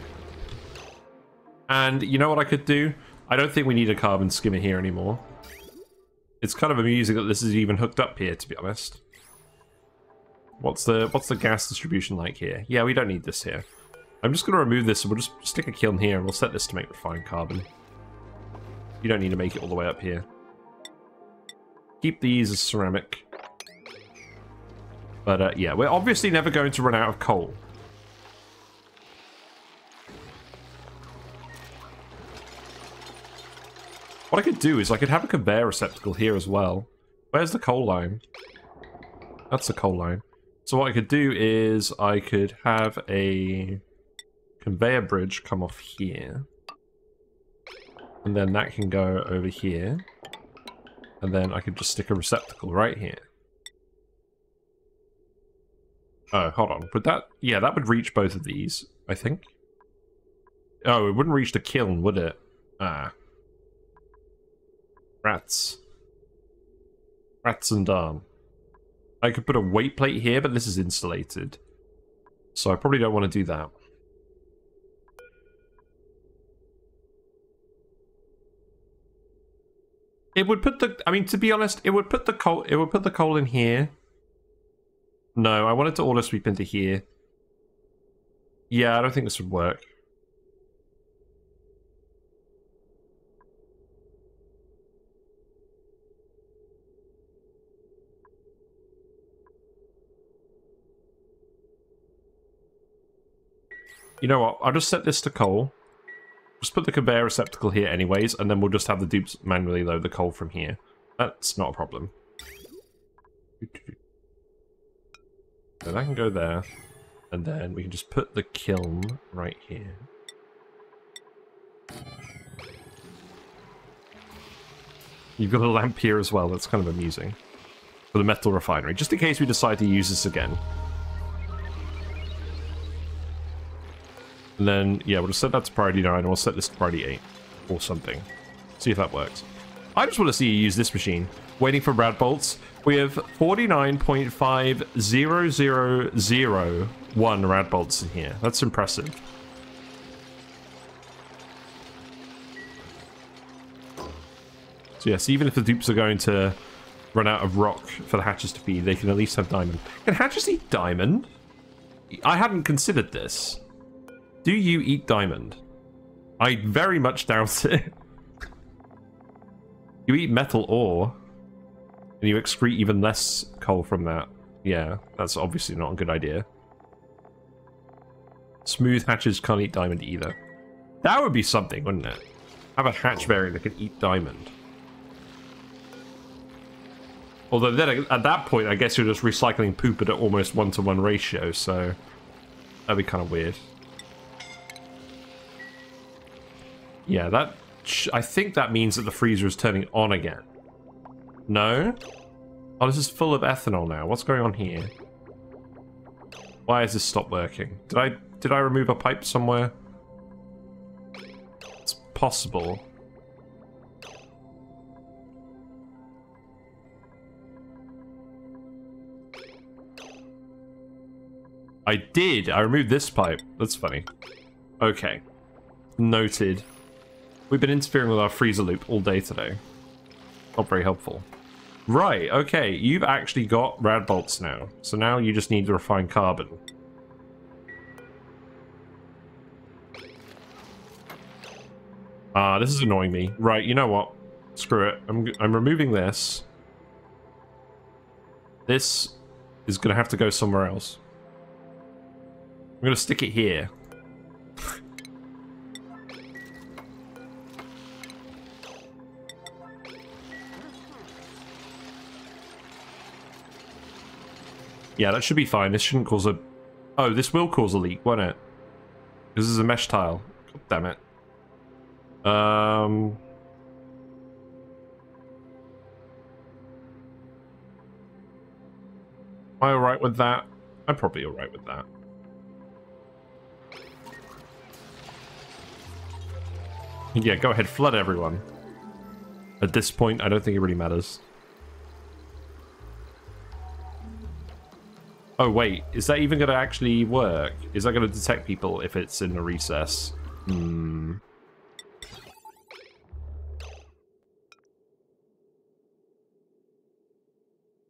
And you know what I could do? I don't think we need a carbon skimmer here anymore. It's kind of amusing that this is even hooked up here, to be honest. What's the gas distribution like here? Yeah, we don't need this here. I'm just going to remove this and we'll just stick a kiln here and we'll set this to make refined carbon. You don't need to make it all the way up here. Keep these as ceramic. But yeah, we're obviously never going to run out of coal. What I could do is I could have a conveyor receptacle here as well. Where's the coal line? That's the coal line. So what I could do is I could have a conveyor bridge come off here. And then that can go over here. And then I could just stick a receptacle right here. Oh, hold on. Would that... Yeah, that would reach both of these, I think. Oh, it wouldn't reach the kiln, would it? Ah. Rats. Rats and darn. I could put a weight plate here, but this is insulated. So I probably don't want to do that. It would put the... I mean, to be honest, it would put the coal... It would put the coal in here. No, I wanted to auto sweep into here. Yeah, I don't think this would work. You know what? I'll just set this to coal. Just put the conveyor receptacle here anyways, and then we'll just have the dupes manually load the coal from here. That's not a problem. So that can go there. And then we can just put the kiln right here. You've got a lamp here as well, that's kind of amusing. For the metal refinery, just in case we decide to use this again. And then, yeah, we'll just set that to priority 9, and we'll set this to priority 8. Or something. See if that works. I just want to see you use this machine. Waiting for rad bolts. We have 49.50001 rad bolts in here. That's impressive. So yes, even if the dupes are going to run out of rock for the hatches to feed, they can at least have diamond. Can hatches eat diamond? I hadn't considered this. Do you eat diamond? I very much doubt it. You eat metal ore, and you excrete even less coal from that. Yeah, that's obviously not a good idea. Smooth hatches can't eat diamond either. That would be something, wouldn't it? Have a hatch variant that can eat diamond. Although then, at that point, I guess you're just recycling poop at an almost 1-to-1 ratio, so that'd be kind of weird. Yeah, that... I think that means that the freezer is turning on again. No? Oh, this is full of ethanol now. What's going on here? Why has this stopped working? Did I remove a pipe somewhere? It's possible. I did. I removed this pipe. That's funny. Okay. Noted. We've been interfering with our freezer loop all day today. Not very helpful. Right, okay. You've actually got rad bolts now. So now you just need to refine carbon. This is annoying me. Right, you know what? Screw it. I'm removing this. This is going to have to go somewhere else. I'm going to stick it here. Yeah, that should be fine. This shouldn't cause a... Oh, this will cause a leak, won't it? This is a mesh tile. God damn it. Am I alright with that? I'm probably alright with that. Yeah, go ahead, flood everyone. At this point, I don't think it really matters. Oh wait, is that even going to actually work? Is that going to detect people if it's in a recess? Hmm.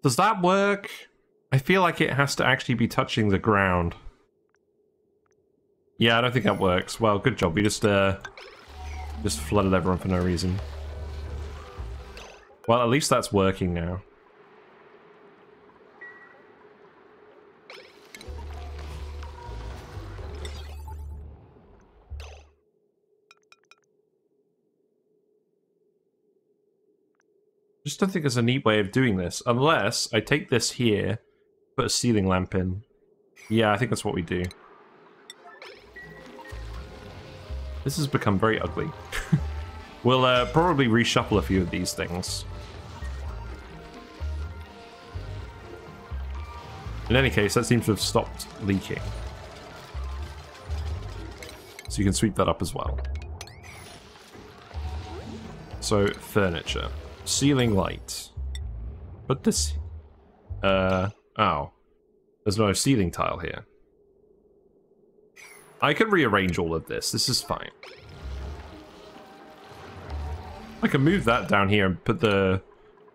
Does that work? I feel like it has to actually be touching the ground. Yeah, I don't think that works. Well, good job. We just flooded everyone for no reason. Well, at least that's working now. Just don't think there's a neat way of doing this, unless I take this here, put a ceiling lamp in. Yeah, I think that's what we do. This has become very ugly. We'll probably reshuffle a few of these things. In any case, that seems to have stopped leaking. So you can sweep that up as well. So, furniture. Ceiling light. Put this... oh. There's no ceiling tile here. I can rearrange all of this. This is fine. I can move that down here and put the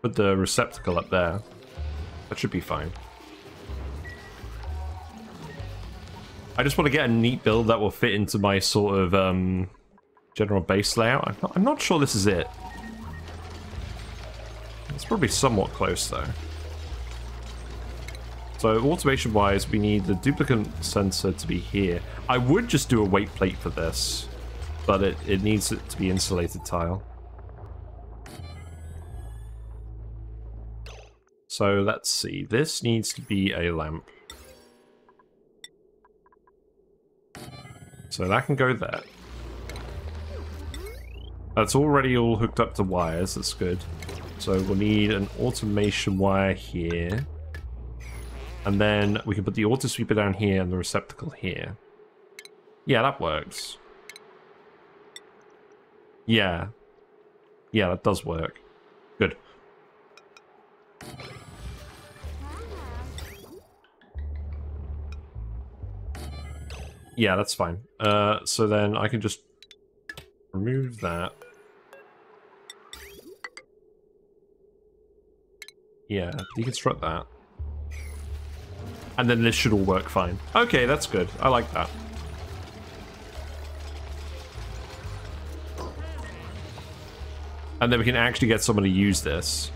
receptacle up there. That should be fine. I just want to get a neat build that will fit into my sort of general base layout. I'm not sure this is it. It's probably somewhat close though. So automation-wise, we need the duplicate sensor to be here. I would just do a weight plate for this, but it needs it to be insulated tile. So let's see. This needs to be a lamp. So that can go there. That's already all hooked up to wires. That's good. So we'll need an automation wire here. And then we can put the auto sweeper down here and the receptacle here. Yeah, that works. Yeah. Yeah, that does work. Good. Yeah, that's fine. So then I can just remove that. Yeah, deconstruct that. And then this should all work fine. Okay, that's good. I like that. And then we can actually get someone to use this.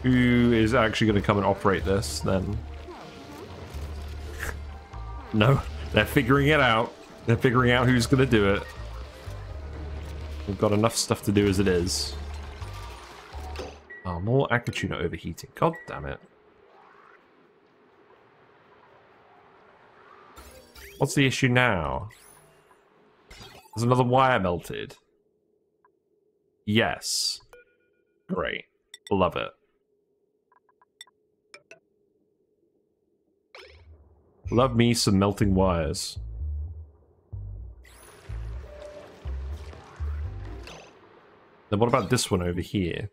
Who is actually going to come and operate this, then? No, they're figuring it out. They're figuring out who's going to do it. We've got enough stuff to do as it is. Oh, more aquatuner overheating. God damn it. What's the issue now? There's another wire melted. Yes. Great. Love it. Love me some melting wires. Then what about this one over here?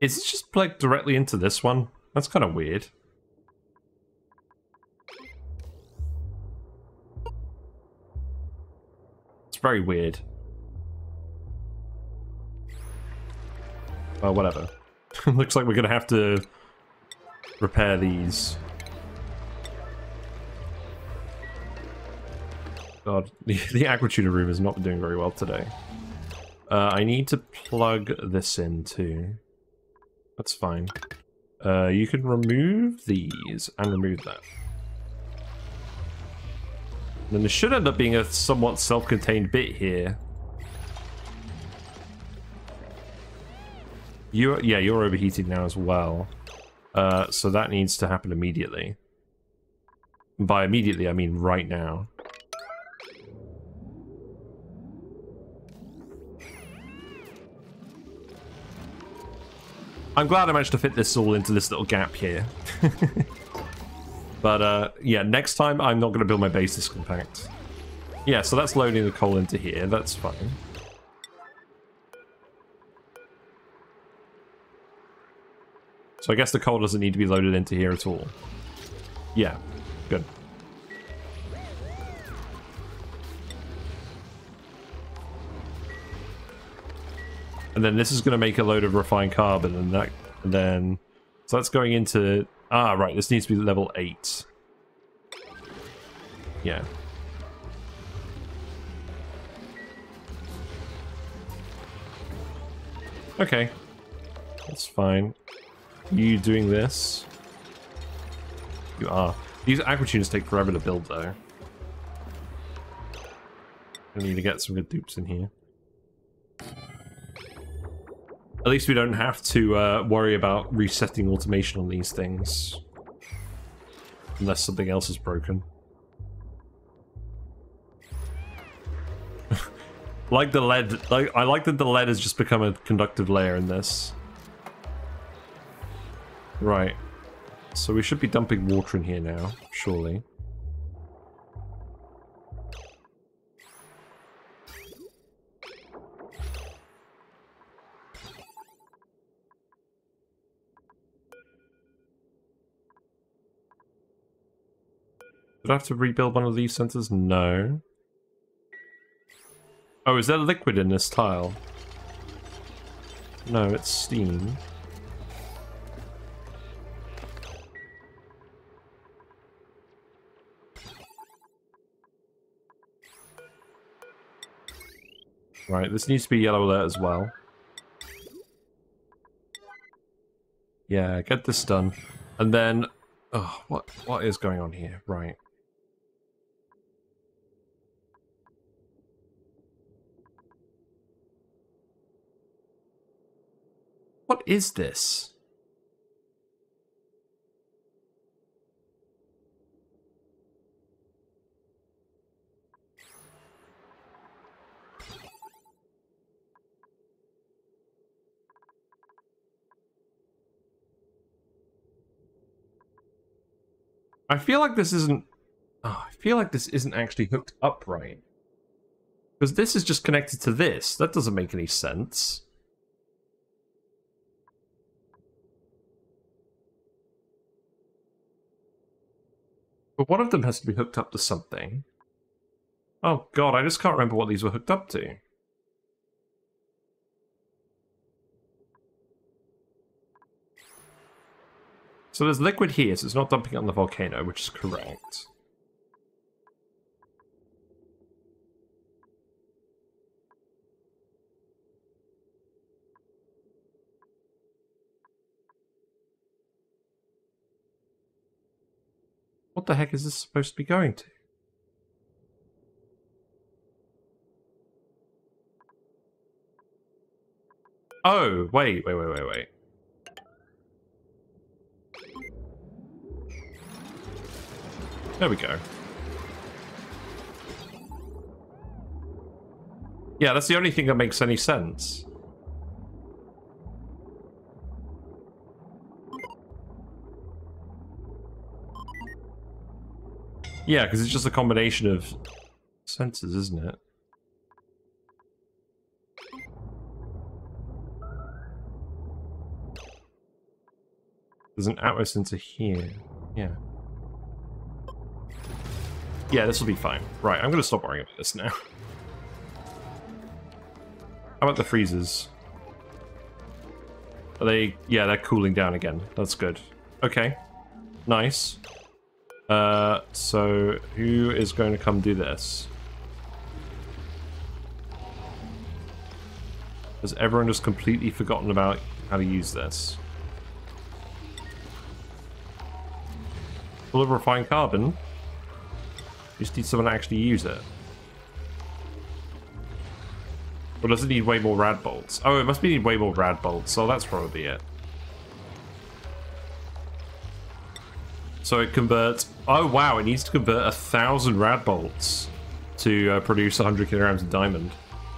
Is it just plugged directly into this one? That's kind of weird. It's very weird. Well, whatever. Looks like we're going to have to repair these. God, the aquatuner room has not been doing very well today. I need to plug this in too. That's fine. You can remove these and remove that. And then there should end up being a somewhat self-contained bit here. You're overheating now as well. So that needs to happen immediately. And by immediately, I mean right now. I'm glad I managed to fit this all into this little gap here. But, yeah, next time I'm not going to build my base this compact. Yeah, so that's loading the coal into here. That's fine. So I guess the coal doesn't need to be loaded into here at all. Yeah, good. And then this is going to make a load of refined carbon, and then so that's going into right. This needs to be level 8. Yeah. Okay, that's fine. You doing this? You are. These aquatuners take forever to build, though. I need to get some good dupes in here. At least we don't have to worry about resetting automation on these things. Unless something else is broken. Like the lead, I like that the lead has just become a conductive layer in this. Right. So we should be dumping water in here now, surely. Did I have to rebuild one of these sensors? No. Oh, is there liquid in this tile? No, it's steam. Right, this needs to be yellow alert as well. Yeah, get this done. And then... oh, what is going on here? Right. What is this? I feel like this isn't... oh, I feel like this isn't actually hooked up right. Because this is just connected to this. That doesn't make any sense. But one of them has to be hooked up to something. Oh god, I just can't remember what these were hooked up to. So there's liquid here, so it's not dumping on the volcano, which is correct. What the heck is this supposed to be going to? Oh, wait. There we go. Yeah, that's the only thing that makes any sense. Yeah, because it's just a combination of sensors, isn't it? There's an atmo sensor here. Yeah. Yeah, this will be fine. Right, I'm going to stop worrying about this now. How about the freezers? Are they... yeah, they're cooling down again. That's good. Okay. Nice. So, who is going to come do this? Has everyone just completely forgotten about how to use this? Full of refined carbon. You just need someone to actually use it. Or does it need way more rad bolts? Oh, it must be need way more rad bolts, so that's probably it. So it converts... Oh wow, it needs to convert 1,000 rad bolts to produce 100 kilograms of diamond.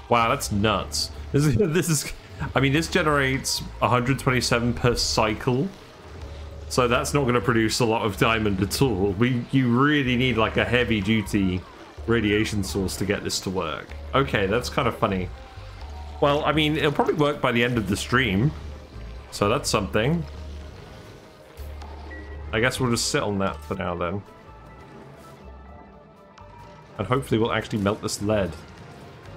Wow, that's nuts. This is... I mean, this generates 127 per cycle. So that's not going to produce a lot of diamond at all. You really need like a heavy duty radiation source to get this to work. Okay, that's kind of funny. Well, I mean, it'll probably work by the end of the stream. So that's something. I guess we'll just sit on that for now then. And hopefully we'll actually melt this lead.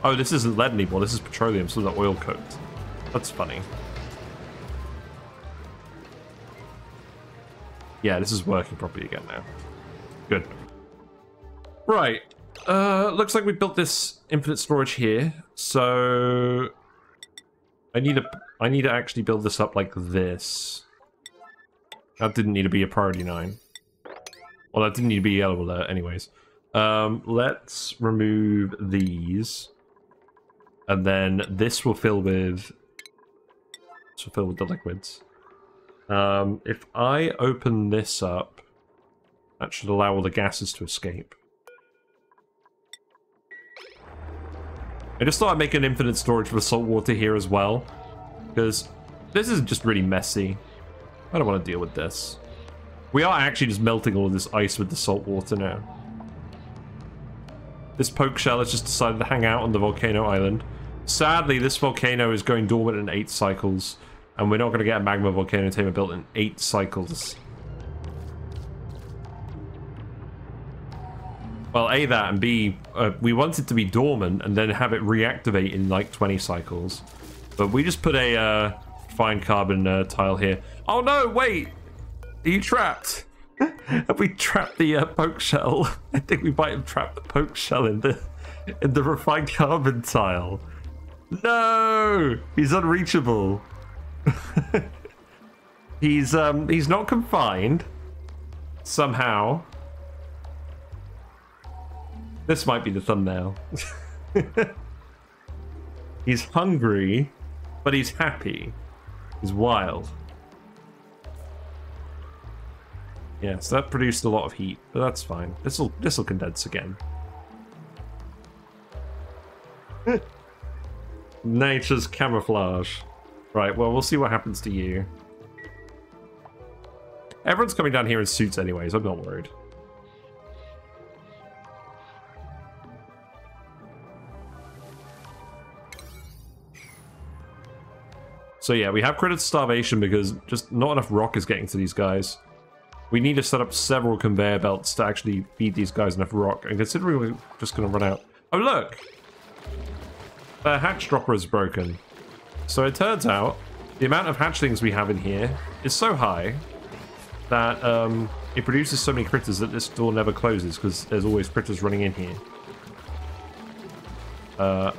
Oh, this isn't lead anymore. This is petroleum, so it's oil cooked. That's funny. Yeah, this is working properly again now. Good. Right. Looks like we built this infinite storage here. So I need to actually build this up like this. That didn't need to be a priority 9. Well, that didn't need to be yellow alert anyways. Let's remove these. And then this will fill with the liquids. If I open this up, that should allow all the gases to escape. I just thought I'd make an infinite storage for salt water here as well, because this is just really messy. I don't want to deal with this. We are actually just melting all of this ice with the salt water now. This poke shell has just decided to hang out on the volcano island. Sadly, this volcano is going dormant in 8 cycles, and we're not going to get a magma volcano tamer built in 8 cycles. Well, A, that, and B, we want it to be dormant and then have it reactivate in like 20 cycles. But we just put a fine carbon tile here. Oh no, wait! Are you trapped? Have we trapped the poke shell? I think we might have trapped the poke shell in the refined carbon tile. No! He's unreachable. He's not confined. Somehow. This might be the thumbnail. He's hungry, but he's happy. He's wild. Yeah, so that produced a lot of heat, but that's fine. This'll condense again. Nature's camouflage. Right, well, we'll see what happens to you. Everyone's coming down here in suits anyways, I'm not worried. So yeah, we have credit starvation because just not enough rock is getting to these guys. We need to set up several conveyor belts to actually feed these guys enough rock. And considering we're just going to run out... Oh, look! The hatch dropper is broken. So it turns out the amount of hatchlings we have in here is so high that it produces so many critters that this door never closes because there's always critters running in here.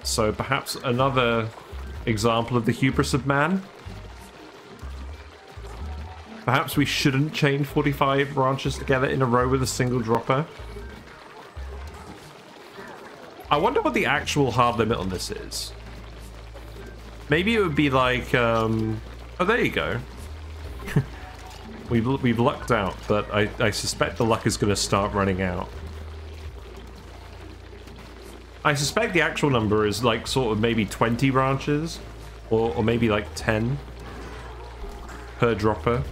So perhaps another example of the hubris of man. Perhaps we shouldn't chain 45 branches together in a row with a single dropper. I wonder what the actual hard limit on this is. Maybe it would be like, oh, there you go. We've lucked out, but I suspect the luck is going to start running out. I suspect the actual number is like sort of maybe 20 branches, or maybe like 10 per dropper.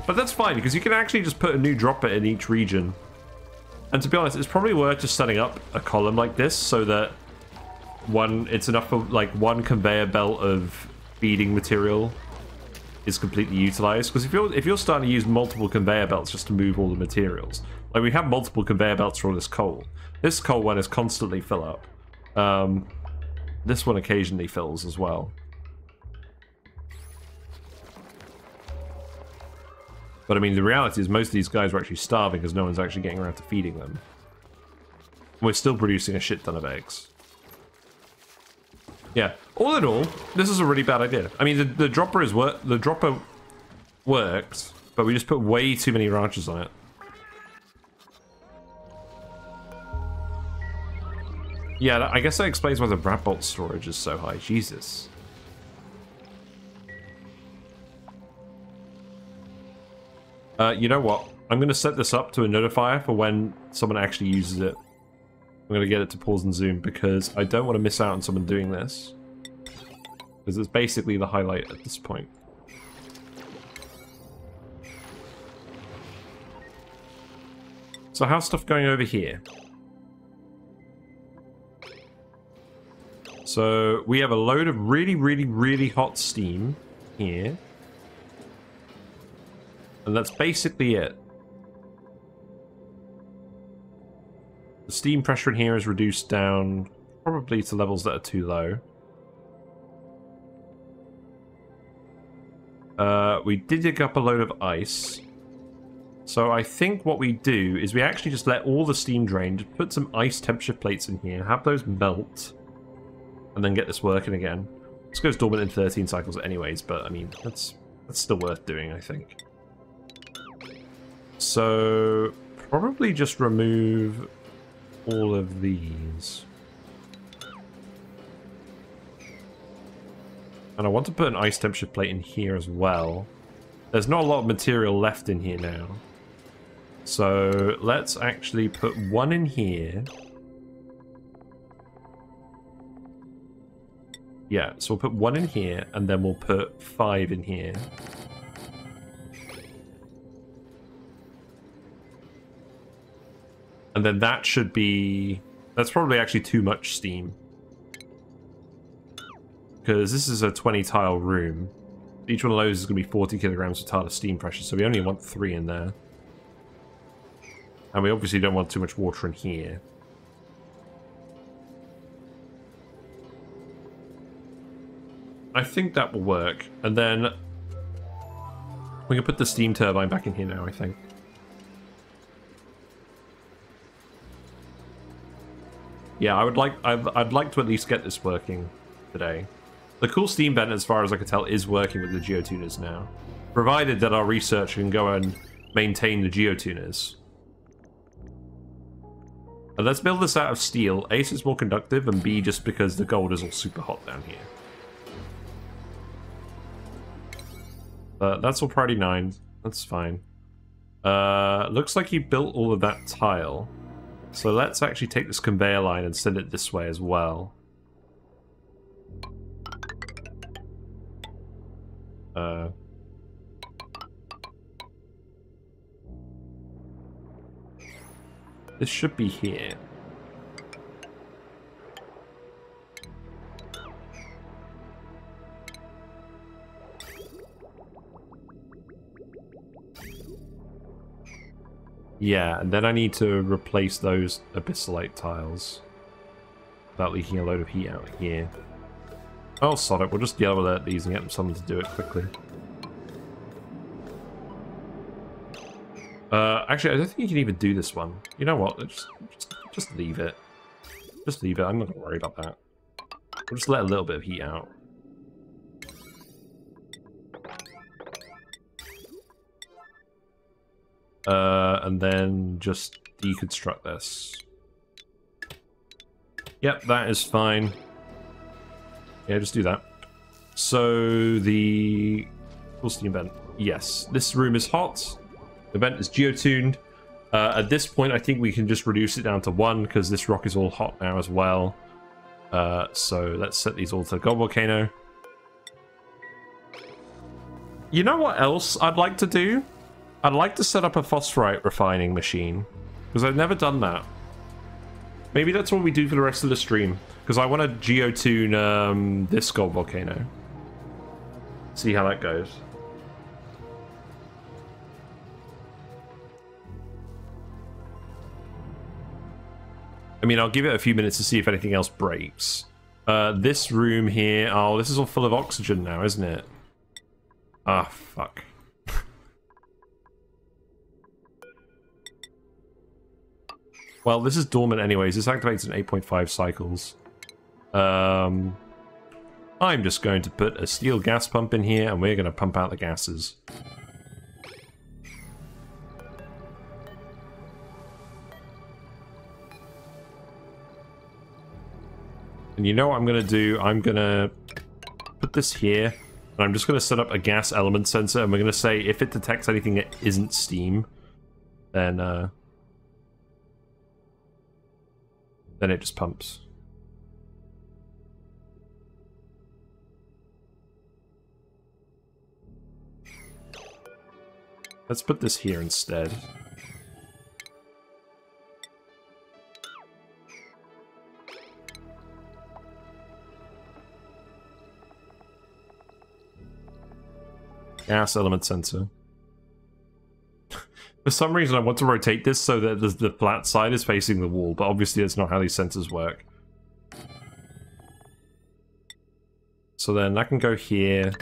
But that's fine, because you can actually just put a new dropper in each region. And to be honest, it's probably worth just setting up a column like this so that it's enough for like one conveyor belt of feeding material is completely utilized. Because if you're starting to use multiple conveyor belts just to move all the materials, like we have multiple conveyor belts for all this coal. This coal one is constantly fill up. This one occasionally fills as well. But I mean, the reality is most of these guys are actually starving because no one's actually getting around to feeding them. We're still producing a shit ton of eggs. Yeah, all in all, this is a really bad idea. I mean, the dropper worked, but we just put way too many ranches on it. Yeah, I guess that explains why the rat bolt storage is so high. Jesus. You know what? I'm going to set this up to a notifier for when someone actually uses it. I'm going to get it to pause and zoom because I don't want to miss out on someone doing this. Because it's basically the highlight at this point. So how's stuff going over here? So we have a load of really, really, really hot steam here. And that's basically it. The steam pressure in here is reduced down probably to levels that are too low. We did dig up a load of ice. So I think what we do is we actually just let all the steam drain, just put some ice temperature plates in here, have those melt, and then get this working again. This goes dormant in 13 cycles anyways, but I mean, that's still worth doing, I think. So probably just remove all of these. And I want to put an ice temperature plate in here as well. There's not a lot of material left in here now. So let's actually put one in here. Yeah, so we'll put one in here, and then we'll put 5 in here. And then that should be... That's probably actually too much steam. Because this is a 20-tile room. Each one of those is going to be 40 kilograms of tile of steam pressure, so we only want 3 in there. And we obviously don't want too much water in here. I think that will work. And then we can put the steam turbine back in here now, I think. Yeah, I'd like to at least get this working today. The cool steam vent, as far as I can tell, is working with the geotuners now. Provided that our researcher can go and maintain the geotuners. And let's build this out of steel. A, so it's more conductive, and B, just because the gold is all super hot down here. That's all priority 9. That's fine. Looks like you built all of that tile. So let's actually take this conveyor line and send it this way as well. This should be here. Yeah, and then I need to replace those Abyssalite tiles without leaking a load of heat out here. Oh, sod it, we'll just yellow alert these and get someone to do it quickly. Actually, I don't think you can even do this one. You know what? Just leave it. Just leave it. I'm not going to worry about that. We'll just let a little bit of heat out. And then just deconstruct this. Yep, that is fine. Yeah, just do that. So the full steam vent. Yes, this room is hot. The vent is geotuned. At this point, I think we can just reduce it down to 1 because this rock is all hot now as well. So let's set these all to the gold volcano. You know what else I'd like to do? I'd like to set up a phosphorite refining machine because I've never done that. Maybe that's what we do for the rest of the stream because I want to geotune this gold volcano. See how that goes. I mean, I'll give it a few minutes to see if anything else breaks. This room here... Oh, this is all full of oxygen now, isn't it? Ah, fuck. Well, this is dormant anyways. This activates in 8.5 cycles. I'm just going to put a steel gas pump in here and we're going to pump out the gases. And you know what I'm going to do? I'm going to put this here. And I'm just going to set up a gas element sensor. And we're going to say if it detects anything that isn't steam, then it just pumps. Let's put this here instead. Gas element sensor. For some reason I want to rotate this so that the flat side is facing the wall, but obviously that's not how these sensors work. So then I can go here.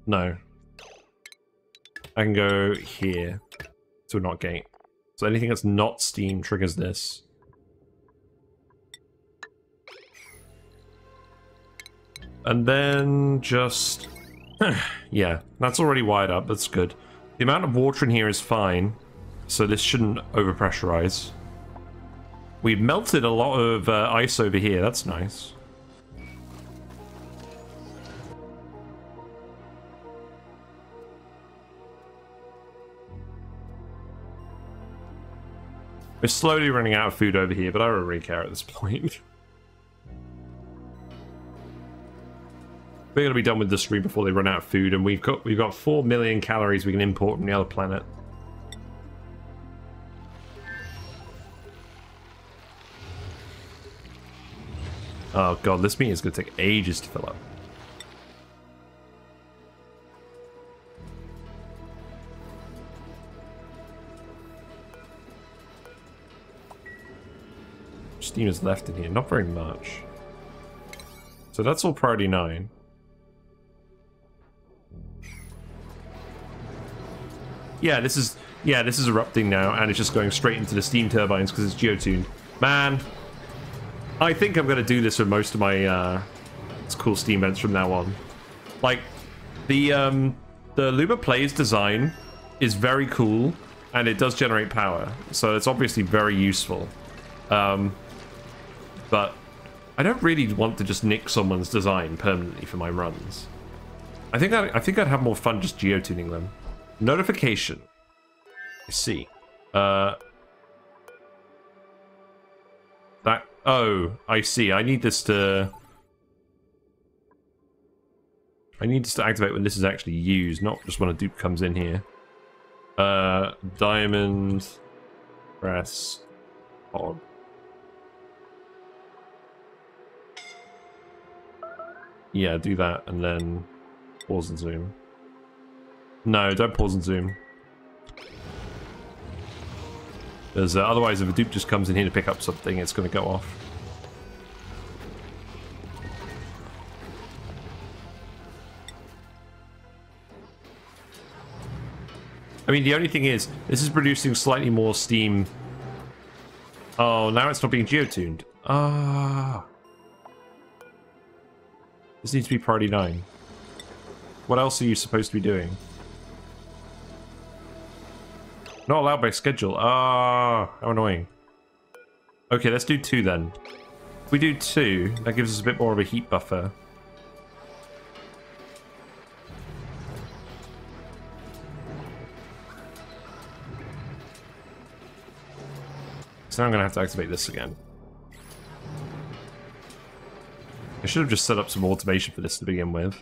No. I can go here to a not gate. So anything that's not steam triggers this. And then just... yeah, that's already wired up. That's good. The amount of water in here is fine, so this shouldn't overpressurize. We've melted a lot of ice over here. That's nice. We're slowly running out of food over here, but I don't really care at this point. We're gonna be done with the stream before they run out of food, and we've got 4 million calories we can import from the other planet. Oh god, this meat is gonna take ages to fill up. Steam is left in here, not very much. So that's all priority 9. Yeah, this is erupting now, and it's just going straight into the steam turbines because it's geotuned. Man, I think I'm gonna do this with most of my cool steam vents from now on. Like the Luma Plays design is very cool, and it does generate power, so it's obviously very useful. But I don't really want to just nick someone's design permanently for my runs. I think I'd have more fun just geotuning them. Notification. I see. That. Oh, I see. I need this to activate when this is actually used, not just when a dupe comes in here. Diamond. Press. Hog. Yeah, do that and then pause and zoom. No, don't pause and zoom. Because otherwise, if a dupe just comes in here to pick up something, it's going to go off. I mean, the only thing is, this is producing slightly more steam. Oh, now it's not being geotuned. Ah. This needs to be priority 9. What else are you supposed to be doing? Not allowed by schedule. Ah, how annoying. Okay, let's do 2 then. If we do 2, that gives us a bit more of a heat buffer. So now I'm going to have to activate this again. I should have just set up some automation for this to begin with.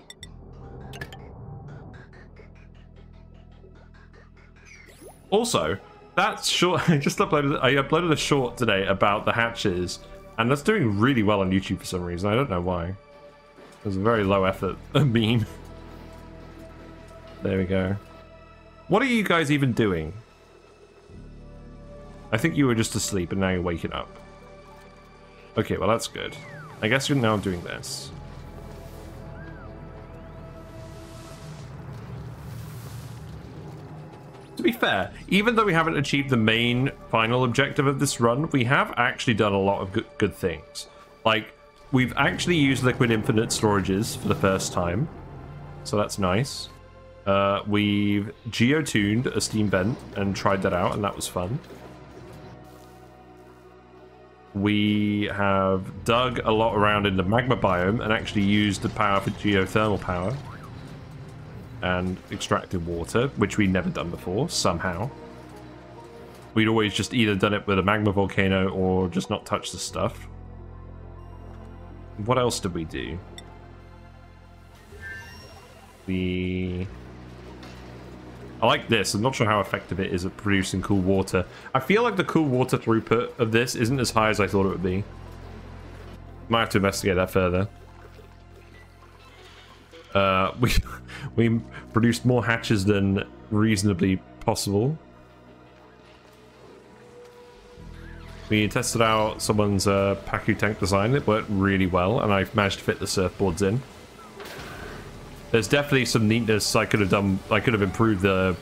Also, that short, I uploaded a short today about the hatches, and that's doing really well on YouTube for some reason. I don't know why. It was a very low effort meme. There we go. What are you guys even doing? I think you were just asleep and now you're waking up. Okay, well that's good. I guess you're now doing this. To be fair, even though we haven't achieved the main final objective of this run, we have actually done a lot of good things. Like, we've actually used liquid infinite storages for the first time, so that's nice. We've geotuned a steam vent and tried that out, and that was fun. We have dug a lot around in the magma biome and actually used the power for geothermal power and extracted water, which we'd never done before, somehow. We'd always just either done it with a magma volcano or just not touched the stuff. What else did we do? I like this. I'm not sure how effective it is at producing cool water. I feel like the cool water throughput of this isn't as high as I thought it would be. Might have to investigate that further. We produced more hatches than reasonably possible. We tested out someone's Paku tank design. It worked really well, and I've managed to fit the surfboards in. There's definitely some neatness I could have done. I could have improved the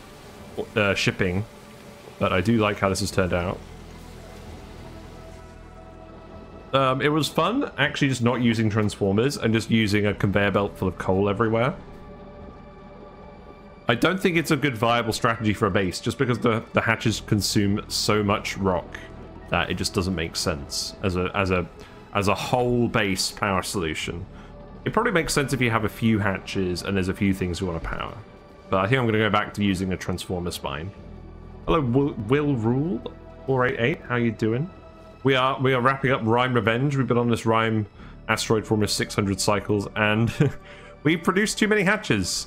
shipping, but I do like how this has turned out. It was fun, actually, just not using transformers and just using a conveyor belt full of coal everywhere. I don't think it's a good viable strategy for a base, just because the hatches consume so much rock that it just doesn't make sense as a whole base power solution. It probably makes sense if you have a few hatches and there's a few things you want to power. But I think I'm going to go back to using a transformer spine. Hello, Will Rule 488. How you doing? We are wrapping up Rime Revenge. We've been on this Rime asteroid for almost 600 cycles, and we produced too many hatches.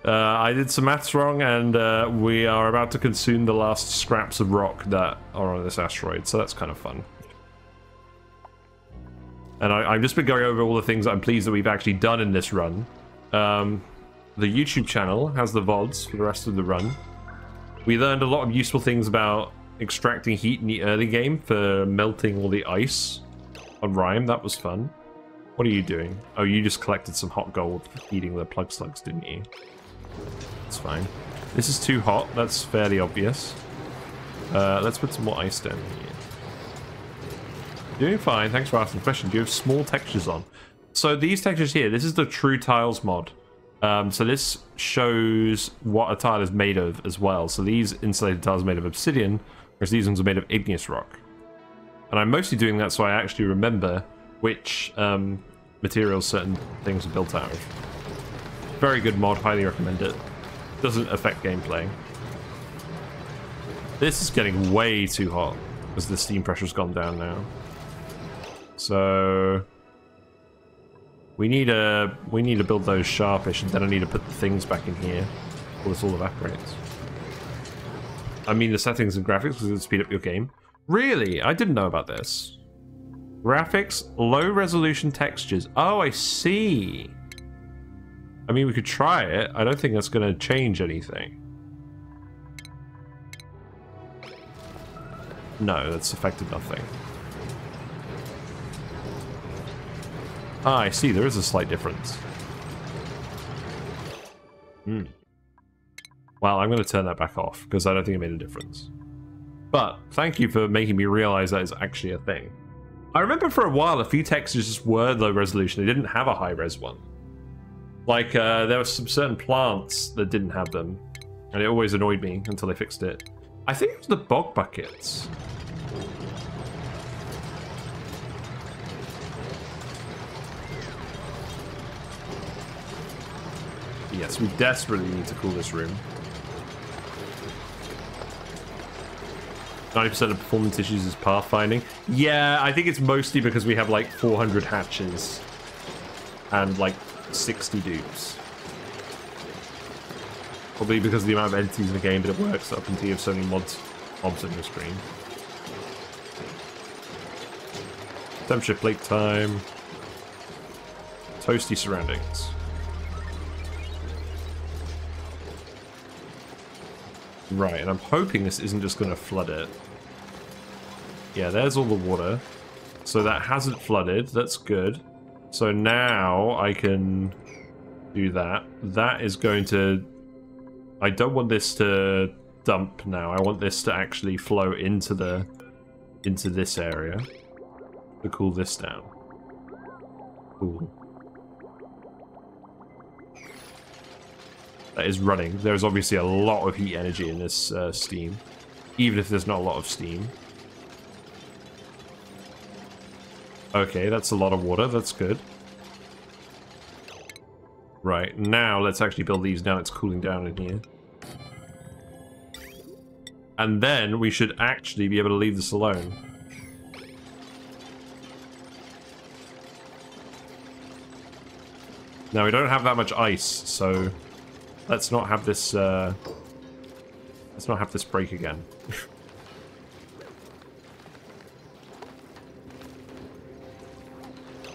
I did some maths wrong, and we are about to consume the last scraps of rock that are on this asteroid. So that's kind of fun. And I've just been going over all the things I'm pleased that we've actually done in this run. The YouTube channel has the VODs for the rest of the run. We learned a lot of useful things about extracting heat in the early game for melting all the ice on Rime. That was fun. What are you doing? Oh, you just collected some hot gold for feeding the plug slugs, didn't you? It's fine. This is too hot. That's fairly obvious. Let's put some more ice down here. Doing fine. Thanks for asking the question. Do you have small textures on? So these textures here, this is the True Tiles mod. So this shows what a tile is made of as well. So these insulated tiles are made of obsidian, whereas these ones are made of igneous rock. And I'm mostly doing that so I actually remember which materials certain things are built out of. Very good mod. Highly recommend it. Doesn't affect gameplay. This is getting way too hot because the steam pressure's gone down now. So we need to build those sharpish, and then I need to put the things back in here before this all evaporates. I mean the settings and graphics will speed up your game. Really? I didn't know about this. Graphics, low resolution textures. Oh, I see. I mean, we could try it. I don't think that's going to change anything. No, that's affected nothing. Ah, I see. There is a slight difference. Well, I'm going to turn that back off because I don't think it made a difference. But thank you for making me realize that is actually a thing. I remember for a while a few textures just were low resolution. They didn't have a high res one. Like, there were some certain plants that didn't have them. And it always annoyed me until they fixed it. I think it was the bog buckets. Yes, we desperately need to cool this room. 90% of performance issues is pathfinding. Yeah, I think it's mostly because we have like 400 hatches and like 60 dupes. Probably because of the amount of entities in the game, but it works up until you have so many mobs on your screen. Temperature plate time. Toasty surroundings. Right, and I'm hoping this isn't just going to flood it. Yeah, there's all the water. So that hasn't flooded. That's good. So now I can do that. That is going to... I don't want this to dump now. I want this to actually flow into this area to cool this down. Cool. That is running. There's obviously a lot of heat energy in this steam, even if there's not a lot of steam. Okay, that's a lot of water. That's good. Right, now let's actually build these. Now it's cooling down in here. And then we should actually be able to leave this alone. Now, we don't have that much ice, so let's not have this, break again.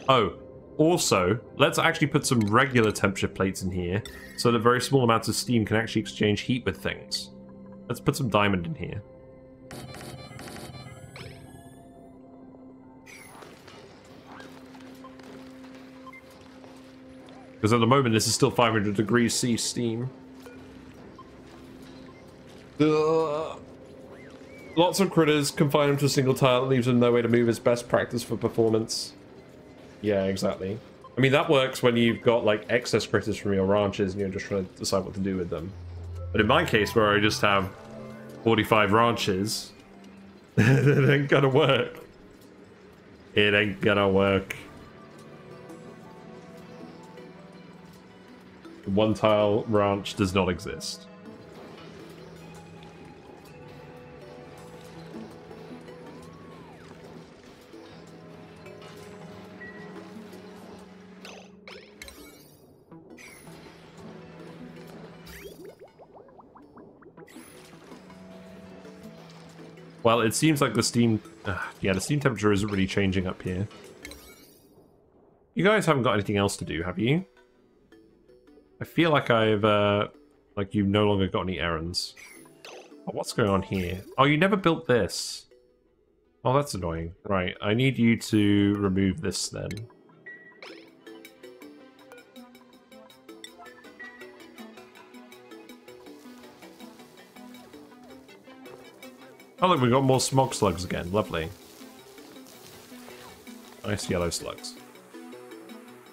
Oh, also, let's actually put some regular temperature plates in here so that very small amounts of steam can actually exchange heat with things. Let's put some diamond in here. Because at the moment this is still 500 degrees C steam. Lots of critters, confine them to a single tile, leaves them no way to move is best practice for performance. Yeah, exactly. I mean, that works when you've got, like, excess critters from your ranches and you're just trying to decide what to do with them. But in my case, where I just have 45 ranches, it ain't gonna work. It ain't gonna work. One tile ranch does not exist. Well, it seems like the steam... yeah, the steam temperature isn't really changing up here. You guys haven't got anything else to do, have you? I feel like I've... like you've no longer got any errands. Oh, what's going on here? Oh, you never built this. Oh, that's annoying. Right, I need you to remove this then. Oh look, we've got more smog slugs again. Lovely. Nice yellow slugs.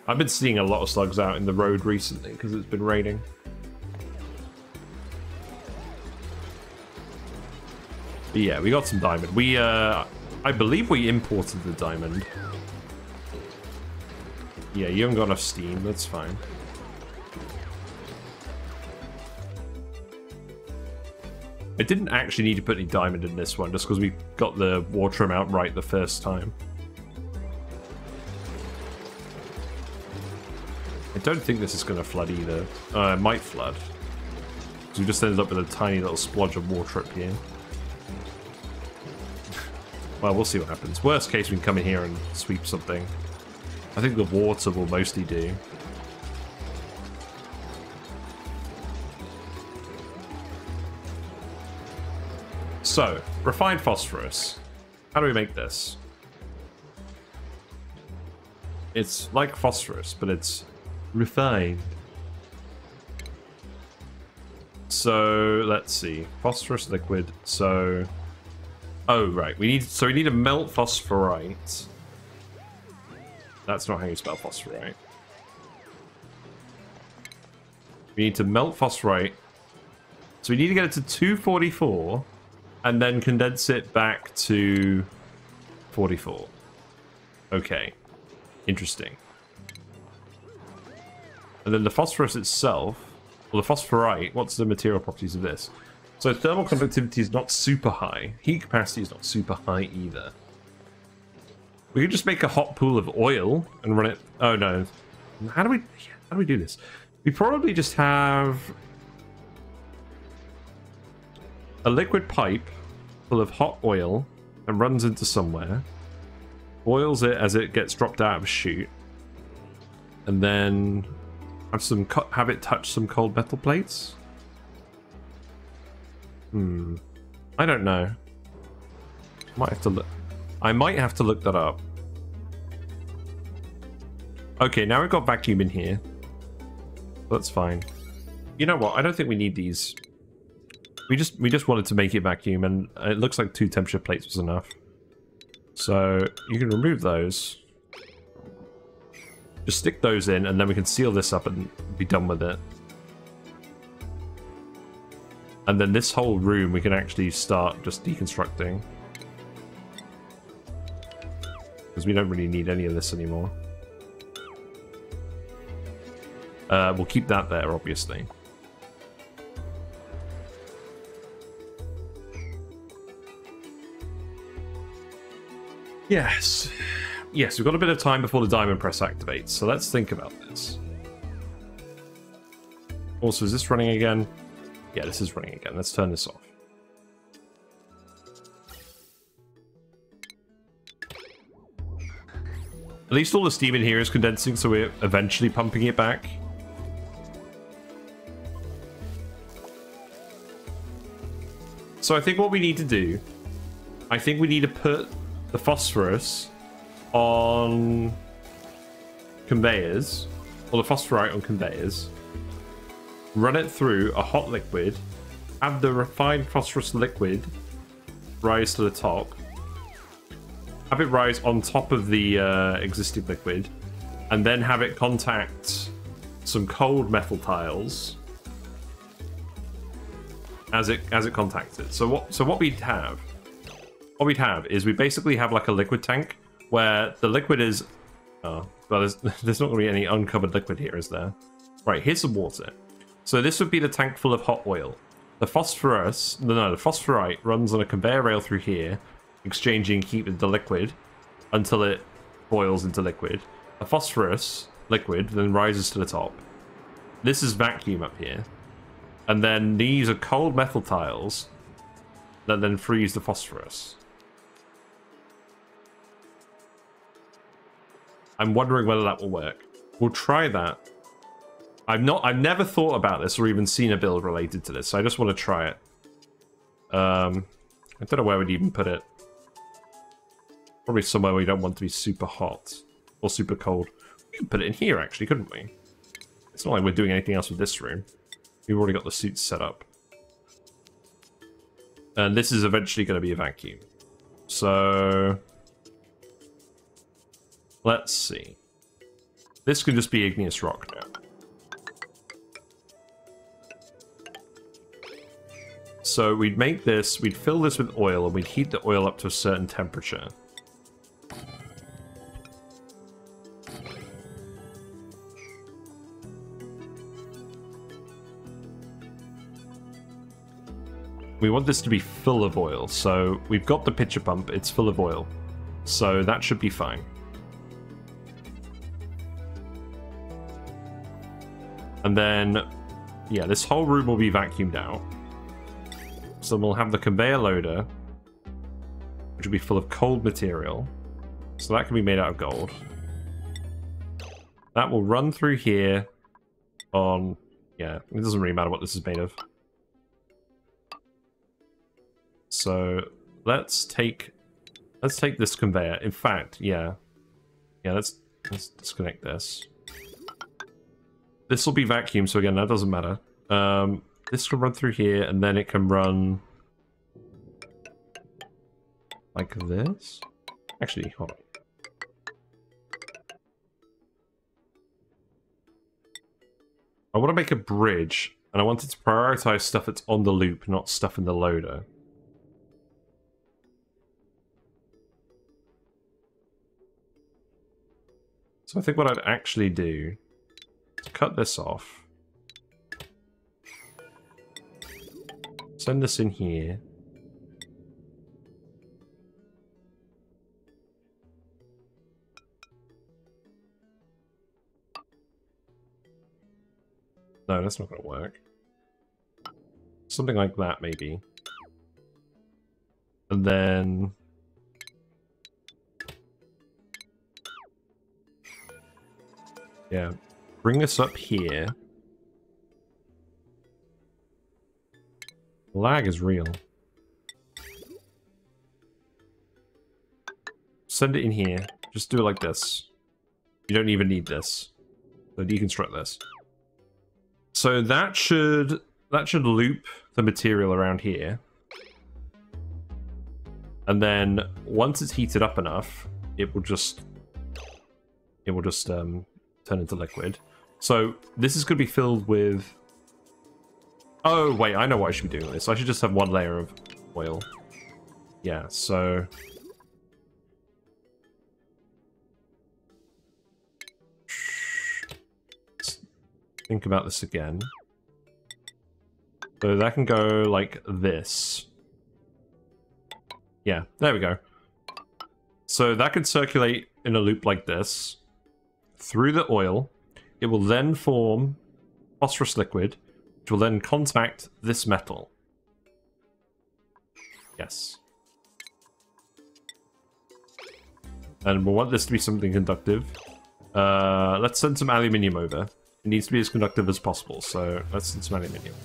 I've been seeing a lot of slugs out in the road recently because it's been raining. But yeah, we got some diamond. We, I believe we imported the diamond. Yeah, you haven't got enough steam. That's fine. I didn't actually need to put any diamond in this one, just because we got the water amount right the first time. I don't think this is going to flood either. It might flood. So we just ended up with a tiny little splodge of water up here. Well, we'll see what happens. Worst case, we can come in here and sweep something. I think the water will mostly do. So, refined phosphorus. How do we make this? It's like phosphorus, but it's refined. So, let's see. Phosphorus liquid. So, oh, right. We need to melt phosphorite. That's not how you spell phosphorite. We need to melt phosphorite. So we need to get it to 244 and then condense it back to 44. Okay. Interesting. And then the phosphorus itself, or the phosphorite, what's the material properties of this? So thermal conductivity is not super high. Heat capacity is not super high either. We could just make a hot pool of oil and run it... Oh no. How do we do this? We probably just have a liquid pipe full of hot oil and runs into somewhere, boils it as it gets dropped out of a chute, and then have it touch some cold metal plates. I don't know. Might have to look. I might have to look that up. Okay, now we've got vacuum in here. That's fine. You know what? I don't think we need these. We just wanted to make it vacuum, and it looks like 2 temperature plates was enough. So you can remove those. Just stick those in, and then we can seal this up and be done with it. And then this whole room we can actually start just deconstructing. Because we don't really need any of this anymore. We'll keep that there, obviously. Yes. Yes, we've got a bit of time before the diamond press activates, so let's think about this. Also, is this running again? Yeah, this is running again. Let's turn this off. At least all the steam in here is condensing, so we're eventually pumping it back. So I think what we need to do, I think we need to put the phosphorus on conveyors, or the phosphorite on conveyors, run it through a hot liquid, have the refined phosphorus liquid rise to the top, have it rise on top of the existing liquid, and then have it contact some cold metal tiles as it contacts it. So what we'd have is we basically have like a liquid tank where the liquid is well, there's not going to be any uncovered liquid here, is there? Right, here's some water. So this would be the tank full of hot oil. The phosphorite runs on a conveyor rail through here, exchanging heat with the liquid until it boils into liquid. The phosphorus liquid then rises to the top. This is vacuum up here. And then these are cold metal tiles that then freeze the phosphorus. I'm wondering whether that will work. We'll try that. I've never thought about this or even seen a build related to this, so I just want to try it. I don't know where we'd even put it. Probably somewhere we don't want to be super hot or super cold. We could put it in here, actually, couldn't we? It's not like we're doing anything else with this room. We've already got the suits set up. And this is eventually going to be a vacuum. So let's see. This can just be igneous rock now. So we'd make this, we'd fill this with oil, and we'd heat the oil up to a certain temperature. We want this to be full of oil, so we've got the pitcher pump, it's full of oil. So that should be fine. And then, yeah, this whole room will be vacuumed out. So we'll have the conveyor loader, which will be full of cold material. So that can be made out of gold. That will run through here on... yeah, it doesn't really matter what this is made of. So let's take this conveyor. In fact, yeah, let's disconnect this. This will be vacuum, so again, that doesn't matter. This can run through here, and then it can run like this. Actually, hold on. I want to make a bridge, and I want it to prioritize stuff that's on the loop, not stuff in the loader. So I think what I'd actually do is cut this off. Send this in here. No, that's not going to work. Something like that, maybe. And then... yeah, bring this up here. Lag is real. Send it in here. Just do it like this. You don't even need this. So deconstruct this. So that should loop the material around here. And then once it's heated up enough, it will just turn into liquid. So this is going to be filled with... Oh, wait, I know what I should be doing with this. I should just have one layer of oil. Yeah, so... Let's think about this again. So that can go like this. Yeah, there we go. So that could circulate in a loop like this through the oil. It will then form phosphorus liquid, which will then contact this metal. Yes. And we'll want this to be something conductive. Let's send some aluminium over. It needs to be as conductive as possible, so let's send some aluminium.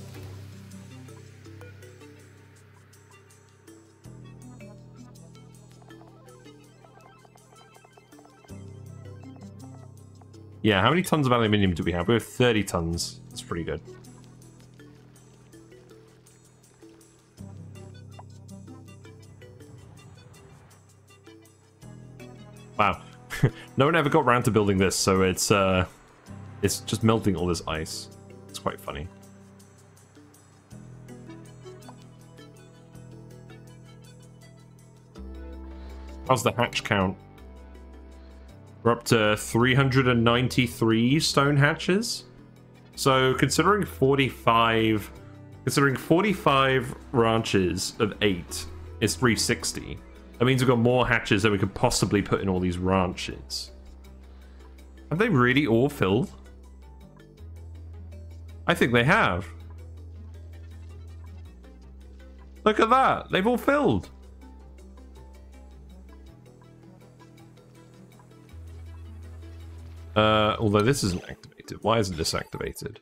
Yeah, how many tons of aluminium do we have? We have 30 tons. That's pretty good. Wow. No one ever got around to building this, so it's just melting all this ice. It's quite funny. How's the hatch count? We're up to 393 stone hatches. So considering 45 ranches of 8 is 360. That means we've got more hatches than we could possibly put in all these ranches. Have they really all filled? I think they have. Look at that. They've all filled. Although this isn't activated. Why isn't this activated?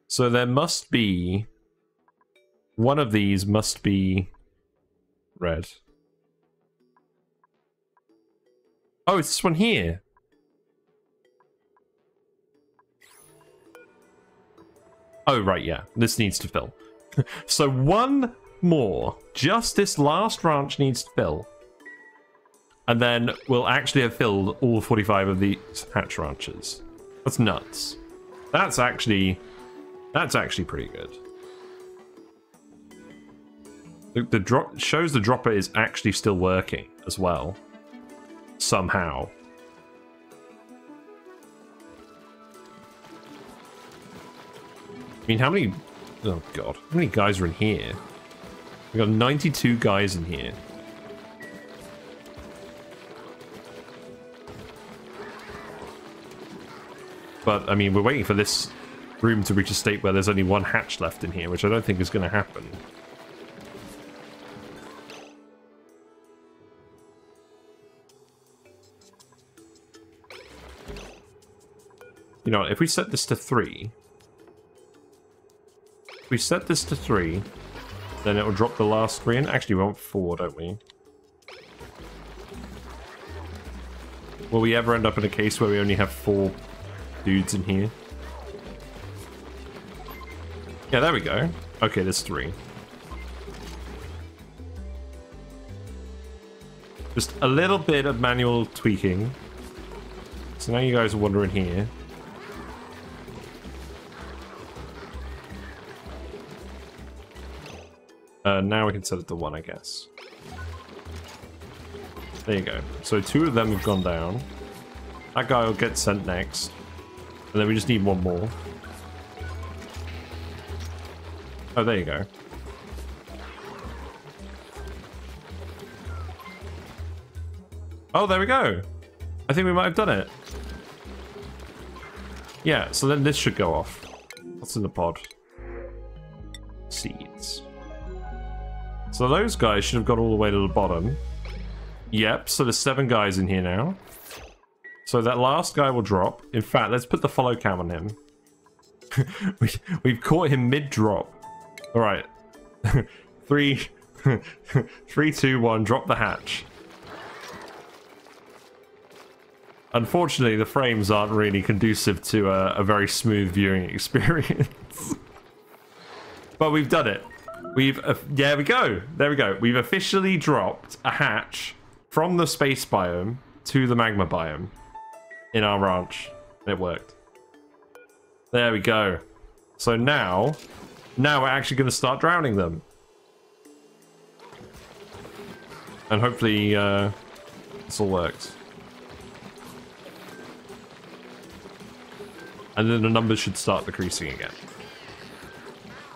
So there must be... One of these must be red. Oh, it's this one here. Oh, right, yeah. This needs to fill. So one more. Just this last ranch needs to fill. And then we'll actually have filled all 45 of these hatch ranches. That's nuts. That's actually pretty good. The drop shows the dropper is actually still working as well. Somehow. I mean, how many... Oh, God. How many guys are in here? We've got 92 guys in here. But, I mean, we're waiting for this room to reach a state where there's only one hatch left in here, which I don't think is going to happen. You know, if we set this to 3... If we set this to 3, then it will drop the last 3 in. Actually, we want 4, don't we? Will we ever end up in a case where we only have 4 dudes in here? Yeah, there we go. Okay, there's 3. Just a little bit of manual tweaking. So now you guys are wandering here. Now we can set it to 1, I guess. There you go. So 2 of them have gone down. That guy will get sent next. And then we just need 1 more. Oh, there you go. Oh, there we go. I think we might have done it. Yeah, so then this should go off. What's in the pod? Seeds. So those guys should have got all the way to the bottom. Yep, so there's 7 guys in here now. So that last guy will drop. In fact, let's put the follow cam on him. We've caught him mid-drop. Alright. 3, 2, 1, drop the hatch. Unfortunately, the frames aren't really conducive to a very smooth viewing experience. But we've done it. There we go. There we go. We've officially dropped a hatch from the space biome to the magma biome in our ranch. It worked. There we go. So now we're actually going to start drowning them. And hopefully this all works. And then the numbers should start decreasing again.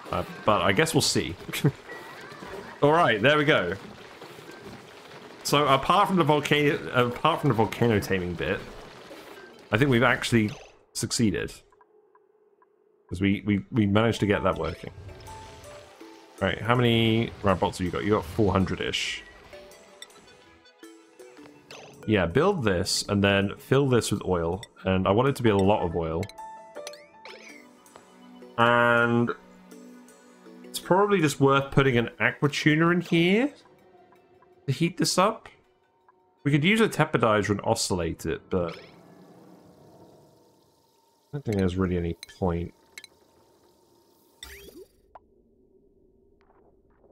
But I guess we'll see. Alright, there we go. So apart from the volcano taming bit, I think we've actually succeeded. Because we managed to get that working. Right, how many robots have you got? You got 400-ish. Yeah, build this and then fill this with oil. And I want it to be a lot of oil. And it's probably just worth putting an aqua tuner in here to heat this up. We could use a tepodizer and oscillate it, but I don't think there's really any point.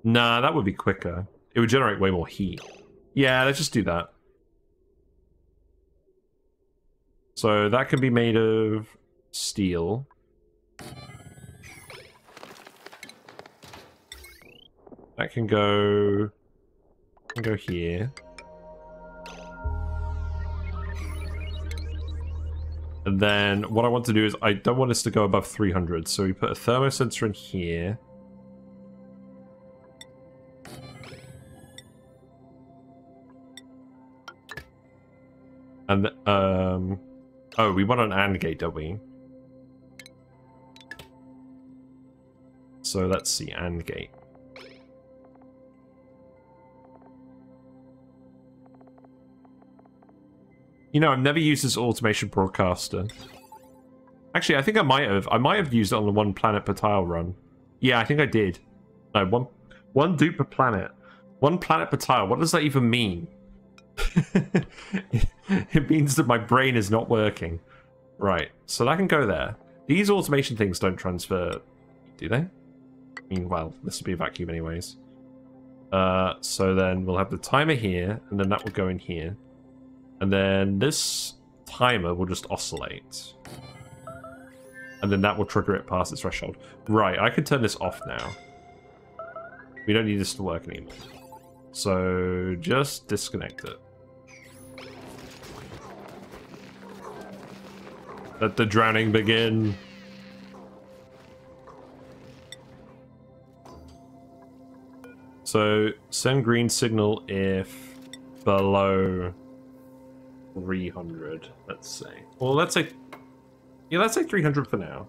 Nah, that would be quicker. It would generate way more heat. Yeah, let's just do that. So that can be made of steel. That can go here. And then what I want to do is I don't want this to go above 300, so we put a thermosensor in here. And oh, we want an AND gate, don't we? So let's see, AND gate. You know, I've never used this automation broadcaster. Actually, I think I might have. I might have used it on the 1 planet per tile run. Yeah, I think I did. No, one dupe per planet. 1 planet per tile. What does that even mean? It means that my brain is not working. Right, so that can go there. These automation things don't transfer, do they? I mean, well, this will be a vacuum anyways. So then we'll have the timer here, and then that will go in here. And then this timer will just oscillate. And then that will trigger it past its threshold. Right, I can turn this off now. We don't need this to work anymore. So just disconnect it. Let the drowning begin. So send green signal if below 300, let's say. Well, let's say, yeah, let's say 300 for now.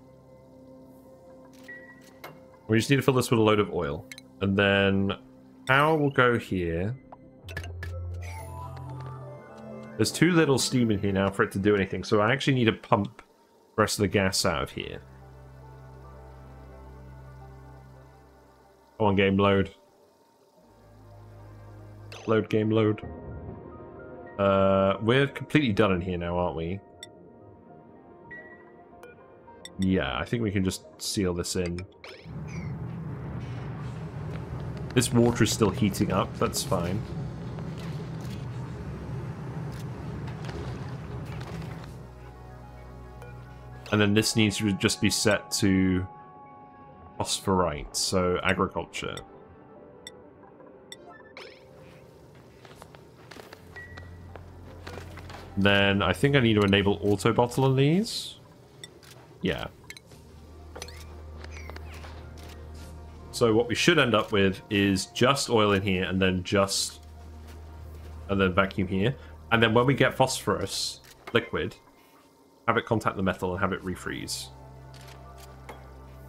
We just need to fill this with a load of oil. And then power will go here. There's too little steam in here now for it to do anything, so I actually need to pump the rest of the gas out of here. Come on, game, load. Load, game, load. We're completely done in here now, aren't we? Yeah, I think we can just seal this in. This water is still heating up, that's fine. And then this needs to just be set to phosphorite, so agriculture. Then I think I need to enable auto bottle on these. Yeah. So what we should end up with is just oil in here and then vacuum here. And then when we get phosphorus liquid, have it contact the metal and have it refreeze.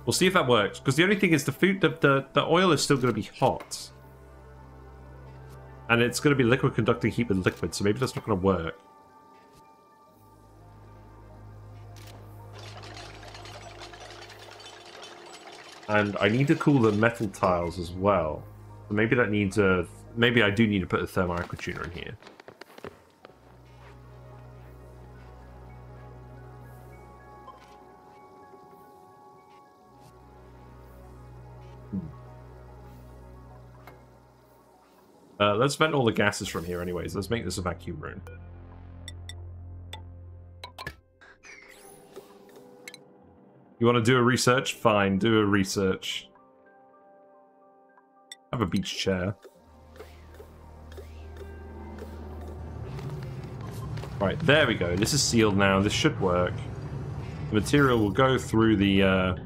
We'll see if that works, because the only thing is the oil is still going to be hot. And it's going to be liquid conducting heat with liquid, so maybe that's not going to work. And I need to cool the metal tiles as well. So maybe that needs a... Maybe I do need to put a thermal aqua tuner in here. Let's vent all the gases from here anyways. Let's make this a vacuum room. You want to do a research? Fine, do a research. Have a beach chair. Right, there we go. This is sealed now. This should work. The material will go through the,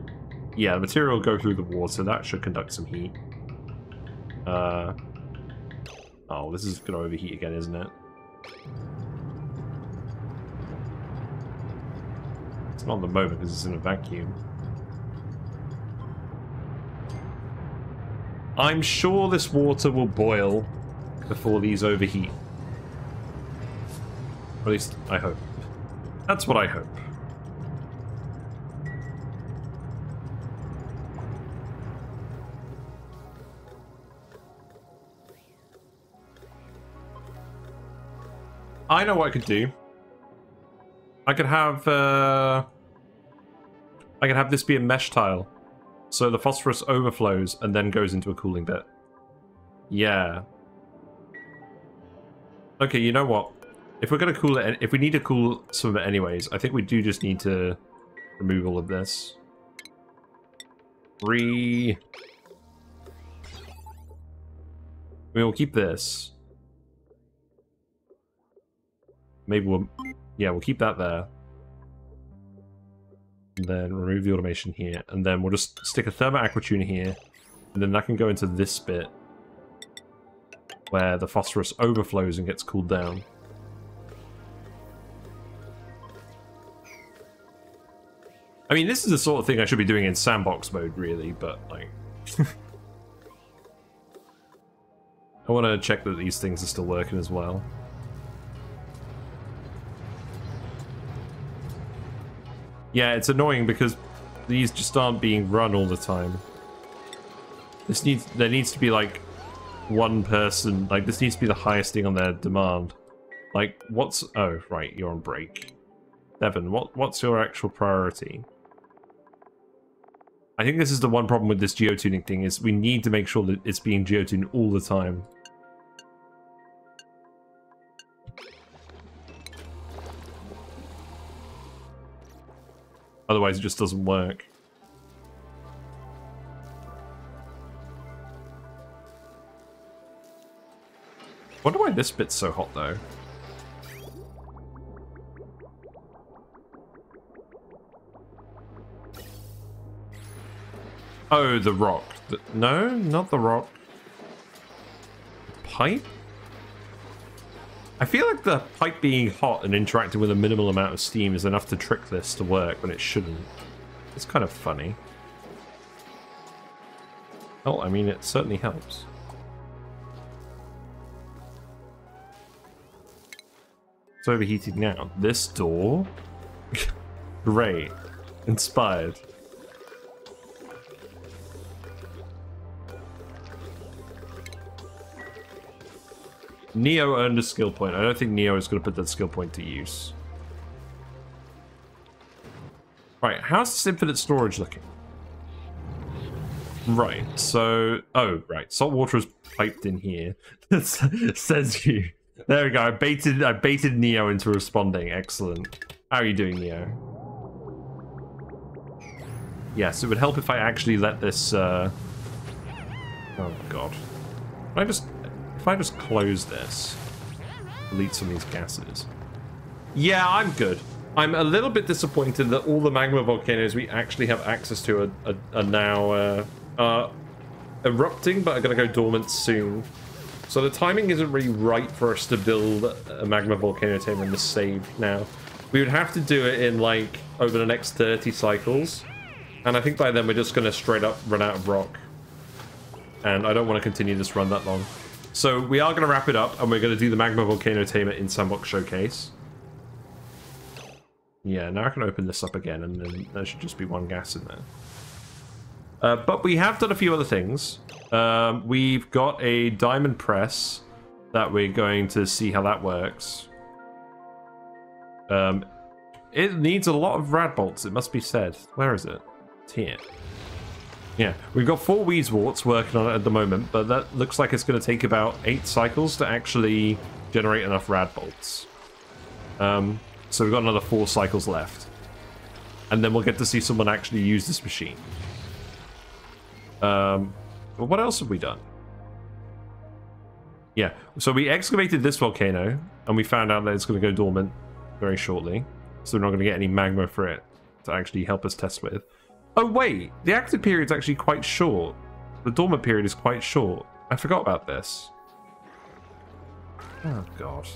yeah, the material will go through the water. That should conduct some heat. Oh, this is going to overheat again, isn't it? It's not at the moment because it's in a vacuum. I'm sure this water will boil before these overheat. Or at least, I hope. That's what I hope. I know what I could do. I could have this be a mesh tile. So the phosphorus overflows and then goes into a cooling bit. Yeah. Okay, you know what? If we're going to cool it, if we need to cool some of it anyways, I think we do just need to remove all of this. We'll keep this. Maybe we'll keep that there. And then remove the automation here. And then we'll just stick a thermo aquatuner here. And then that can go into this bit where the phosphorus overflows and gets cooled down. I mean, this is the sort of thing I should be doing in sandbox mode, really, but, like... I want to check that these things are still working as well. Yeah, it's annoying because these just aren't being run all the time. There needs to be, like, one person... Like, this needs to be the highest thing on their demand. Like, what's... Oh, right, you're on break. Devin, what's your actual priority? I think this is the one problem with this geotuning thing, is we need to make sure that it's being geotuned all the time. Otherwise, it just doesn't work. Wonder why this bit's so hot, though. Oh, the rock. No, not the rock. Pipe? I feel like the pipe being hot and interacting with a minimal amount of steam is enough to trick this to work when it shouldn't. It's kind of funny. Oh, I mean, it certainly helps. It's overheating now. This door? Great. Inspired. Neo earned a skill point. I don't think Neo is going to put that skill point to use. Right, how's this infinite storage looking? Right, so... Oh, right. Salt water is piped in here. Says you. There we go. I baited Neo into responding. Excellent. How are you doing, Neo? Yes, it would help if I actually let this... Oh, God. If I just close this, delete some of these gases. Yeah, I'm good. I'm a little bit disappointed that all the magma volcanoes we actually have access to are now erupting, but are going to go dormant soon. So the timing isn't really right for us to build a magma volcano tamer in the save now. We would have to do it in, like, over the next 30 cycles. And I think by then we're just going to straight up run out of rock. And I don't want to continue this run that long. So we are going to wrap it up, and we're going to do the Magma Volcano Tamer in Sandbox Showcase. Yeah, now I can open this up again, and then there should just be one gas in there. But we have done a few other things. We've got a diamond press that we're going to see how that works. It needs a lot of rad bolts, it must be said. Where is it? It's here. Yeah, we've got 4 Weezeworts working on it at the moment, but that looks like it's going to take about 8 cycles to actually generate enough rad bolts. So we've got another 4 cycles left. And then we'll get to see someone actually use this machine. But what else have we done? Yeah, so we excavated this volcano, and we found out that it's going to go dormant very shortly. So we're not going to get any magma for it to actually help us test with. Oh wait, the active period's actually quite short. The dormant period is quite short. I forgot about this. Oh god.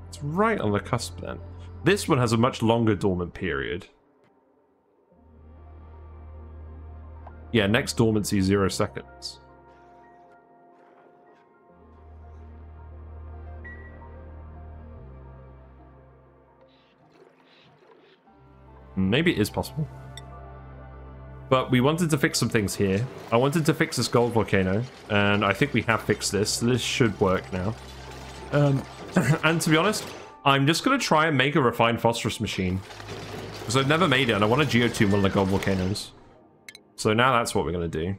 It's right on the cusp then. This one has a much longer dormant period. Yeah, next dormancy 0 seconds. Maybe it is possible. But we wanted to fix some things here. I wanted to fix this gold volcano, and I think we have fixed this. So this should work now. And to be honest, I'm just going to try and make a refined phosphorus machine. Because I've never made it, and I want to geotune one of the gold volcanoes. So now that's what we're going to do.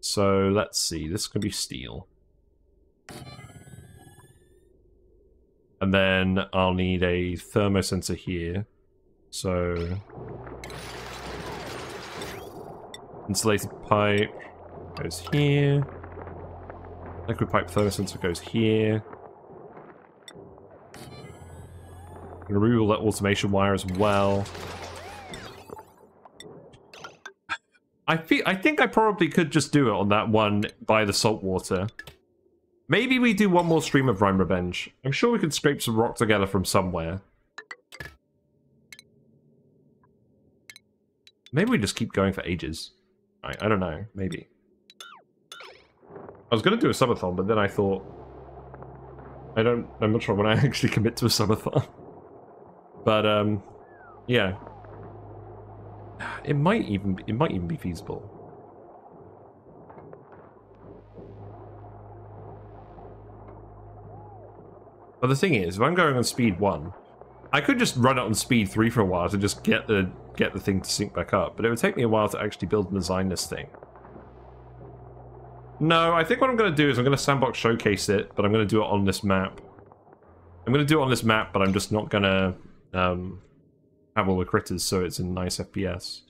So let's see. This could be steel. And then I'll need a thermosensor here. So insulated pipe goes here. Liquid pipe thermosensor goes here. I'm gonna remove all that automation wire as well. I think I probably could just do it on that one by the salt water. Maybe we do one more stream of Rime Revenge. I'm sure we can scrape some rock together from somewhere. Maybe we just keep going for ages. I don't know. Maybe. I was going to do a subathon, but then I thought... I'm not sure when I actually commit to a subathon. But, yeah. It might even be feasible. But the thing is, if I'm going on speed 1, I could just run it on speed 3 for a while to just get the thing to sync back up. But it would take me a while to actually build and design this thing. No, I think what I'm going to do is I'm going to Sandbox Showcase it, but I'm going to do it on this map. I'm going to do it on this map, but I'm just not going to have all the critters so it's in nice FPS.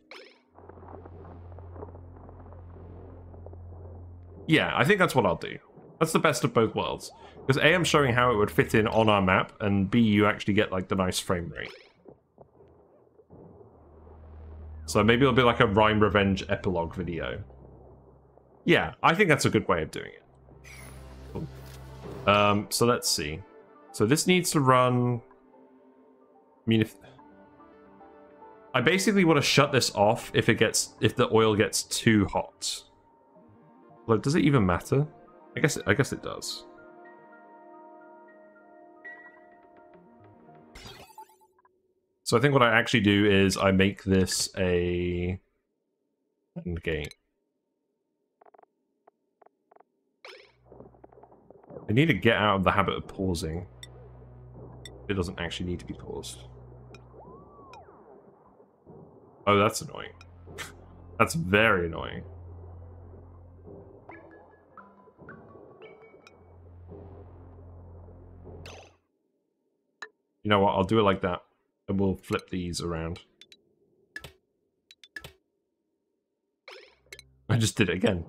Yeah, I think that's what I'll do. That's the best of both worlds. Because A, I'm showing how it would fit in on our map, and B, you actually get like the nice frame rate. So maybe it'll be like a Rime Revenge epilogue video. Yeah, I think that's a good way of doing it. Cool. So let's see. So this needs to run... I mean, if... I basically want to shut this off if the oil gets too hot. Like, does it even matter? I guess it does. So I think what I actually do is I make this a end gate. I need to get out of the habit of pausing. It doesn't actually need to be paused. Oh, that's annoying. That's very annoying. You know what? I'll do it like that. And we'll flip these around. I just did it again.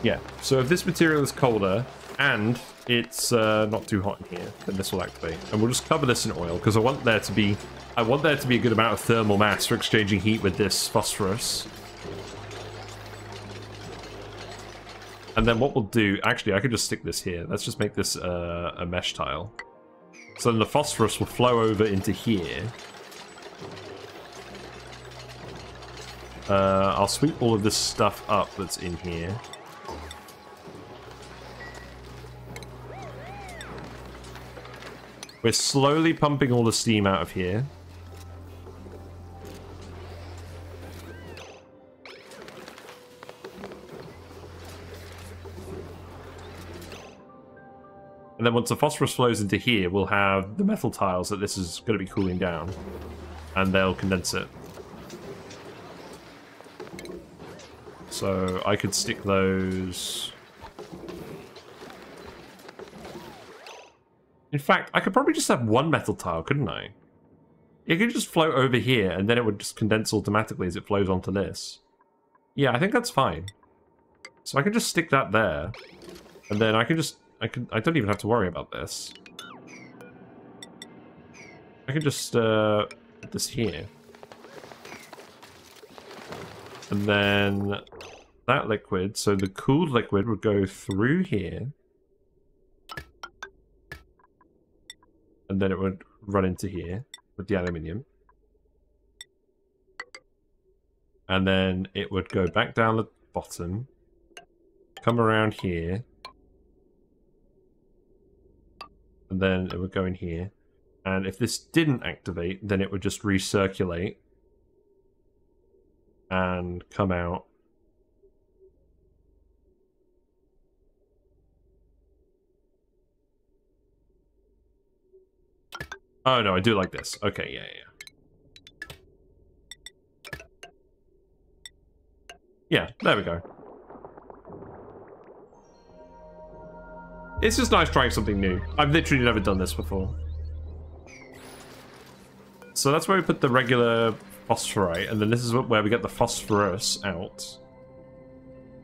Yeah, so if this material is colder and it's not too hot in here, then this will activate. And we'll just cover this in oil because I want there to be a good amount of thermal mass for exchanging heat with this phosphorus. And then what we'll do, actually I could just stick this here. Let's just make this a mesh tile. So then the phosphorus will flow over into here. I'll sweep all of this stuff up that's in here. We're slowly pumping all the steam out of here. And then once the phosphorus flows into here, we'll have the metal tiles that this is going to be cooling down. And they'll condense it. So I could stick those... In fact, I could probably just have one metal tile, couldn't I? It could just float over here, and then it would just condense automatically as it flows onto this. Yeah, I think that's fine. So I can just stick that there. And then I can just... I don't even have to worry about this. I can just put this here. And then that liquid, so the cooled liquid would go through here. And then it would run into here with the aluminium. And then it would go back down the bottom. Come around here. And then it would go in here. And if this didn't activate, then it would just recirculate. And come out. Oh no, I do like this. Okay, yeah. Yeah, there we go. It's just nice trying something new. I've literally never done this before. So that's where we put the regular phosphorite, and then this is where we get the phosphorus out.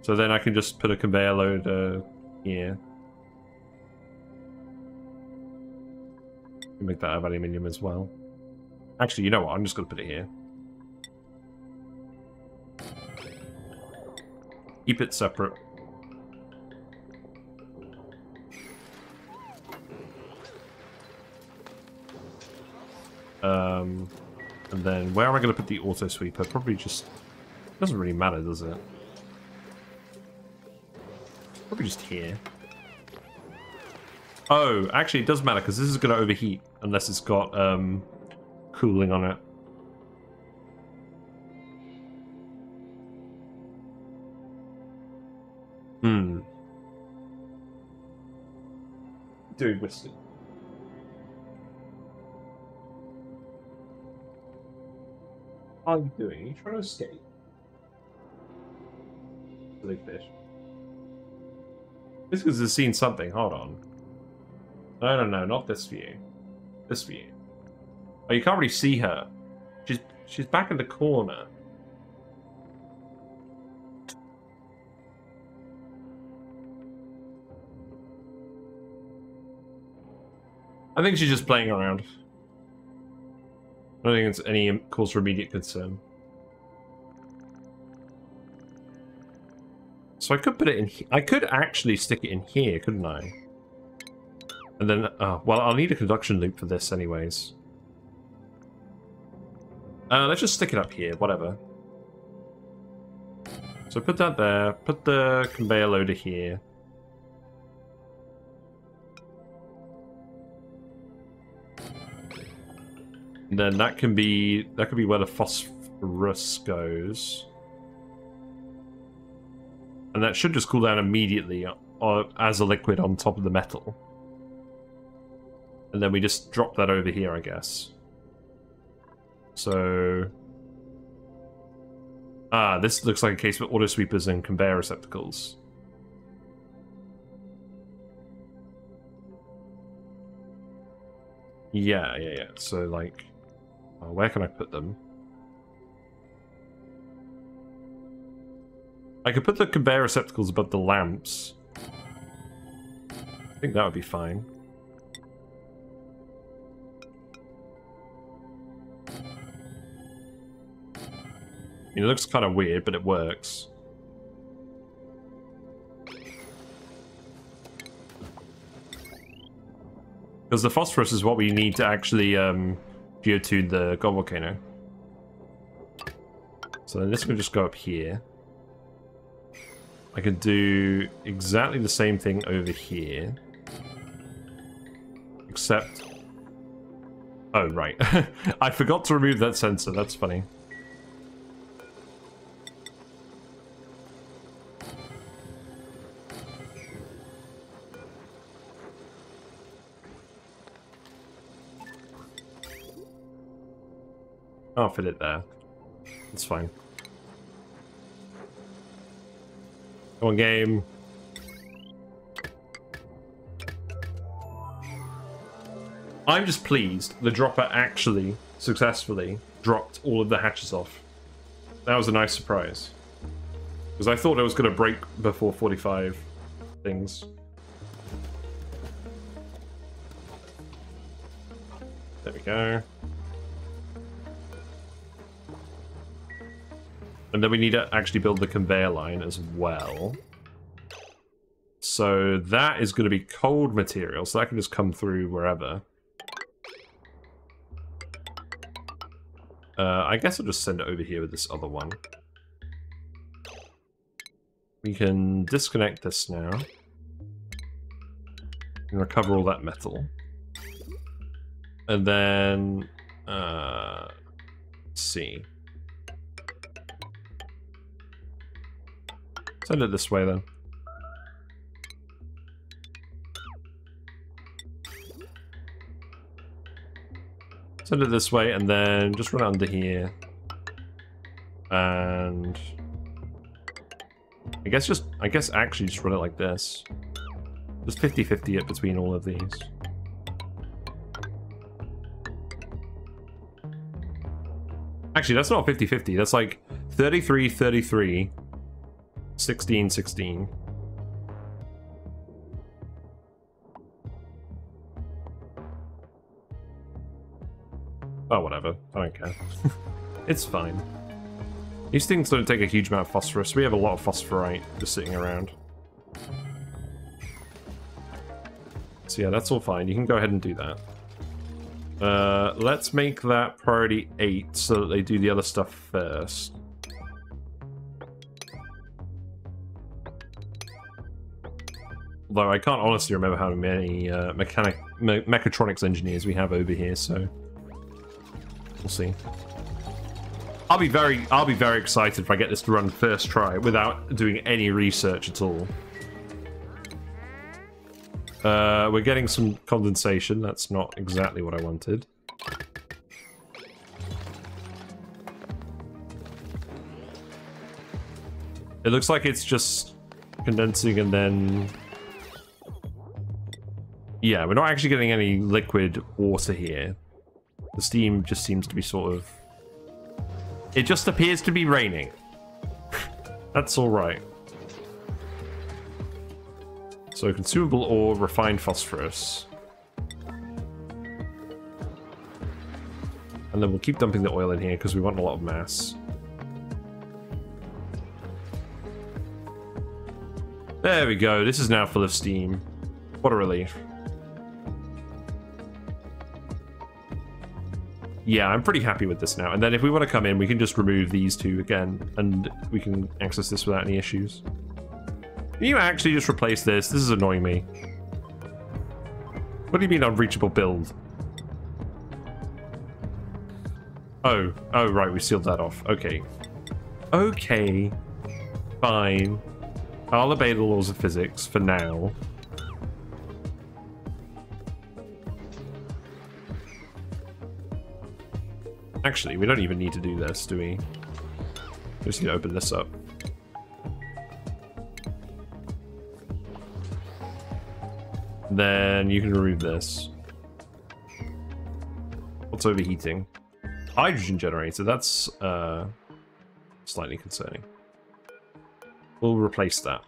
So then I can just put a conveyor loader here. Make that have aluminium as well. Actually, you know what? I'm just going to put it here. Keep it separate. And then where am I going to put the auto sweeper? Probably just... Doesn't really matter, does it? Probably just here. Oh, actually it does matter because this is going to overheat unless it's got cooling on it. Dude, Winston. What are you doing? Are you trying to escape? Silly fish. This has seen something. Hold on. No, not this view. This view. Oh, you can't really see her. She's back in the corner. I think she's just playing around. I don't think it's any cause for immediate concern. So I could put it in here. I could actually stick it in here, couldn't I? And then, well, I'll need a conduction loop for this anyways. Let's just stick it up here, whatever. So put that there, put the conveyor loader here. And then that could be where the phosphorus goes. And that should just cool down immediately as a liquid on top of the metal. And then we just drop that over here, I guess. So... this looks like a case for auto sweepers and conveyor receptacles. Yeah. So, like... where can I put them? I could put the conveyor receptacles above the lamps. I think that would be fine. I mean, it looks kind of weird, but it works. Because the phosphorus is what we need to actually geotune the Magma Volcano. So then this can just go up here. I can do exactly the same thing over here. Except... Oh, right. I forgot to remove that sensor. That's funny. I'll fit it there. It's fine. Come on, game. I'm just pleased the dropper actually successfully dropped all of the hatches off. That was a nice surprise. Because I thought I was going to break before 45 things. There we go. And then we need to actually build the conveyor line as well. So that is going to be cold material, so that can just come through wherever. I guess I'll just send it over here with this other one. We can disconnect this now. And recover all that metal. And then... let's see. Send it this way then. Send it this way and then just run it under here. And I guess actually just run it like this. Just 50-50 it between all of these. Actually, that's not 50-50. That's like 33-33. 16-16. Oh, whatever. I don't care. It's fine. These things don't take a huge amount of phosphorus. We have a lot of phosphorite just sitting around. So yeah, that's all fine. You can go ahead and do that. Let's make that priority 8 so that they do the other stuff first. Although I can't honestly remember how many mechatronics engineers we have over here, so we'll see. I'll be very excited if I get this to run first try without doing any research at all. We're getting some condensation. That's not exactly what I wanted. It looks like it's just condensing and then... Yeah, we're not actually getting any liquid water here. The steam just seems to be sort of... It just appears to be raining. That's alright. So consumable ore, refined phosphorus. And then we'll keep dumping the oil in here because we want a lot of mass. There we go. This is now full of steam. What a relief. Yeah, I'm pretty happy with this now. And then if we want to come in, we can just remove these two again, and we can access this without any issues. Can you actually just replace this? This is annoying me. What do you mean unreachable build? Oh, right, we sealed that off. Okay. Okay. Fine. I'll obey the laws of physics for now. Actually, we don't even need to do this, do we? We just need to open this up. Then you can remove this. What's overheating? Hydrogen generator, that's slightly concerning. We'll replace that.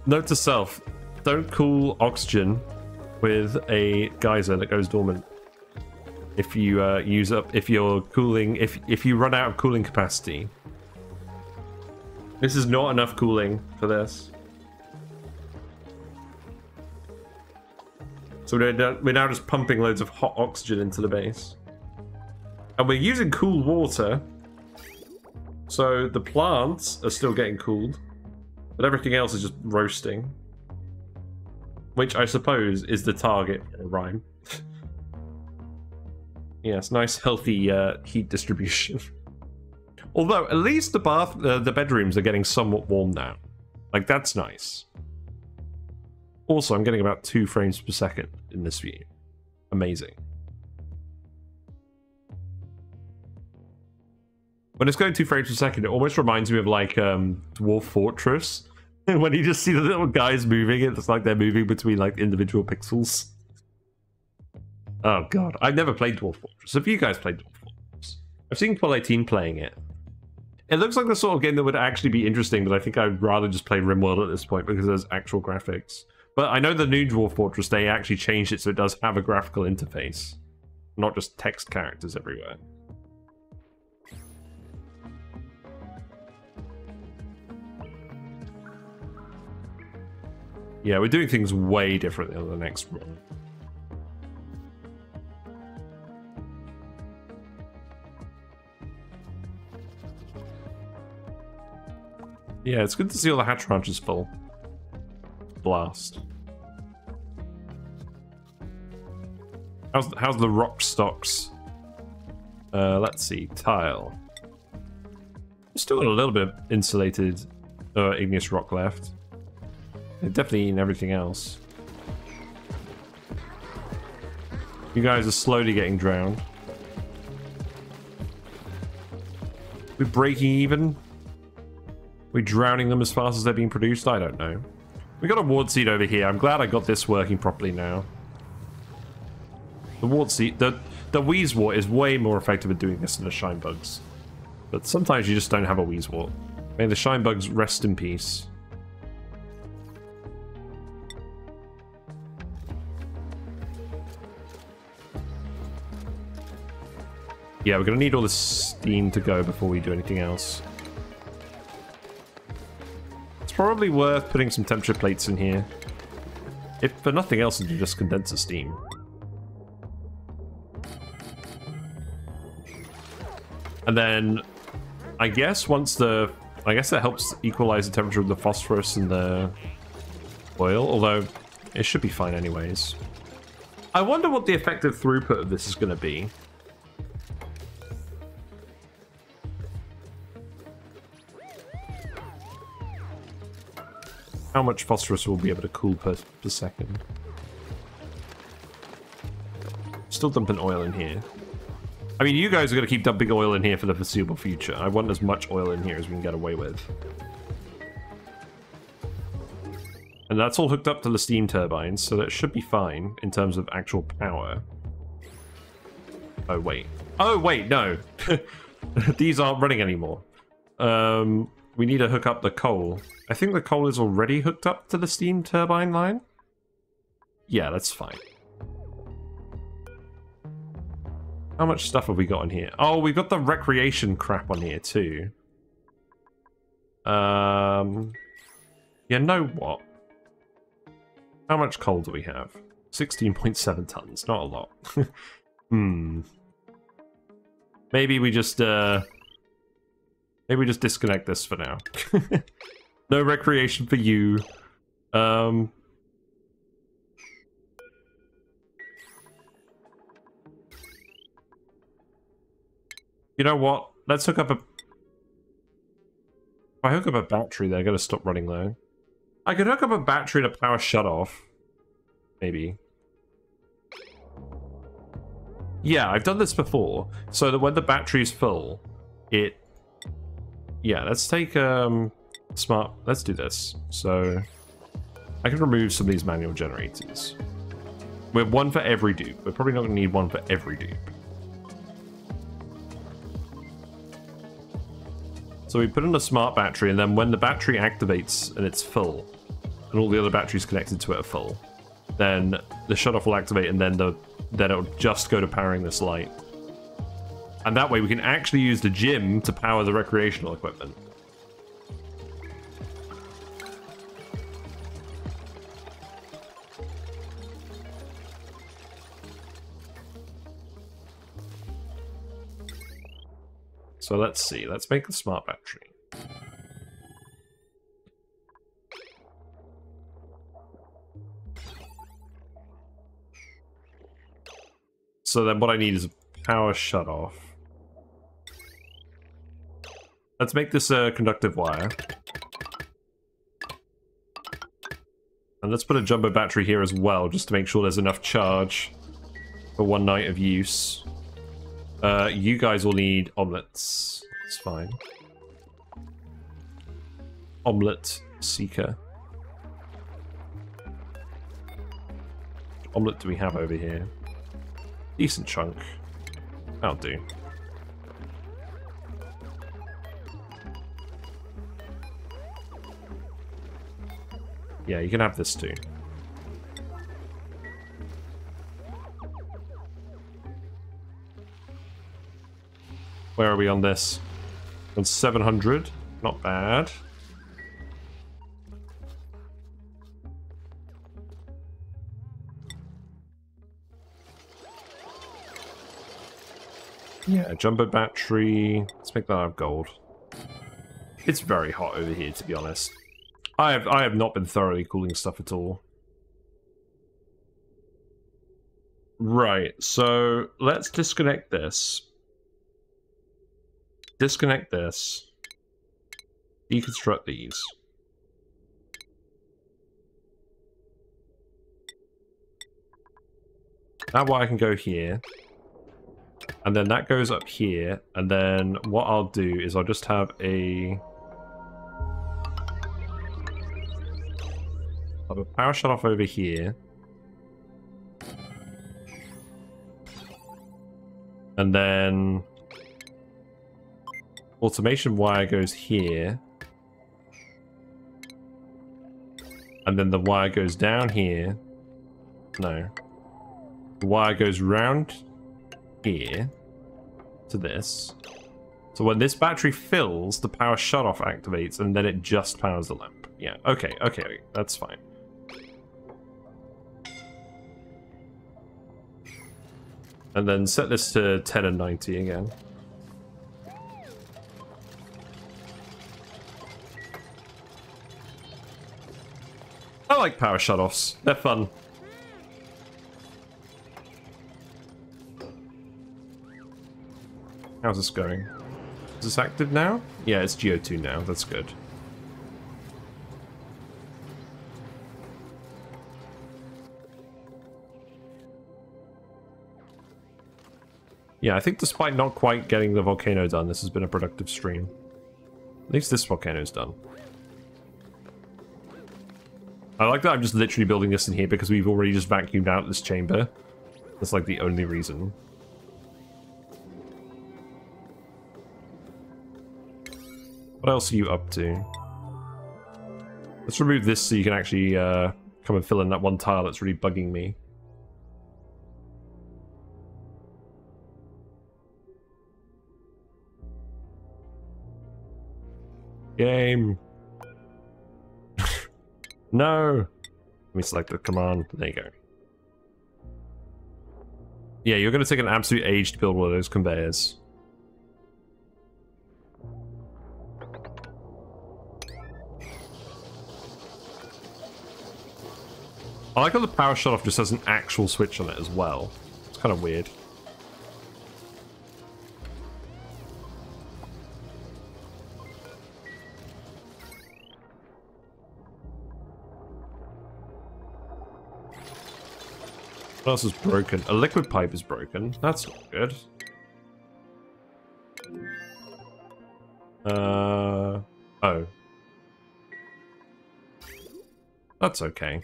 Note to self, don't cool oxygen with a geyser that goes dormant. If you if you run out of cooling capacity. This is not enough cooling for this. So we're now just pumping loads of hot oxygen into the base. And we're using cool water. So the plants are still getting cooled. But everything else is just roasting. Which I suppose is the target for Rime. Yes, nice healthy heat distribution. Although at least the bedrooms are getting somewhat warm now. Like, that's nice. Also, I'm getting about 2 frames per second in this view. Amazing. When it's going 2 frames per second, it almost reminds me of like Dwarf Fortress. When you just see the little guys moving, it's like they're moving between like individual pixels. Oh god, I've never played Dwarf Fortress. Have you guys played Dwarf Fortress? I've seen Paul18 playing it. It looks like the sort of game that would actually be interesting, but I think I'd rather just play RimWorld at this point because there's actual graphics. But I know the new Dwarf Fortress, they actually changed it so it does have a graphical interface. Not just text characters everywhere. Yeah, we're doing things way differently on the next run. Yeah, it's good to see all the hatch ranches full. Blast. How's the rock stocks? Let's see, tile. Still got a little bit of insulated igneous rock left. They've definitely eaten everything else. You guys are slowly getting drowned. We're breaking even. We're drowning them as fast as they're being produced? I don't know. We got a ward seed over here. I'm glad I got this working properly now. The ward seed, the Wheezewort is way more effective at doing this than the shine bugs. But sometimes you just don't have a Wheezewort. May the shine bugs rest in peace. Yeah, we're gonna need all this steam to go before we do anything else. It's probably worth putting some temperature plates in here. If for nothing else, to just condense the steam. And then, I guess once the... I guess that helps equalize the temperature of the phosphorus and the oil, although it should be fine anyways. I wonder what the effective throughput of this is going to be. How much phosphorus we'll be able to cool per second. Still dumping oil in here. I mean, you guys are going to keep dumping oil in here for the foreseeable future. I want as much oil in here as we can get away with. And that's all hooked up to the steam turbines, so that should be fine in terms of actual power. Oh, wait. Oh, wait, no. These aren't running anymore. We need to hook up the coal. I think the coal is already hooked up to the steam turbine line. Yeah, that's fine. How much stuff have we got on here? Oh, we've got the recreation crap on here too. You know what? How much coal do we have? 16.7 tons, not a lot. Maybe we just disconnect this for now. No recreation for you. You know what? Let's hook up a... If I hook up a battery, they're going to stop running low. I could hook up a battery to power shut off. Maybe. Yeah, I've done this before. So that when the battery's full, it... Yeah, let's take smart... Let's do this. So I can remove some of these manual generators. We have one for every dupe. We're probably not going to need one for every dupe. So we put in a smart battery, and then when the battery activates and it's full, and all the other batteries connected to it are full, then the shutoff will activate, and then it'll just go to powering this light. And that way we can actually use the gym to power the recreational equipment. So let's see, let's make the smart battery. So then what I need is a power shutoff. Let's make this a conductive wire. And let's put a jumbo battery here as well, just to make sure there's enough charge for one night of use. You guys will need omelets. It's fine. Omelet seeker. Which omelet do we have over here? Decent chunk. That'll do. Yeah, you can have this too. Where are we on this? On 700. Not bad. Yeah, jumbo battery. Let's make that out of gold. It's very hot over here, to be honest. I have not been thoroughly cooling stuff at all. Right, so let's disconnect this. Disconnect this. Deconstruct these. That way I can go here. And then that goes up here. And then what I'll do is I'll just have a... I'll have a power shut off over here. And then... automation wire goes here. And then the wire goes down here. No. The wire goes round here to this. So when this battery fills, the power shutoff activates, and then it just powers the lamp. Yeah, okay, that's fine. And then set this to 10 and 90 again. I like power shutoffs. They're fun. How's this going? Is this active now? Yeah, it's Geotuned now. That's good. Yeah, I think despite not quite getting the volcano done, this has been a productive stream. At least this volcano's done. I like that I'm just literally building this in here because we've already just vacuumed out this chamber. That's like the only reason. What else are you up to? Let's remove this so you can actually come and fill in that one tile that's really bugging me. Game. No. Let me select the command. There you go. Yeah, you're going to take an absolute age to build one of those conveyors. I like how the power shutoff just has an actual switch on it as well. It's kind of weird. What else is broken? A liquid pipe is broken. That's not good. Oh. That's okay.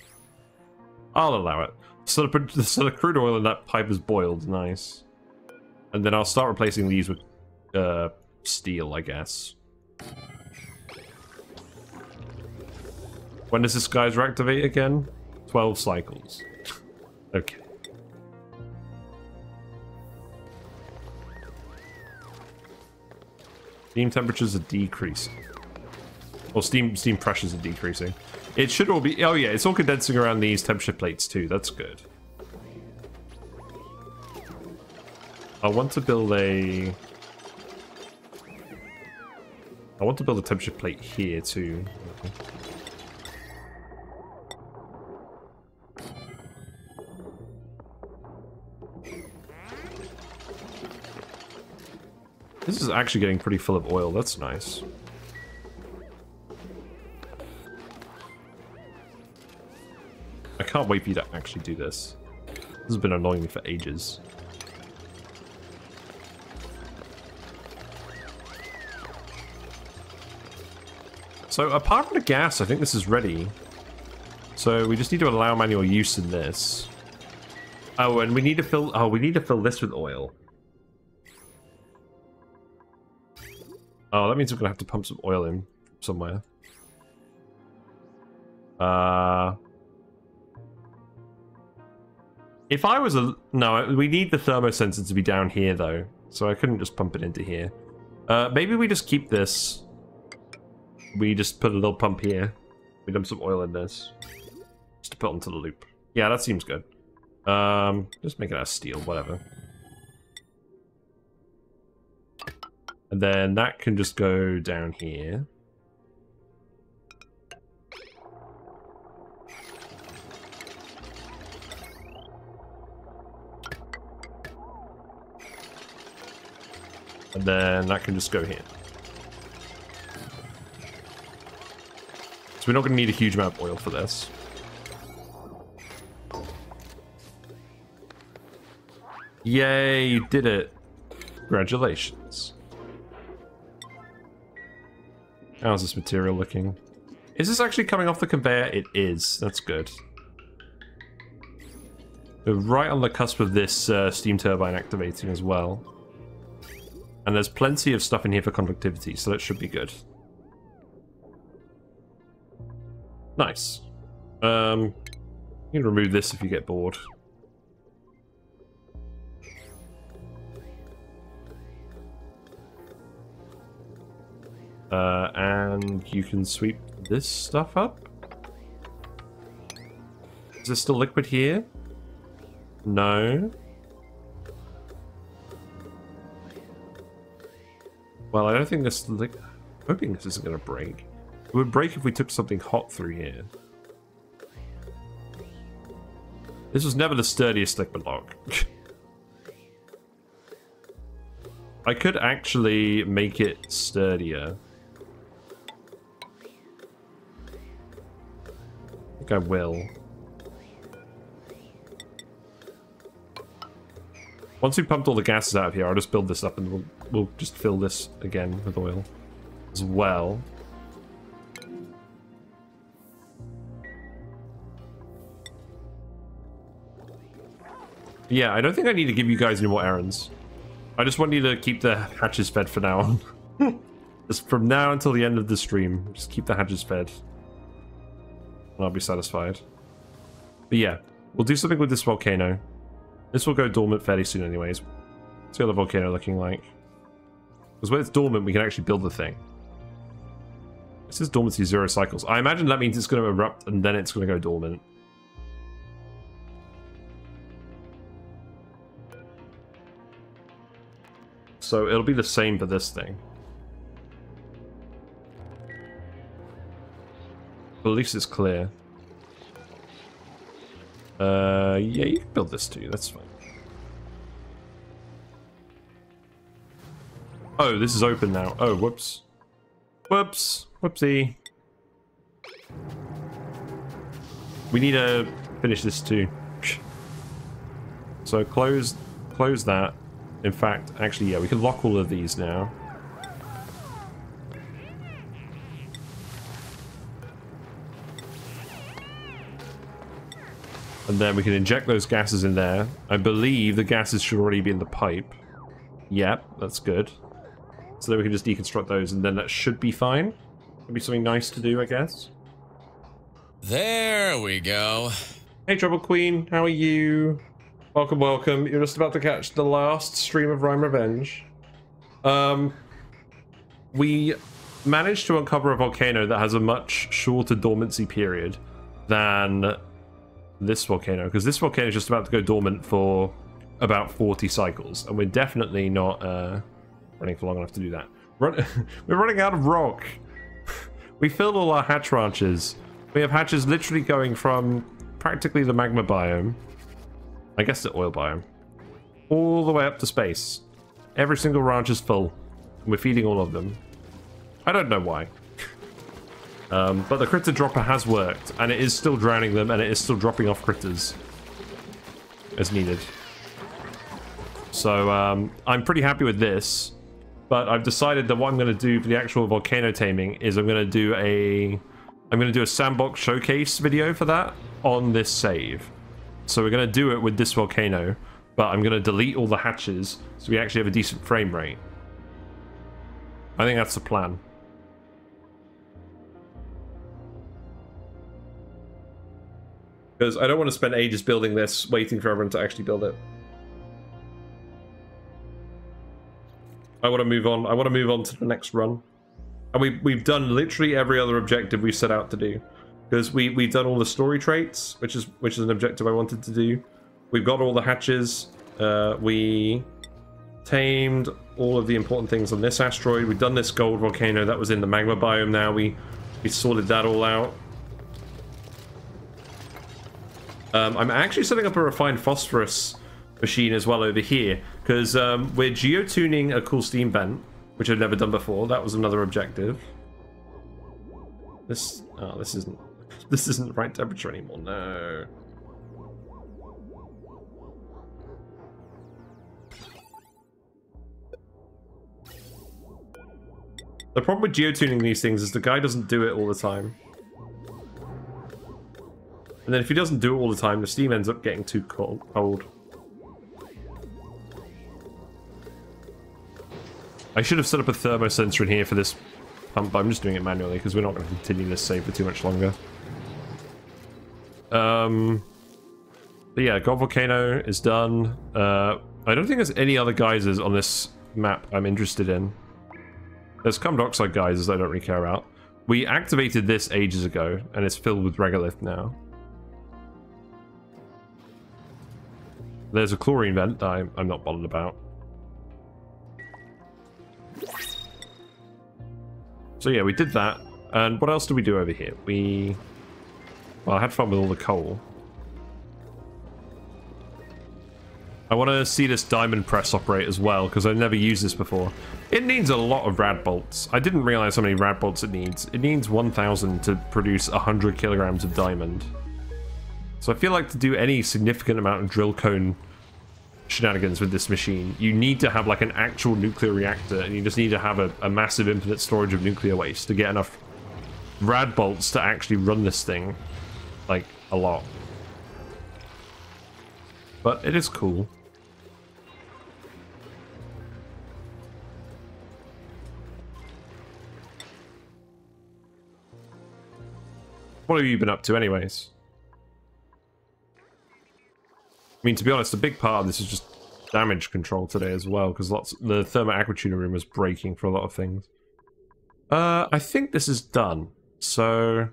I'll allow it. So the crude oil in that pipe is boiled. Nice. And then I'll start replacing these with steel, I guess. When does this geyser activate again? 12 cycles. Okay. Steam temperatures are decreasing. Or steam pressures are decreasing. It should all be... Oh yeah, it's all condensing around these temperature plates too. That's good. I want to build a... I want to build a temperature plate here too. This is actually getting pretty full of oil. That's nice. I can't wait for you to actually do this. has been annoying me for ages. So apart from the gas, I think this is ready. So we just need to allow manual use in this. Oh, and we need to fill. Oh, we need to fill this with oil. Oh, that means we're gonna have to pump some oil in somewhere. If I was a... No, we need the thermosensor to be down here, though. So I couldn't just pump it into here. Maybe we just keep this. We just put a little pump here. We dump some oil in this. Just to put onto the loop. Yeah, that seems good. Just make it out of steel, whatever. And then that can just go down here. And then that can just go here. So we're not going to need a huge amount of oil for this. Yay, you did it. Congratulations. How's this material looking? Is this actually coming off the conveyor? It is. That's good. We're right on the cusp of this steam turbine activating as well. And there's plenty of stuff in here for conductivity, so that should be good. Nice. You can remove this if you get bored. And you can sweep this stuff up. Is there still liquid here? No. Well, I don't think this... I'm hoping this isn't going to break. It would break if we took something hot through here. This was never the sturdiest liquid block. I could actually make it sturdier. I think I will. Once we pumped all the gases out of here, I'll just build this up and we'll just fill this again with oil as well. Yeah, I don't think I need to give you guys any more errands. I just want you to keep the hatches fed for now on. Just from now until the end of the stream, just keep the hatches fed. And I'll be satisfied. But yeah, we'll do something with this volcano. This will go dormant fairly soon anyways. What's the other volcano looking like? Because when it's dormant, we can actually build the thing. It says dormancy 0 cycles. I imagine that means it's going to erupt and then it's going to go dormant. So it'll be the same for this thing. But at least it's clear. Yeah, you can build this too, that's fine. Oh, this is open now. Oh, whoops. Whoops. Whoopsie. We need to finish this too. So close that. In fact, actually, yeah, we can lock all of these now. And then we can inject those gases in there. I believe the gases should already be in the pipe. Yep, that's good. So then we can just deconstruct those, and then that should be fine. It'll be something nice to do, I guess. There we go. Hey, Trouble Queen, how are you? Welcome, welcome. You're just about to catch the last stream of Rime Revenge. We managed to uncover a volcano that has a much shorter dormancy period than this volcano, because this volcano is just about to go dormant for about 40 cycles, and we're definitely not running for long enough to do that. We're running out of rock. We filled all our hatch ranches. We have hatches literally going from practically the magma biome, I guess the oil biome, all the way up to space. Every single ranch is full. We're feeding all of them. I don't know why. But the critter dropper has worked, and it is still drowning them, and it is still dropping off critters. as needed. So I'm pretty happy with this, but I've decided that what I'm going to do for the actual volcano taming is I'm going to do a Sandbox Showcase video for that on this save. So we're going to do it with this volcano, but I'm going to delete all the hatches so we actually have a decent frame rate. I think that's the plan. Because I don't want to spend ages building this, waiting for everyone to actually build it. I want to move on. I want to move on to the next run. And we've done literally every other objective we set out to do. Because we've done all the story traits, which is an objective I wanted to do. We've got all the hatches. We tamed all of the important things on this asteroid. We've done this gold volcano that was in the magma biome now. We sorted that all out. I'm actually setting up a refined phosphorus machine as well over here, because we're geotuning a cool steam vent, which I've never done before. That was another objective. This isn't the right temperature anymore. No. The problem with geotuning these things is the guy doesn't do it all the time. And then if he doesn't do it all the time, the steam ends up getting too cold. I should have set up a thermo sensor in here for this pump, but I'm just doing it manually because we're not going to continue this save for too much longer. But yeah, Gold Volcano is done. I don't think there's any other geysers on this map I'm interested in. There's carbon dioxide geysers I don't really care about. We activated this ages ago, and it's filled with regolith now. There's a chlorine vent that I'm not bothered about. So yeah, we did that. And what else did we do over here? Well, I had fun with all the coal. I want to see this diamond press operate as well, because I've never used this before. It needs a lot of rad bolts. I didn't realize how many rad bolts it needs. It needs 1,000 to produce 100 kilograms of diamond. So I feel like to do any significant amount of drill cone shenanigans with this machine, you need to have like an actual nuclear reactor, and you just need to have a massive infinite storage of nuclear waste to get enough rad bolts to actually run this thing, like, a lot. But it is cool. What have you been up to anyways? I mean, to be honest, a big part of this is just damage control today as well, because the thermo aquatuner room was breaking for a lot of things. I think this is done. So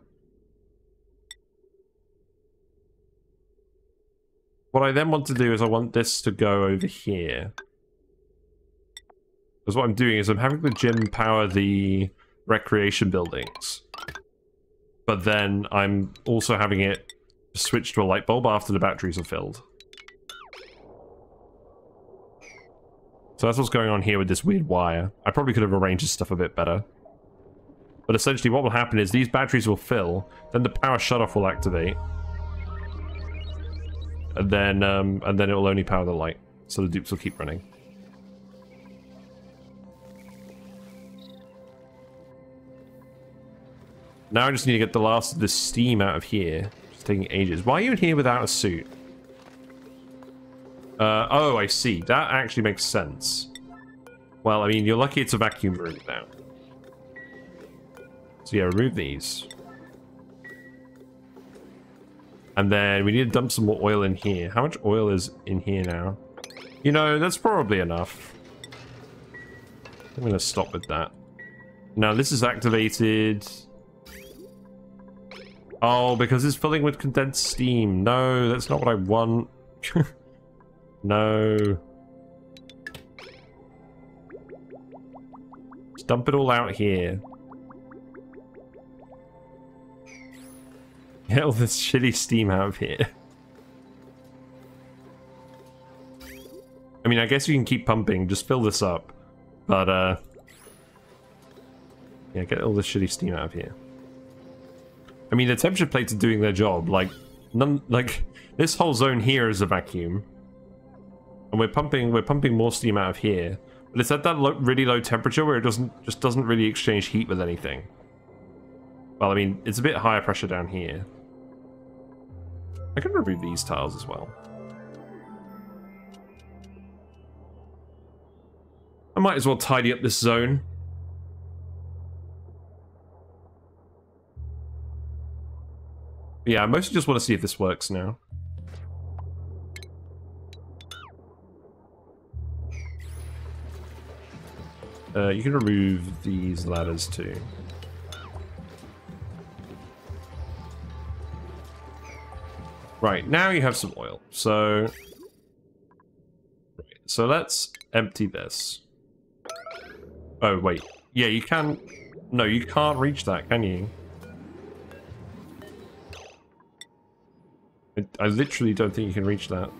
what I then want to do is I want this to go over here. Because what I'm doing is I'm having the gym power the recreation buildings. But then I'm also having it switch to a light bulb after the batteries are filled. So that's what's going on here with this weird wire. I probably could have arranged this stuff a bit better. But essentially what will happen is these batteries will fill, then the power shutoff will activate. And then it will only power the light. So the dupes will keep running. Now I just need to get the last of this steam out of here. It's taking ages. Why are you in here without a suit? Oh, I see. That actually makes sense. Well, I mean, you're lucky it's a vacuum room now. So yeah, remove these. And then we need to dump some more oil in here. How much oil is in here now? You know, that's probably enough. I'm going to stop with that. Now, this is activated. Oh, because it's filling with condensed steam. No, that's not what I want. No. Just dump it all out here. Get all this shitty steam out of here. I mean, I guess you can keep pumping. Just fill this up. But, yeah, get all this shitty steam out of here. I mean, the temperature plates are doing their job. Like, this whole zone here is a vacuum. And we're pumping more steam out of here. But it's at that really low temperature where it just doesn't really exchange heat with anything. Well, I mean, it's a bit higher pressure down here. I can remove these tiles as well. I might as well tidy up this zone. Yeah, I mostly just want to see if this works now. You can remove these ladders too. Right, now you have some oil. So let's empty this. Oh, wait. Yeah, you can... No, you can't reach that, can you? I literally don't think you can reach that.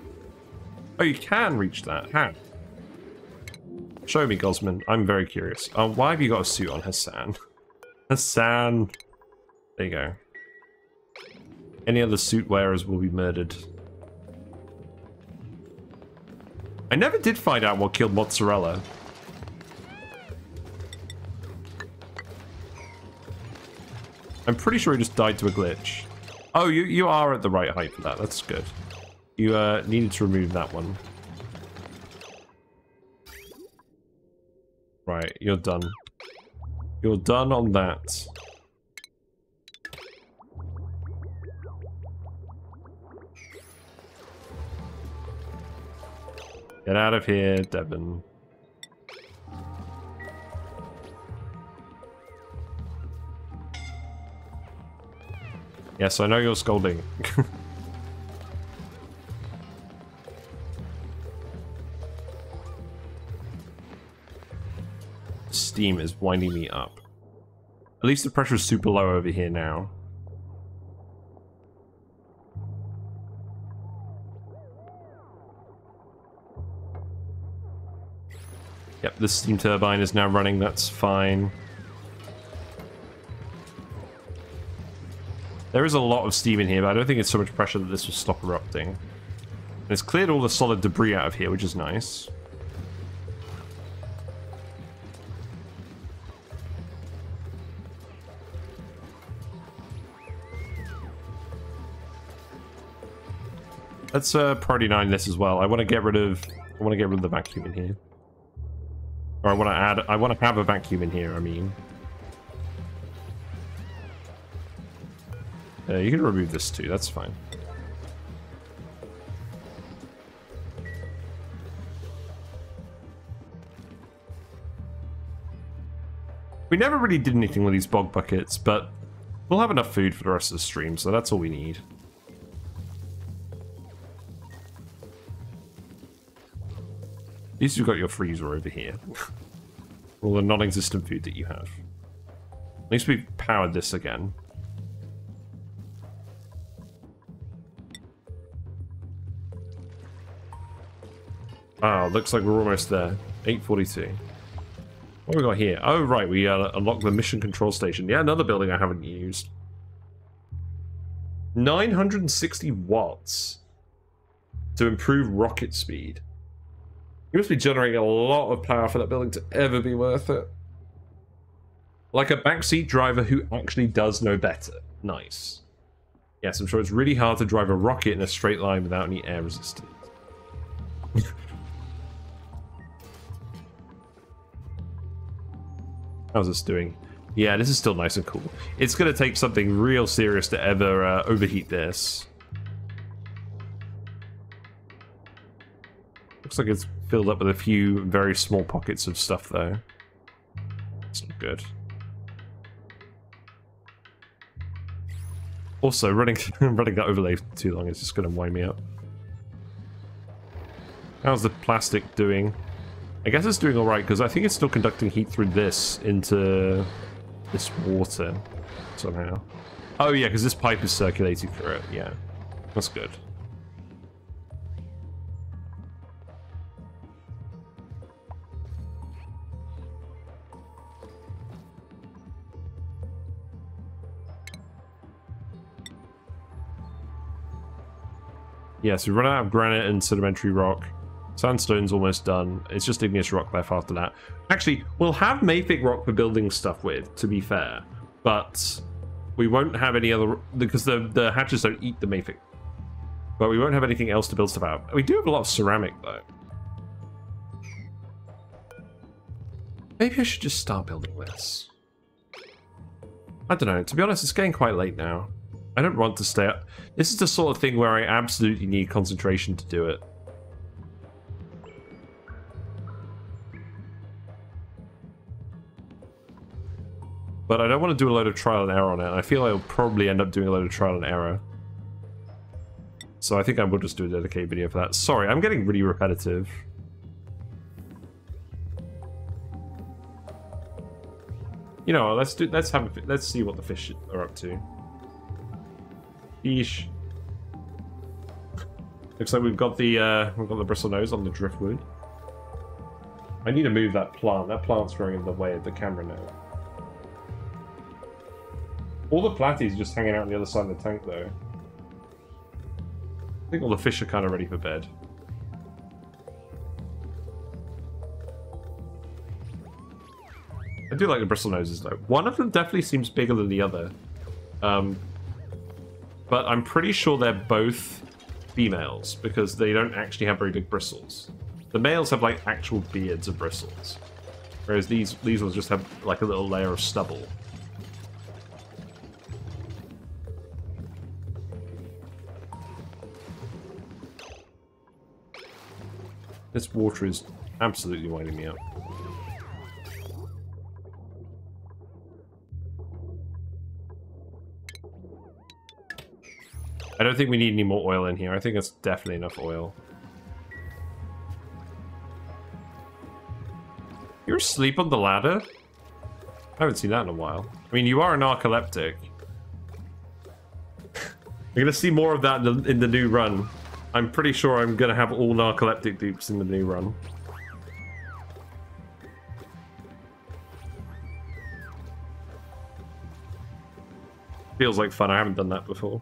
Oh, you can reach that. How? Show me, Gosman. I'm very curious. Why have you got a suit on, Hassan? Hassan! There you go. Any other suit wearers will be murdered. I never did find out what killed Mozzarella. I'm pretty sure he just died to a glitch. Oh, you are at the right height for that. That's good. You needed to remove that one. Right, you're done. You're done on that. Get out of here, Devon. Yes, I know you're scolding. Steam is winding me up. At least the pressure is super low over here now. Yep, the steam turbine is now running, that's fine. There is a lot of steam in here, but I don't think it's so much pressure that this will stop erupting. And it's cleared all the solid debris out of here, which is nice. Let's priority 9 this as well. I want to get rid of the vacuum in here. Or I want to have a vacuum in here, I mean. You can remove this too, that's fine. We never really did anything with these bog buckets, but we'll have enough food for the rest of the stream, so that's all we need. At least you've got your freezer over here. All the non-existent food that you have. At least we've powered this again. Wow, looks like we're almost there. 8:42. What have we got here? Oh, right, we unlocked the mission control station. Yeah, another building I haven't used. 960 watts to improve rocket speed. You must be generating a lot of power for that building to ever be worth it. Like a backseat driver who actually does know better. Nice. Yes, I'm sure it's really hard to drive a rocket in a straight line without any air resistance. How's this doing? Yeah, this is still nice and cool. It's going to take something real serious to ever overheat this. Looks like it's filled up with a few very small pockets of stuff, though. It's not good. Also, running that overlay for too long is just going to wind me up. How's the plastic doing? I guess it's doing alright, because I think it's still conducting heat through this into this water, somehow. Oh yeah, because this pipe is circulating through it, yeah. That's good. Yeah, so we run out of granite and sedimentary rock. Sandstone's almost done. It's just igneous rock left after that. Actually, we'll have mafic rock for building stuff with, to be fair. But we won't have any other... Because the hatches don't eat the mafic. But we won't have anything else to build stuff out. We do have a lot of ceramic, though. Maybe I should just start building this. I don't know. To be honest, it's getting quite late now. I don't want to stay up. This is the sort of thing where I absolutely need concentration to do it. But I don't want to do a load of trial and error on it. I feel I'll probably end up doing a load of trial and error. So I think I will just do a dedicated video for that. Sorry, I'm getting really repetitive. You know, let's see what the fish are up to. Fish. Looks like we've got the bristlenose on the driftwood. I need to move that plant. That plant's growing in the way of the camera now. All the platies are just hanging out on the other side of the tank, though. I think all the fish are kind of ready for bed. I do like the bristlenoses, though. One of them definitely seems bigger than the other. But I'm pretty sure they're both females, because they don't actually have very big bristles. The males have, like, actual beards of bristles. Whereas these ones just have, like, a little layer of stubble. This water is absolutely winding me up. I don't think we need any more oil in here. I think that's definitely enough oil. You're asleep on the ladder? I haven't seen that in a while. I mean, you are a narcoleptic. We're going to see more of that in the new run. I'm pretty sure I'm going to have all narcoleptic dupes in the new run. Feels like fun. I haven't done that before.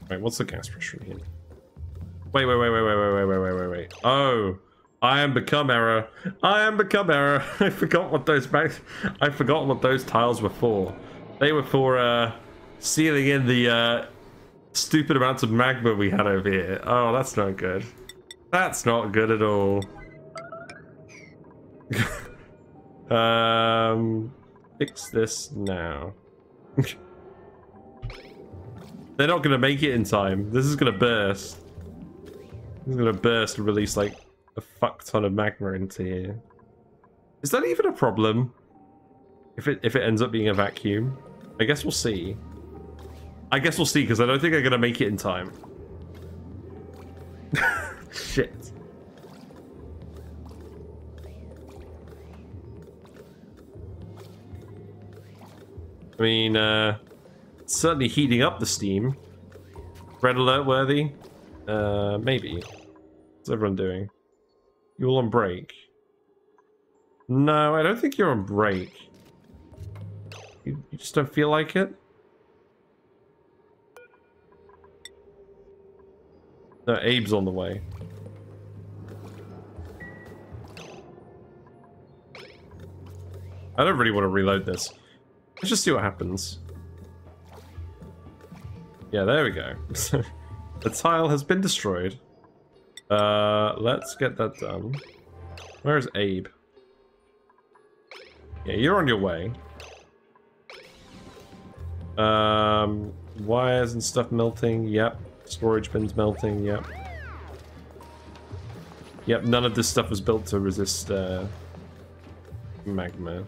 Wait, what's the gas pressure in here? Wait. Oh, I am become error. I am become error. I forgot what those tiles were for. They were for sealing in the stupid amounts of magma we had over here. Oh, that's not good. That's not good at all. Fix this now. They're not going to make it in time. This is going to burst. This is going to burst and release, like, a fuck ton of magma into here. Is that even a problem? If it ends up being a vacuum? I guess we'll see. I guess we'll see, because I don't think I'm going to make it in time. Shit. I mean, certainly heating up the steam. Red alert worthy? Maybe. What's everyone doing? You all on break? No, I don't think you're on break. You just don't feel like it? No, Abe's on the way. I don't really want to reload this. Let's just see what happens. Yeah, there we go. The tile has been destroyed. Let's get that done. Where's Abe? Yeah, you're on your way. Wires and stuff melting. Yep. Storage bins melting. Yep. Yep, none of this stuff was built to resist magma.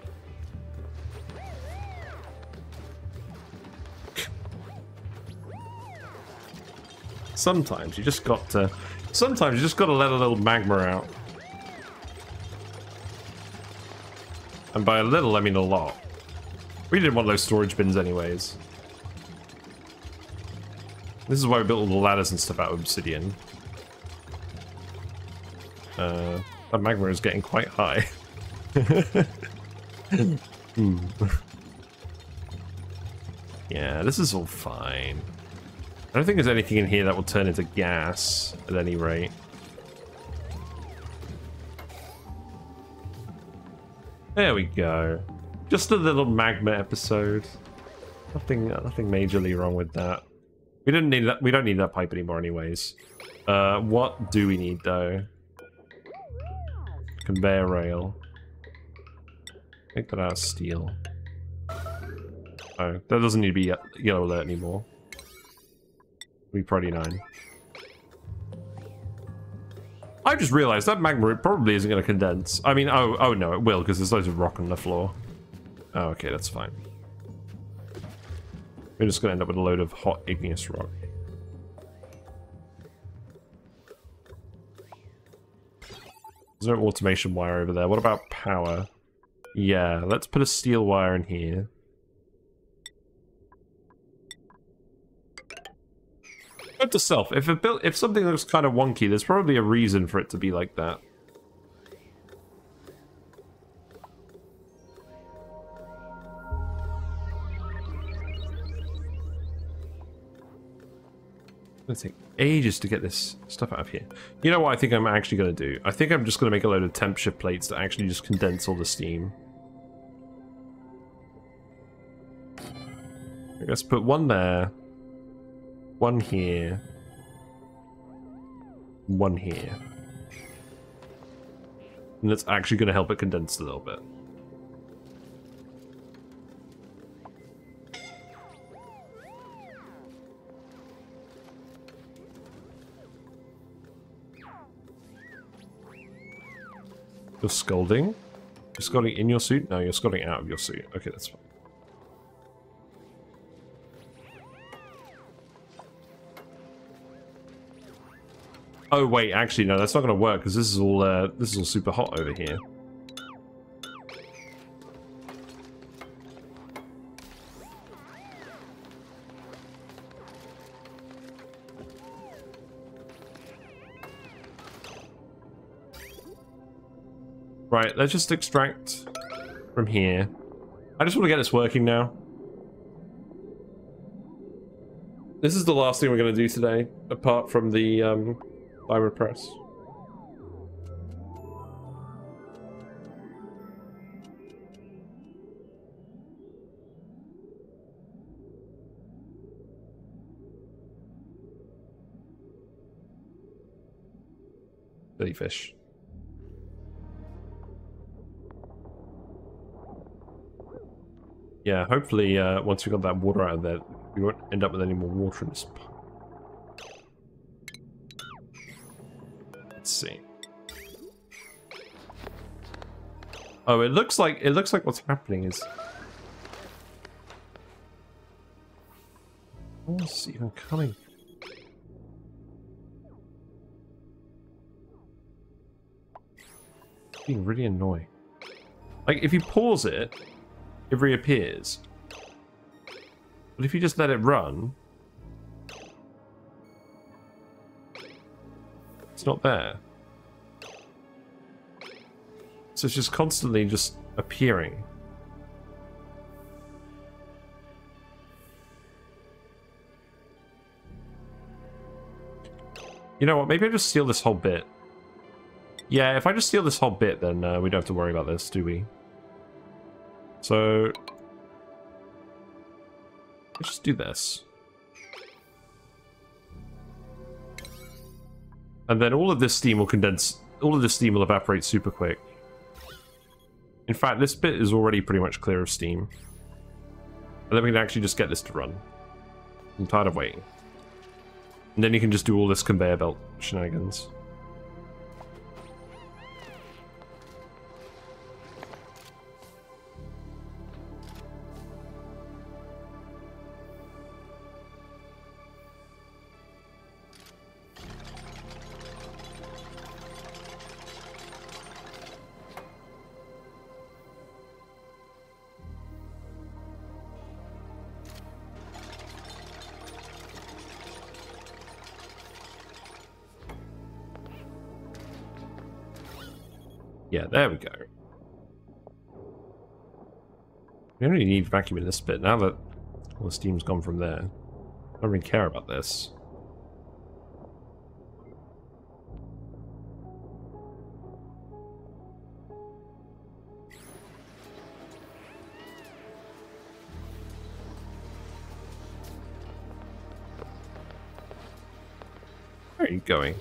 Sometimes you just got to let a little magma out. And by a little, I mean a lot. We didn't want those storage bins anyways. This is why we built all the ladders and stuff out of obsidian. That magma is getting quite high. Yeah, this is all fine. I don't think there's anything in here that will turn into gas, at any rate. There we go. Just a little magma episode. Nothing majorly wrong with that. We don't need that. We don't need that pipe anymore, anyways. What do we need though? Conveyor rail. Make that out of steel. Oh, that doesn't need to be yellow alert anymore. We probably 9. I just realized that magma probably isn't going to condense. I mean, oh no, it will because there's loads of rock on the floor. Oh, okay, that's fine. We're just going to end up with a load of hot igneous rock. There's no automation wire over there. What about power? Yeah, let's put a steel wire in here. Note to self, if something looks kind of wonky, there's probably a reason for it to be like that. It's gonna take ages to get this stuff out of here. You know what I think I'm actually going to do? I think I'm just going to make a load of temp shift plates that actually just condense all the steam. Let's put one there. One here. One here. And that's actually going to help it condense a little bit. You're scolding? You're scolding in your suit? No, you're scolding out of your suit. Okay, that's fine. Oh wait, actually no, that's not going to work because this is all super hot over here. Right, let's just extract from here. I just want to get this working now. This is the last thing we're going to do today, apart from the diamond press. Jellyfish. Yeah, hopefully once we got that water out of there, we won't end up with any more water in this pot. Let's see. Oh, it looks like what's happening is. Oh, it's even coming. It's being really annoying. Like if you pause it, it reappears. But if you just let it run, it's not there. So it's just constantly just appearing. You know what, maybe I just steal this whole bit. Yeah, if I just steal this whole bit, then we don't have to worry about this, do we? So let's just do this. And then all of this steam will condense, all of this steam will evaporate super quick. In fact, this bit is already pretty much clear of steam. And then we can actually just get this to run. I'm tired of waiting. And then you can just do all this conveyor belt shenanigans. Yeah, there we go. We don't really need vacuum in this bit now that All the steam's gone from there. I don't really care about this. Where are you going?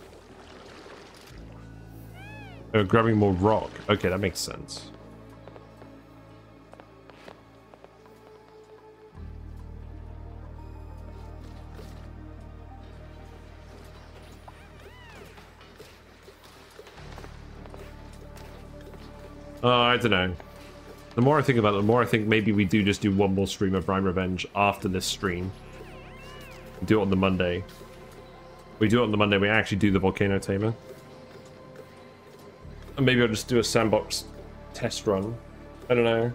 Oh, grabbing more rock. Okay, that makes sense. I don't know. The more I think about it, the more I think maybe we do just do one more stream of Rime Revenge after this stream. Do it on the Monday. We do it on the Monday, we actually do the Volcano Tamer. And maybe I'll just do a Sandbox test run. I don't know.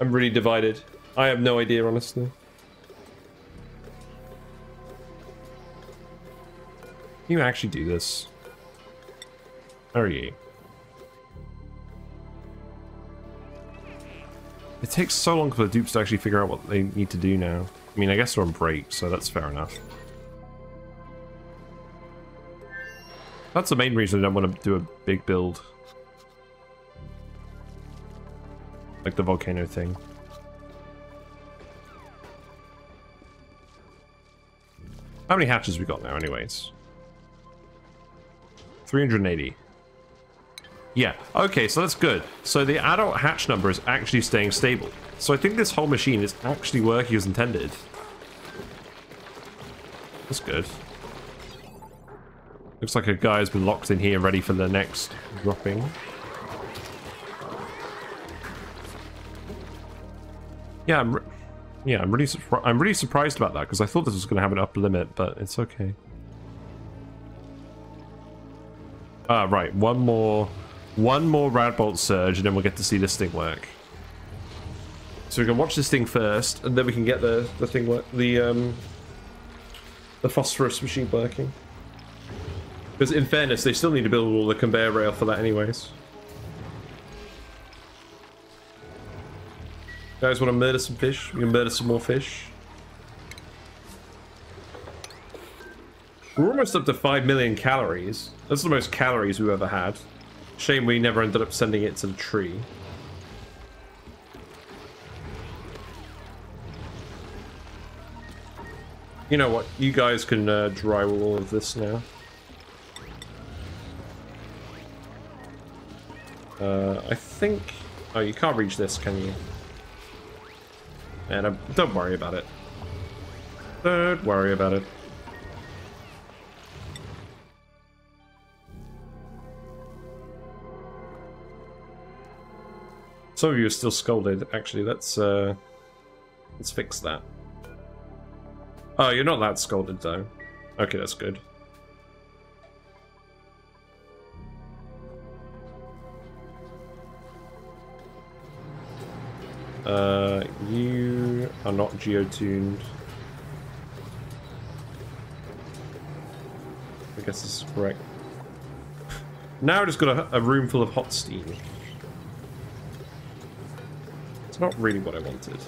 I'm really divided. I have no idea, honestly. Can you actually do this? How are you? It takes so long for the dupes to actually figure out what they need to do now. I mean, I guess they're on break, so that's fair enough. That's the main reason I don't want to do a big build. Like the volcano thing. How many hatches we got now anyways? 380. Yeah, okay, so that's good. So the adult hatch number is actually staying stable. So I think this whole machine is actually working as intended. That's good. Looks like a guy has been locked in here ready for the next dropping. Yeah, I'm really surprised about that because I thought this was going to have an upper limit, but it's okay. Right, one more Radbolt Surge, and then we'll get to see this thing work. So we can watch this thing first, and then we can get the thing work, the phosphorus machine working. Because in fairness, they still need to build all the conveyor rail for that anyways. Guys want to murder some fish? We can murder some more fish. We're almost up to 5 million calories. That's the most calories we've ever had. Shame we never ended up sending it to the tree. You know what? You guys can drywall all of this now. I think... Oh, you can't reach this, can you? And don't worry about it. Don't worry about it. Some of you are still scolded. Actually, let's fix that. Oh, you're not that scolded though. Okay, that's good. You are not geotuned. I guess this is correct. Now I just got a room full of hot steam. It's not really what I wanted.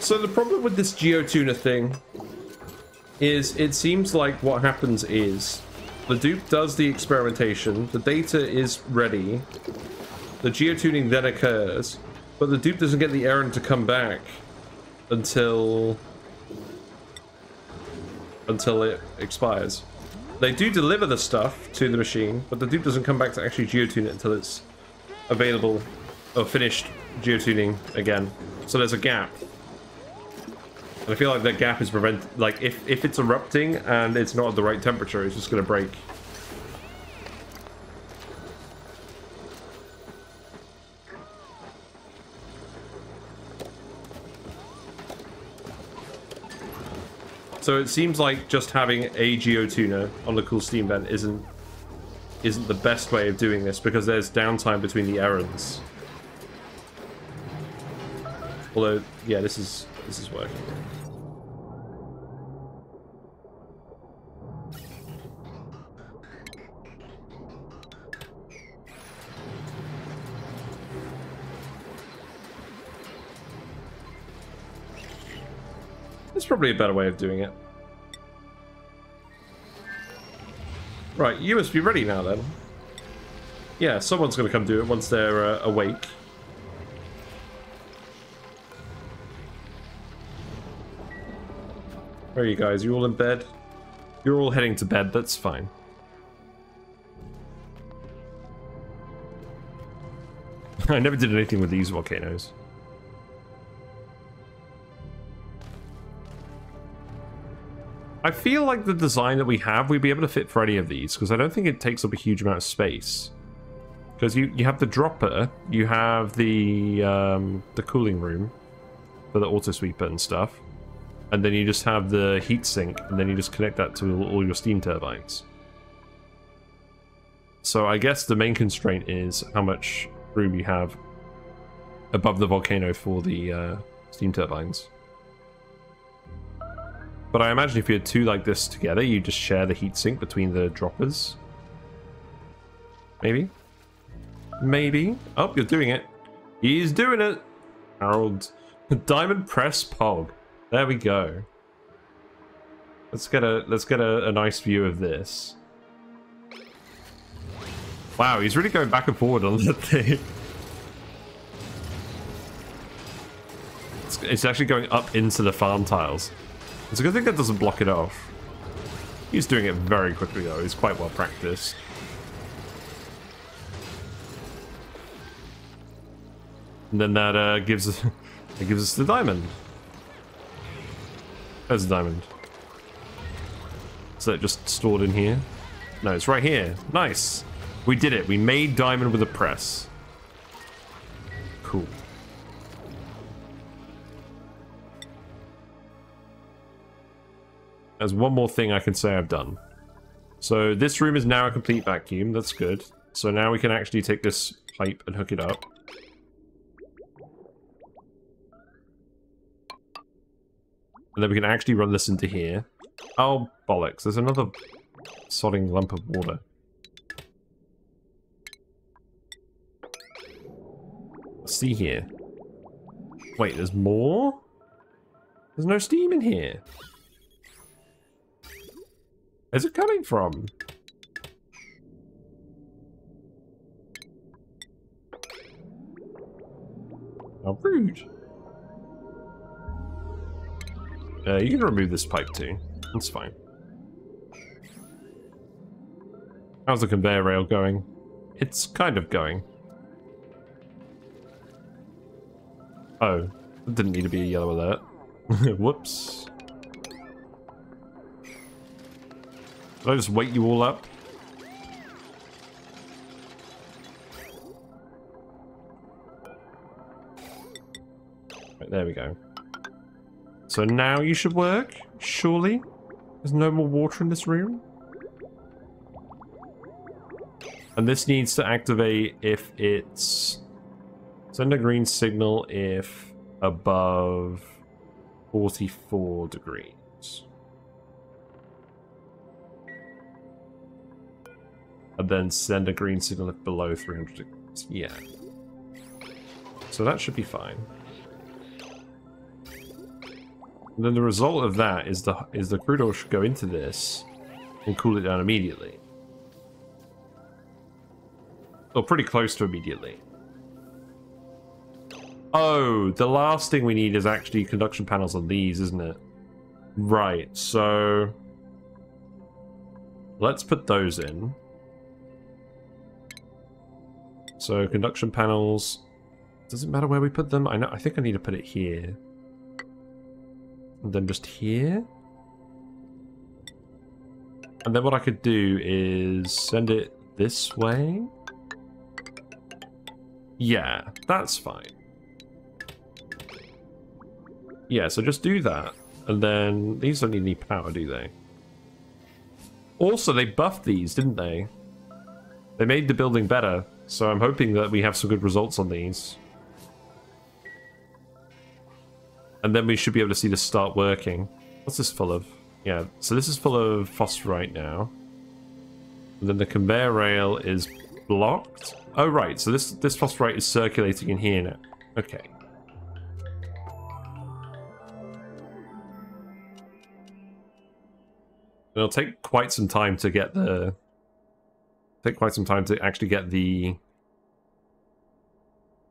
So the problem with this geotuner thing is it seems like what happens is the dupe does the experimentation, the data is ready, the geotuning then occurs, but the dupe doesn't get the errand to come back until it expires. They do deliver the stuff to the machine, but the dupe doesn't come back to actually geotune it until it's available or finished geotuning again. So there's a gap. And I feel like that gap is like if it's erupting and it's not at the right temperature, it's just gonna break. So it seems like just having a geotuner on the cool steam vent isn't the best way of doing this because there's downtime between the errands. Although, yeah, this is working. There's probably a better way of doing it. Right, you must be ready now then. Yeah, someone's going to come do it once they're awake. Where are you guys? You all in bed? You're all heading to bed, that's fine. I never did anything with these volcanoes. I feel like the design that we have, we'd be able to fit for any of these, because I don't think it takes up a huge amount of space. Because you have the dropper, you have the cooling room for the auto sweeper and stuff, and then you just have the heat sink, and then you just connect that to all your steam turbines. So I guess the main constraint is how much room you have above the volcano for the steam turbines. But I imagine if you had two like this together, you just share the heatsink between the droppers. Maybe? Maybe. Oh, you're doing it. He's doing it! Harold. Diamond press pog. There we go. Let's get a nice view of this. Wow, he's really going back and forward on that thing. It's actually going up into the farm tiles. It's a good thing that doesn't block it off. He's doing it very quickly though, he's quite well practiced. And then that gives us the diamond. There's the diamond. So it just stored in here? No, it's right here. Nice. We did it. We made diamond with a press. Cool. There's one more thing I can say I've done. So this room is now a complete vacuum. That's good. So now we can actually take this pipe and hook it up. And then we can actually run this into here. Oh, bollocks. There's another sodding lump of water. Let's see here. Wait, there's more? There's no steam in here. Where's it coming from? How rude. You can remove this pipe too. That's fine. How's the conveyor rail going? It's kind of going. Oh, it didn't need to be a yellow alert. Whoops. Did I just wake you all up? Right, there we go. So now you should work, surely? There's no more water in this room? And this needs to activate if it's... Send a green signal if above 44 degrees. And then send a green signal if below 300 degrees. Yeah. So that should be fine. And then the result of that is the crude oil should go into this and cool it down immediately. Or pretty close to immediately. Oh, the last thing we need is actually conduction panels on these, isn't it? Right, so... let's put those in. So, conduction panels... does it matter where we put them? I think I need to put it here. And then just here. And then what I could do is send it this way. Yeah, that's fine. Yeah, so just do that. And then these don't need any power, do they? Also, they buffed these, didn't they? They made the building better. So I'm hoping that we have some good results on these. And then we should be able to see this start working. What's this full of? Yeah, so this is full of phosphorite now. And then the conveyor rail is blocked. Oh, right, so this phosphorite is circulating in here now. Okay. It'll take quite some time to get the... actually get the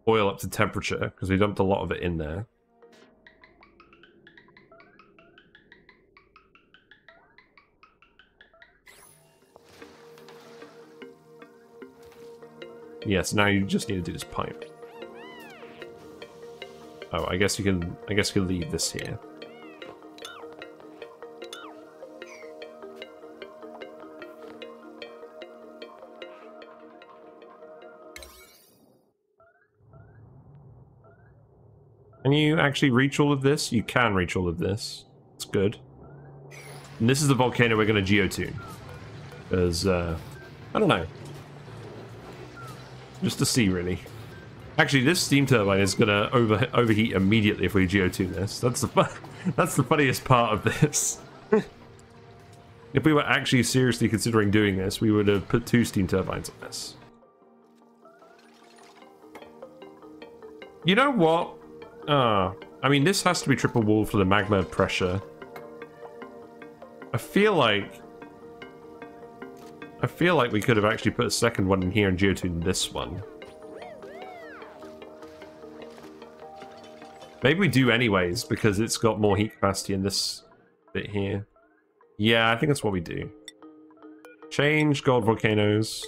oil up to temperature, because we dumped a lot of it in there. Yes, now you just need to do this pipe. Oh, I guess you can leave this here. Can you actually reach all of this? You can reach all of this. It's good. And this is the volcano we're going to geotune. Because, I don't know. Just to see, really. Actually, this steam turbine is going to overheat immediately if we geotune this. That's the funniest part of this. If we were actually seriously considering doing this, we would have put 2 steam turbines on this. You know what? I mean, this has to be triple wall for the magma pressure. I feel like we could have actually put a second one in here and geotuned this one. Maybe we do anyways, because it's got more heat capacity in this bit here. Yeah, I think that's what we do. Change gold volcanoes.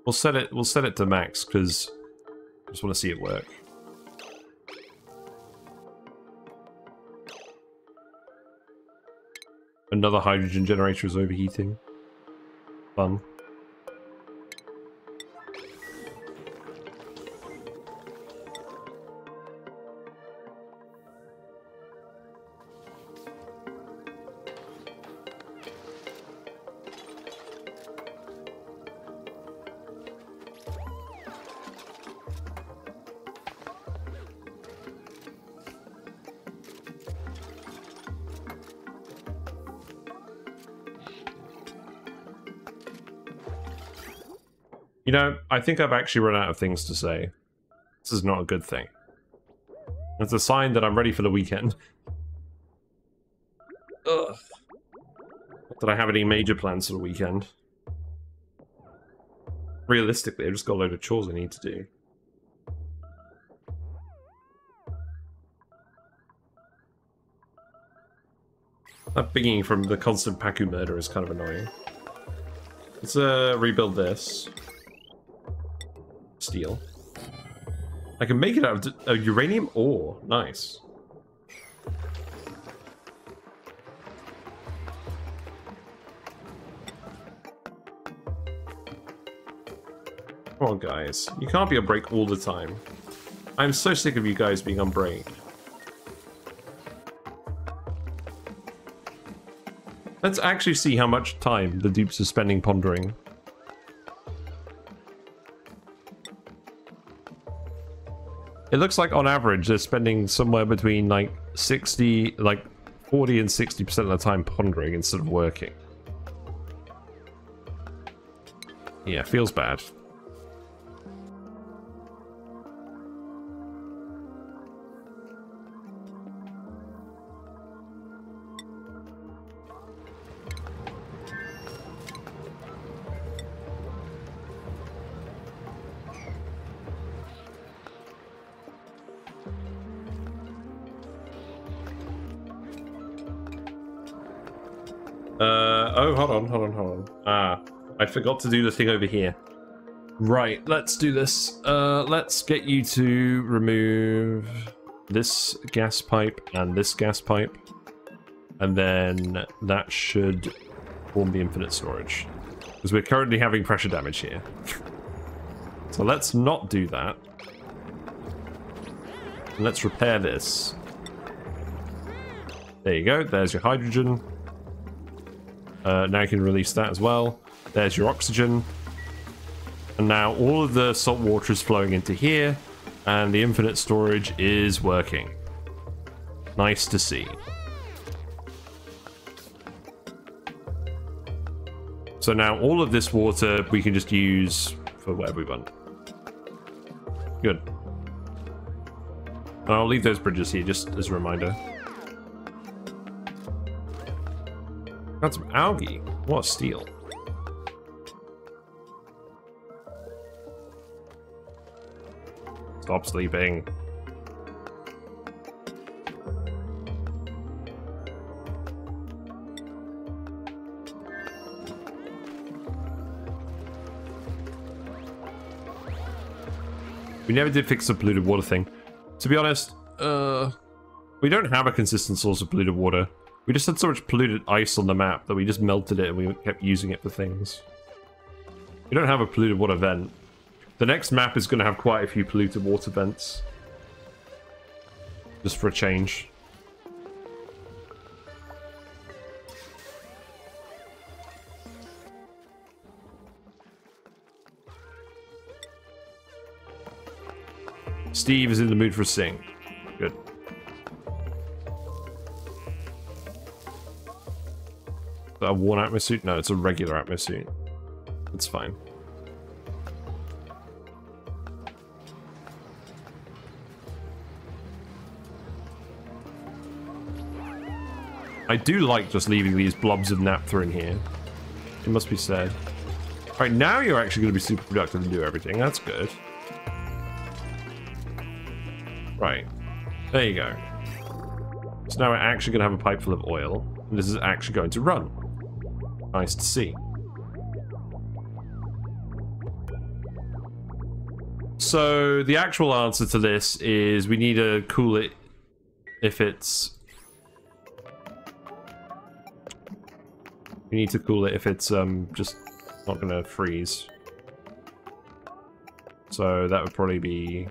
We'll set it to max, because I just want to see it work. Another hydrogen generator is overheating. Fun. You know, I think I've actually run out of things to say. This is not a good thing. It's a sign that I'm ready for the weekend. Ugh. Not that I have any major plans for the weekend. Realistically, I've just got a load of chores I need to do. That pinging from the constant Paku murder is kind of annoying. Let's rebuild this. Steel. I can make it out of uranium ore. Nice. Come on, guys. You can't be on break all the time. I'm so sick of you guys being on break. Let's actually see how much time the dupes are spending pondering. It looks like on average they're spending somewhere between like 40 and 60% of the time pondering instead of working. Yeah, feels bad. Oh, hold on. I forgot to do the thing over here. Right, let's do this. Let's get you to remove this gas pipe and this gas pipe. And then that should form the infinite storage. Because we're currently having pressure damage here. So let's not do that. And let's repair this. There you go, there's your hydrogen. Now you can release that as well. There's your oxygen. And now all of the salt water is flowing into here, and the infinite storage is working. Nice to see. So now all of this water we can just use for whatever we want. Good. And I'll leave those bridges here just as a reminder. Got some algae. What a steal. Stop sleeping. We never did fix the polluted water thing. To be honest, we don't have a consistent source of polluted water. We just had so much polluted ice on the map that we just melted it and we kept using it for things. We don't have a polluted water vent. The next map is going to have quite a few polluted water vents. Just for a change. Steve is in the mood for a sing. Good. Is that a worn atmosuit? No, it's a regular atmosuit. It's fine. I do like just leaving these blobs of naphtha in here. It must be said. Alright, now you're actually going to be super productive and do everything. That's good. Right. There you go. So now we're actually going to have a pipe full of oil. And this is actually going to run. Nice to see. So the actual answer to this is we need to cool it if it's... We need to cool it if it's just not going to freeze. So that would probably be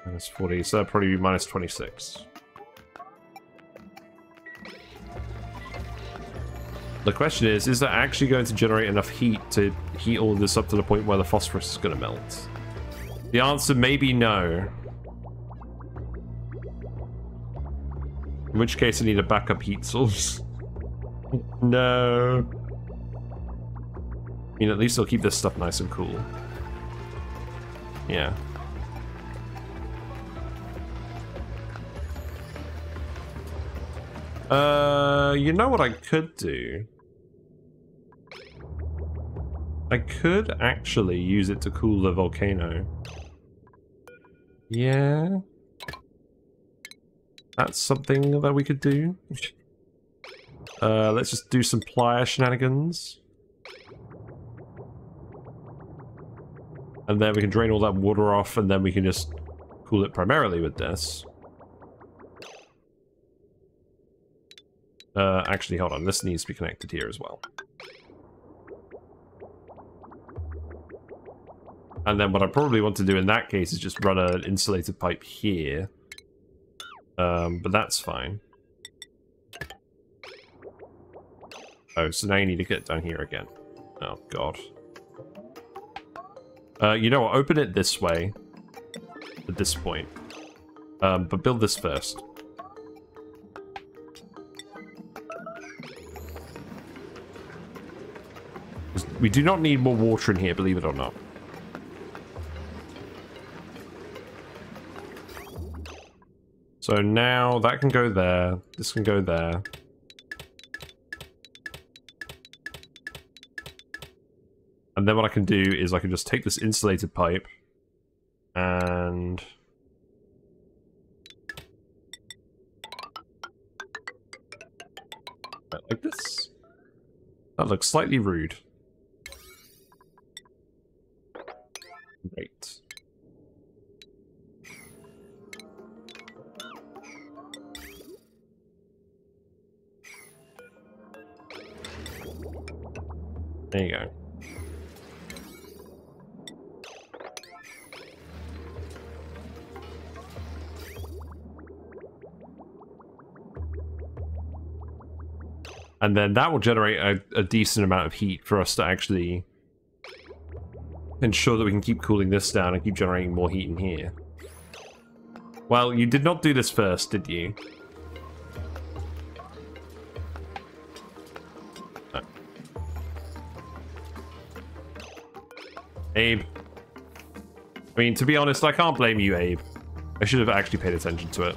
minus 40, so that'd probably be minus 26. The question is that actually going to generate enough heat to heat all of this up to the point where the phosphorus is going to melt? The answer may be no. In which case I need a backup heat source. No. I mean, at least I'll keep this stuff nice and cool. Yeah. You know what I could do? I could actually use it to cool the volcano. Yeah. That's something that we could do. Let's just do some plier shenanigans. And then we can drain all that water off, and then we can just cool it primarily with this. Actually, hold on. This needs to be connected here as well. And then what I probably want to do in that case is just run an insulated pipe here. But that's fine. Oh, so now you need to get down here again. Oh, God. You know what? Open it this way. At this point. But build this first. We do not need more water in here, believe it or not. So now that can go there. This can go there. And then what I can do is I can just take this insulated pipe and like this. That looks slightly rude. Great. There you go. And then that will generate a decent amount of heat for us to actually ensure that we can keep cooling this down and keep generating more heat in here. Well, you did not do this first, did you? No. Abe. mean, to be honest, I can't blame you, Abe. I should have actually paid attention to it.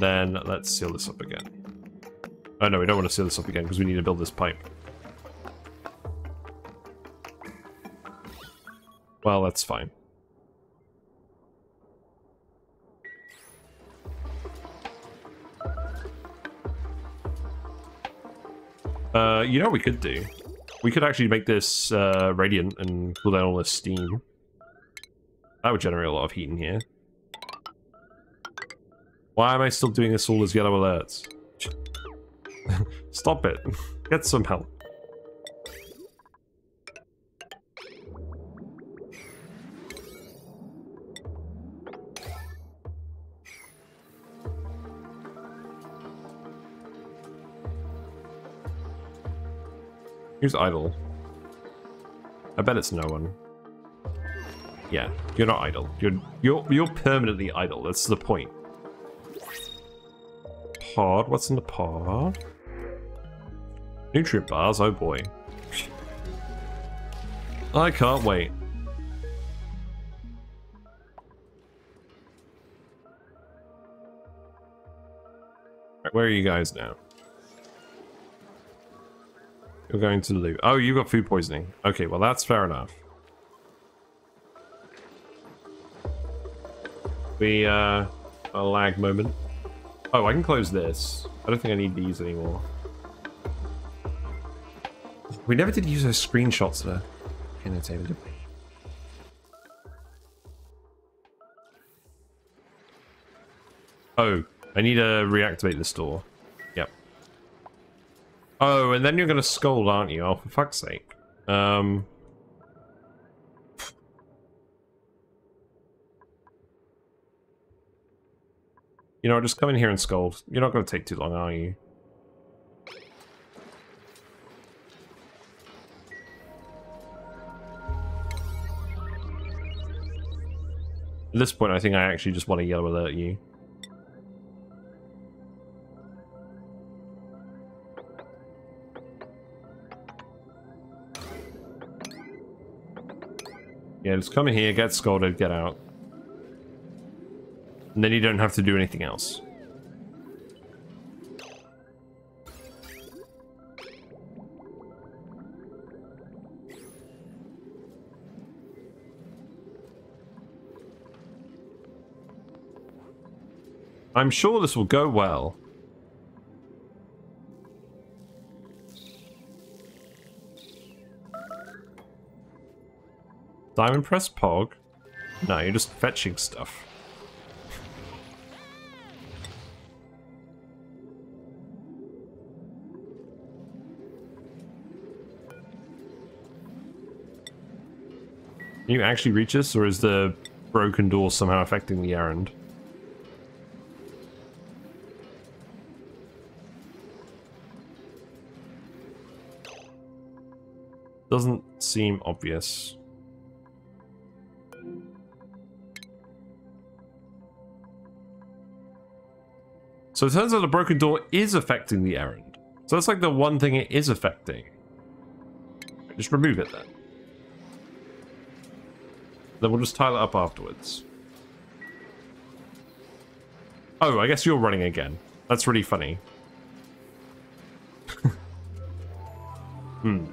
Then let's seal this up again. Oh no, we don't want to seal this up again because we need to build this pipe. Well, that's fine. You know what we could do? We could actually make this radiant and cool down all this steam. That would generate a lot of heat in here. Why am I still doing this all as yellow alerts? Stop it. Get some help. Who's idle? I bet it's no one. Yeah, you're not idle. You're permanently idle. That's the point. Pod. What's in the pod? Nutrient bars. Oh boy. I can't wait. Right, where are you guys now? You're going to loot. Oh, you got food poisoning. Okay, well that's fair enough. We, a lag moment. Oh, I can close this. I don't think I need these anymore. We never did use those screenshots that are in the table, did we? Oh, I need to reactivate this door. Yep. Oh, and then you're gonna scold, aren't you? Oh, for fuck's sake. You know, just come in here and scold. You're not gonna take too long, are you? At this point, I think I actually just want to yellow alert you. Yeah, just come in here, get scolded, get out. And then you don't have to do anything else. I'm sure this will go well. Diamond press pog? No, you're just fetching stuff. Can you actually reach this, or is the broken door somehow affecting the errand? Doesn't seem obvious. So it turns out the broken door is affecting the errand. So that's like the one thing it is affecting. Just remove it then. Then we'll just tile it up afterwards. Oh, I guess you're running again. That's really funny. Hmm.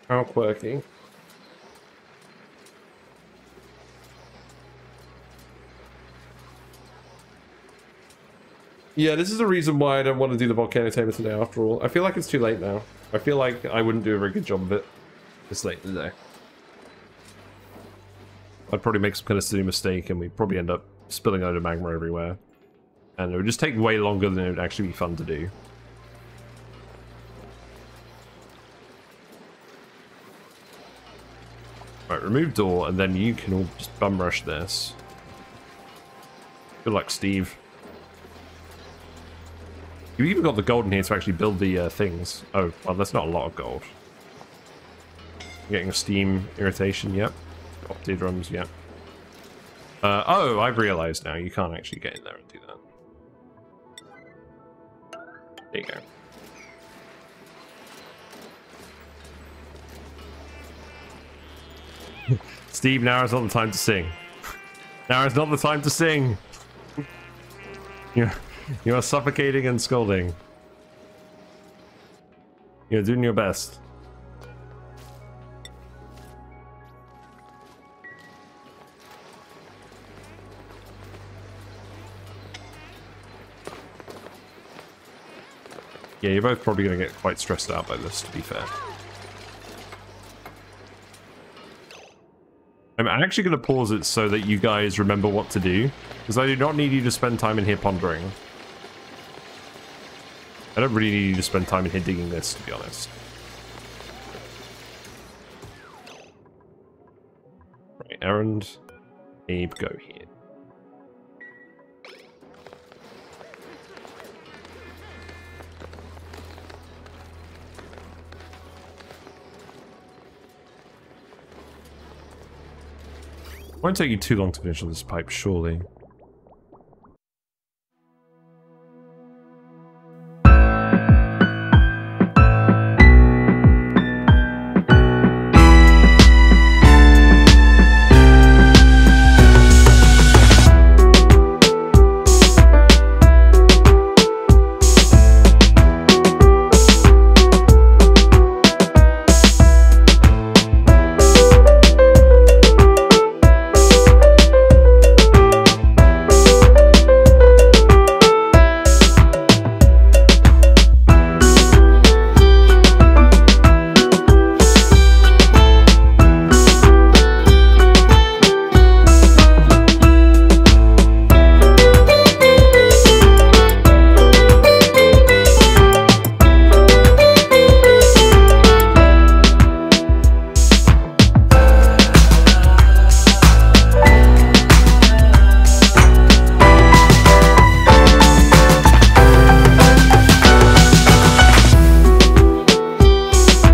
How quirky. Yeah, this is the reason why I don't want to do the volcano tamer today after all. I feel like it's too late now. I feel like I wouldn't do a very good job of it this late in the day. I'd probably make some kind of silly mistake and we'd probably end up spilling out of magma everywhere. And it would just take way longer than it would actually be fun to do. Right, remove door, and then you can all just bum rush this. Good luck, Steve. You even got the gold in here to actually build the things. Oh, well, that's not a lot of gold. Getting a steam irritation, yep. Opti drums, yep. Oh, I've realized now you can't actually get in there and do that. There you go. Steve, now is not the time to sing. Now is not the time to sing. You are suffocating and scolding. You're doing your best. Yeah, you're both probably going to get quite stressed out by this, to be fair. I'm actually going to pause it so that you guys remember what to do, because I do not need you to spend time in here pondering. I don't really need you to spend time in here digging this, to be honest. Right, errand. Abe, go here. Won't take you too long to finish on this pipe, surely.